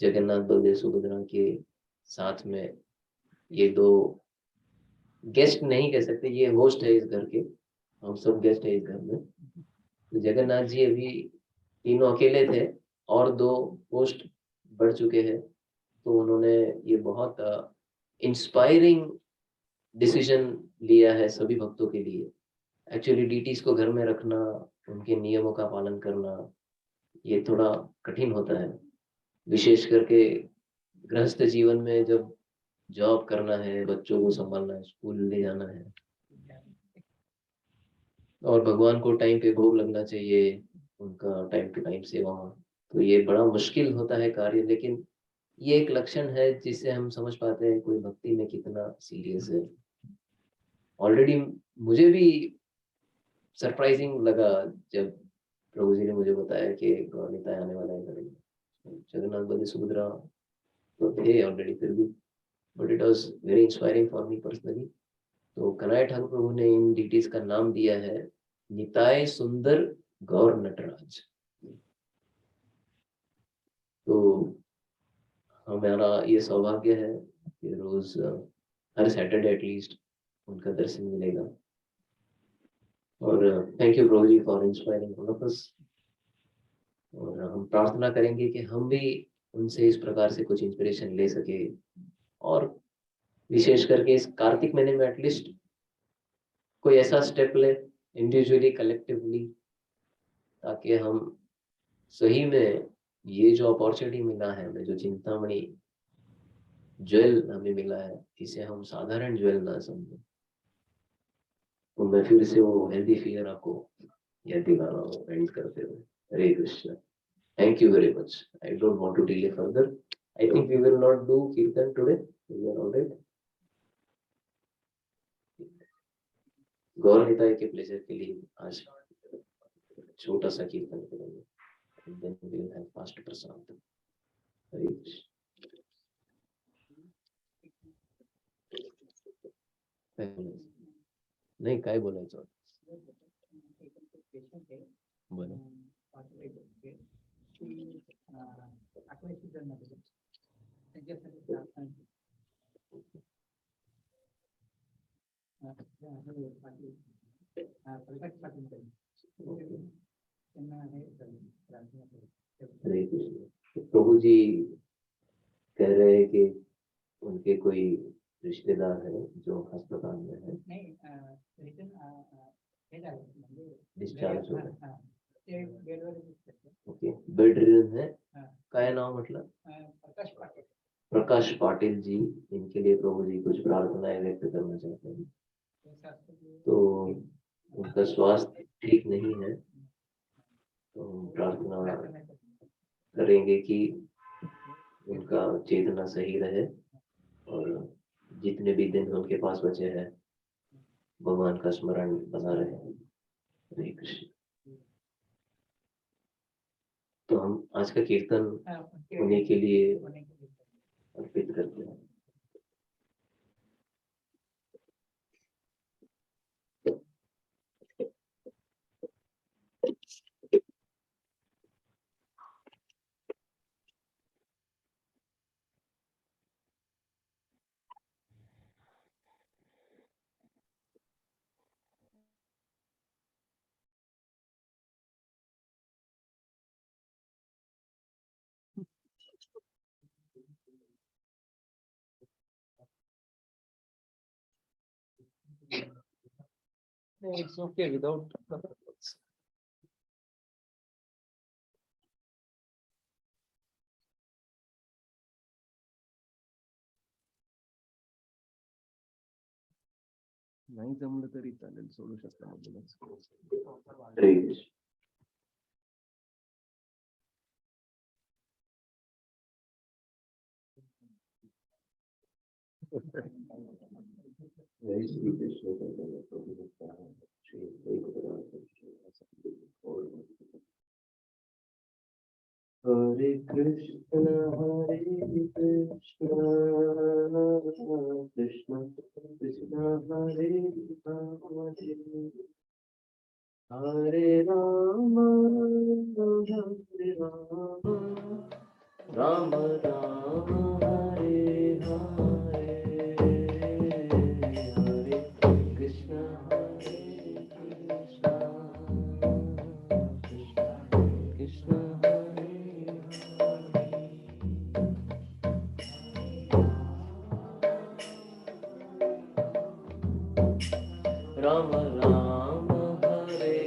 जगन्नाथ बलदेव सुभद्रा के साथ में ये दो गेस्ट नहीं कह सकते, ये होस्ट है इस घर के, हम सब गेस्ट है इस घर में। तो जगन्नाथ जी अभी तीनों अकेले थे और 2 होस्ट बढ़ चुके हैं। तो उन्होंने ये बहुत इंस्पायरिंग डिसीजन लिया है सभी भक्तों के लिए। एक्चुअली डीटीज को घर में रखना, उनके नियमों का पालन करना, ये थोड़ा कठिन होता है, विशेष करके गृहस्थ जीवन में जब जॉब करना है, बच्चों को संभालना है, स्कूल ले जाना है, और भगवान को टाइम पे भोग लगना चाहिए, उनका टाइम टू टाइम सेवा। तो ये बड़ा मुश्किल होता है कार्य, लेकिन ये एक लक्षण है जिससे हम समझ पाते हैं कोई भक्ति में कितना सीरियस है। ऑलरेडी मुझे भी सरप्राइजिंग लगा जब प्रभु जी ने मुझे बताया कि गौर निताय आने वाला है। जगन्नाथ बलदेव सुभद्रा तो थे ऑलरेडी, फिर भी but it was very inspiring for me personally. तो कन्हैया ठाकुर प्रभु ने इन डीटीज का नाम दिया है निताय सुंदर गौर नटराज। तो हमारा ये सौभाग्य है कि रोज हर सैटरडे एटलीस्ट उनका दर्शन मिलेगा। और thank you Prabhu ji for inspiring all of us. और हम प्रार्थना करेंगे कि हम भी उनसे इस प्रकार से कुछ इंस्पिरेशन ले सके, और विशेष करके इस कार्तिक महीने में एटलीस्ट कोई ऐसा स्टेप ले इंडिविजुअली कलेक्टिवली, ताकि हम सही में ये जो अपॉर्चुनिटी मिला है, हमें जो चिंतामणि ज्वेल हमें मिला है, इसे हम साधारण ज्वेल ना समझें। तो मैं फिर से वो हेल्दी फिगर आपको याद दिला रहा हूँ एंड करते हुए। हरे Krishna. Thank you very much. I don't want to delay further. I think we will not do kirtan today. We are all right. गौर निताय के प्लेजर के लिए आज छोटा सा कीर्तन करेंगे, and then we will have fast प्रसाद। हरे कृष्ण। नहीं काय बोलायचं बोला। हरे कृष्ण। प्रभु जी कह रहे हैं कि उनके कोई रिश्तेदार है जो अस्पताल में है, डिस्चार्ज हो गए, ओके, बेड रिडन है। काय नाव म्हटलं? प्रकाश पाटिल जी। इनके लिए प्रभु जी कुछ प्रार्थनाएं व्यक्त करना चाहते हैं। तो उनका स्वास्थ्य ठीक नहीं है, तो हम प्रार्थना करेंगे कि उनका चेतना सही रहे, और जितने भी दिन उनके पास बचे हैं भगवान का स्मरण बना रहे। हरे कृष्ण। तो हम आज का कीर्तन उन्हीं के लिए It's okay without. नाही जमलं तरी चालेल, सोडू शकता मधूनच. हरे कृष्ण. जय श्री कृष्ण चैतन्य प्रभु नित्यानंद श्री अद्वैत गदाधर श्रीवासादि गौर भक्तजन. हरे कृष्ण कृष्ण कृष्ण हरे हरे राम राम राम हरे हरे हरे कृष्ण कृष्ण कृष्ण हरे राम राम हरे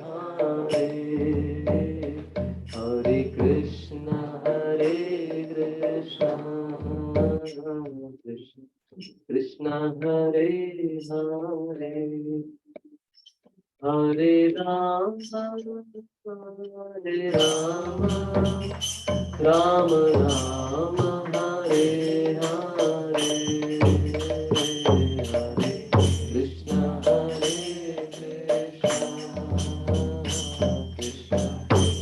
हरे हरे कृष्ण कृष्ण कृष्ण हरे हरे हरे राम राम राम हरे हरे हरे कृष्ण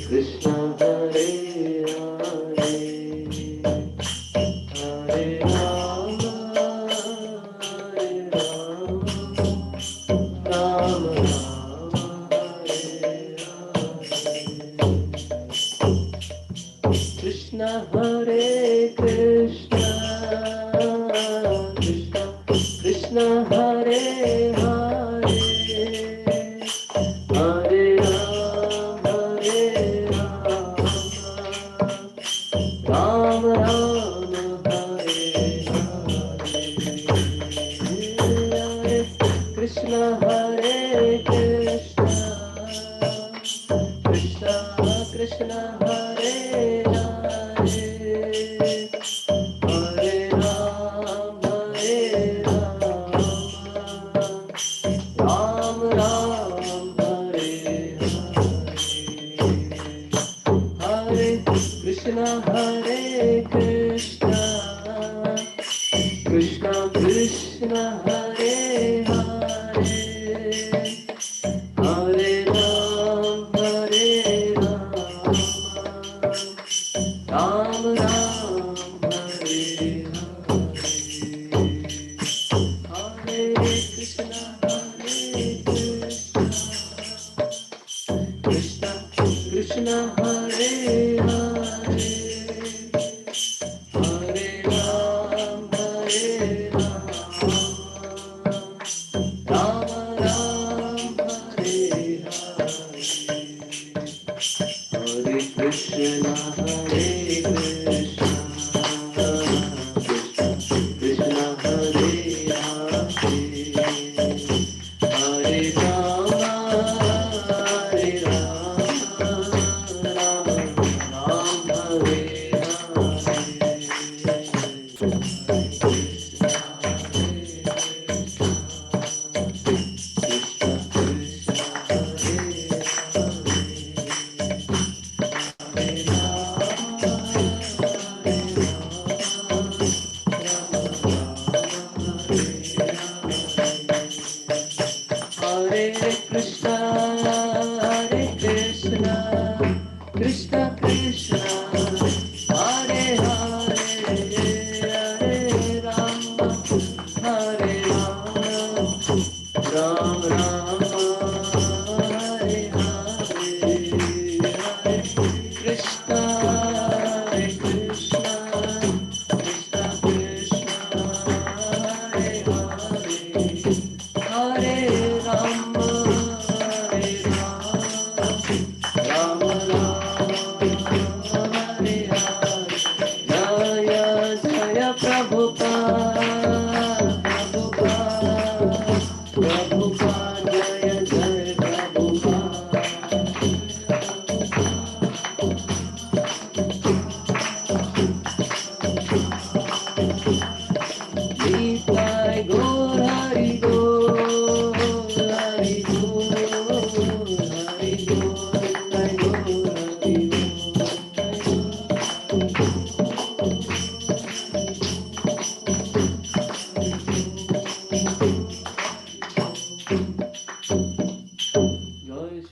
कृष्ण हरे हरे हरे राम राम राम हरे कृष्ण हरे कृष्ण कृष्ण हरे हरे हरे राम राम राम हरे हरे हरे कृष्ण हरे कृष्ण कृष्ण कृष्ण हरे हरे हरे राम राम राम हरे हरे कृष्ण हरे कृष्ण कृष्ण कृष्ण हरे हरे हरे राम राम राम हरे हरे हरे कृष्ण कृष्ण कृष्ण हरे हरे हरे राम राम राम हरे हरे हरे कृष्ण कृष्ण हरे हरे हरे राम राम राम हरे हरे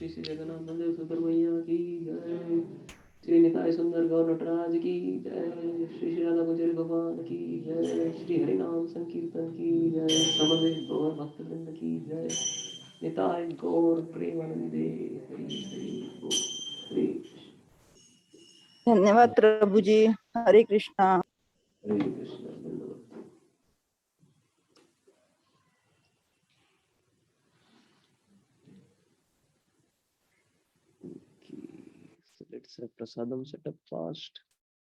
श्री जगन्नाथ बलदेव सुंदर मैया की जय। श्री निताय सुंदर गौर नटराज की जय। श्री श्री राधा गुजरी भगवान की जय। श्री हरि नाम संकीर्तन की जय। समवेत गौर भक्त वृंद की जय। निताय गौर प्रेमानंदे हरि हरि बोल। हरे कृष्ण धन्यवाद प्रभु जी। हरे कृष्णा। हरे कृष्ण धन्यवाद। Okay, so let's have prasadam set up fast.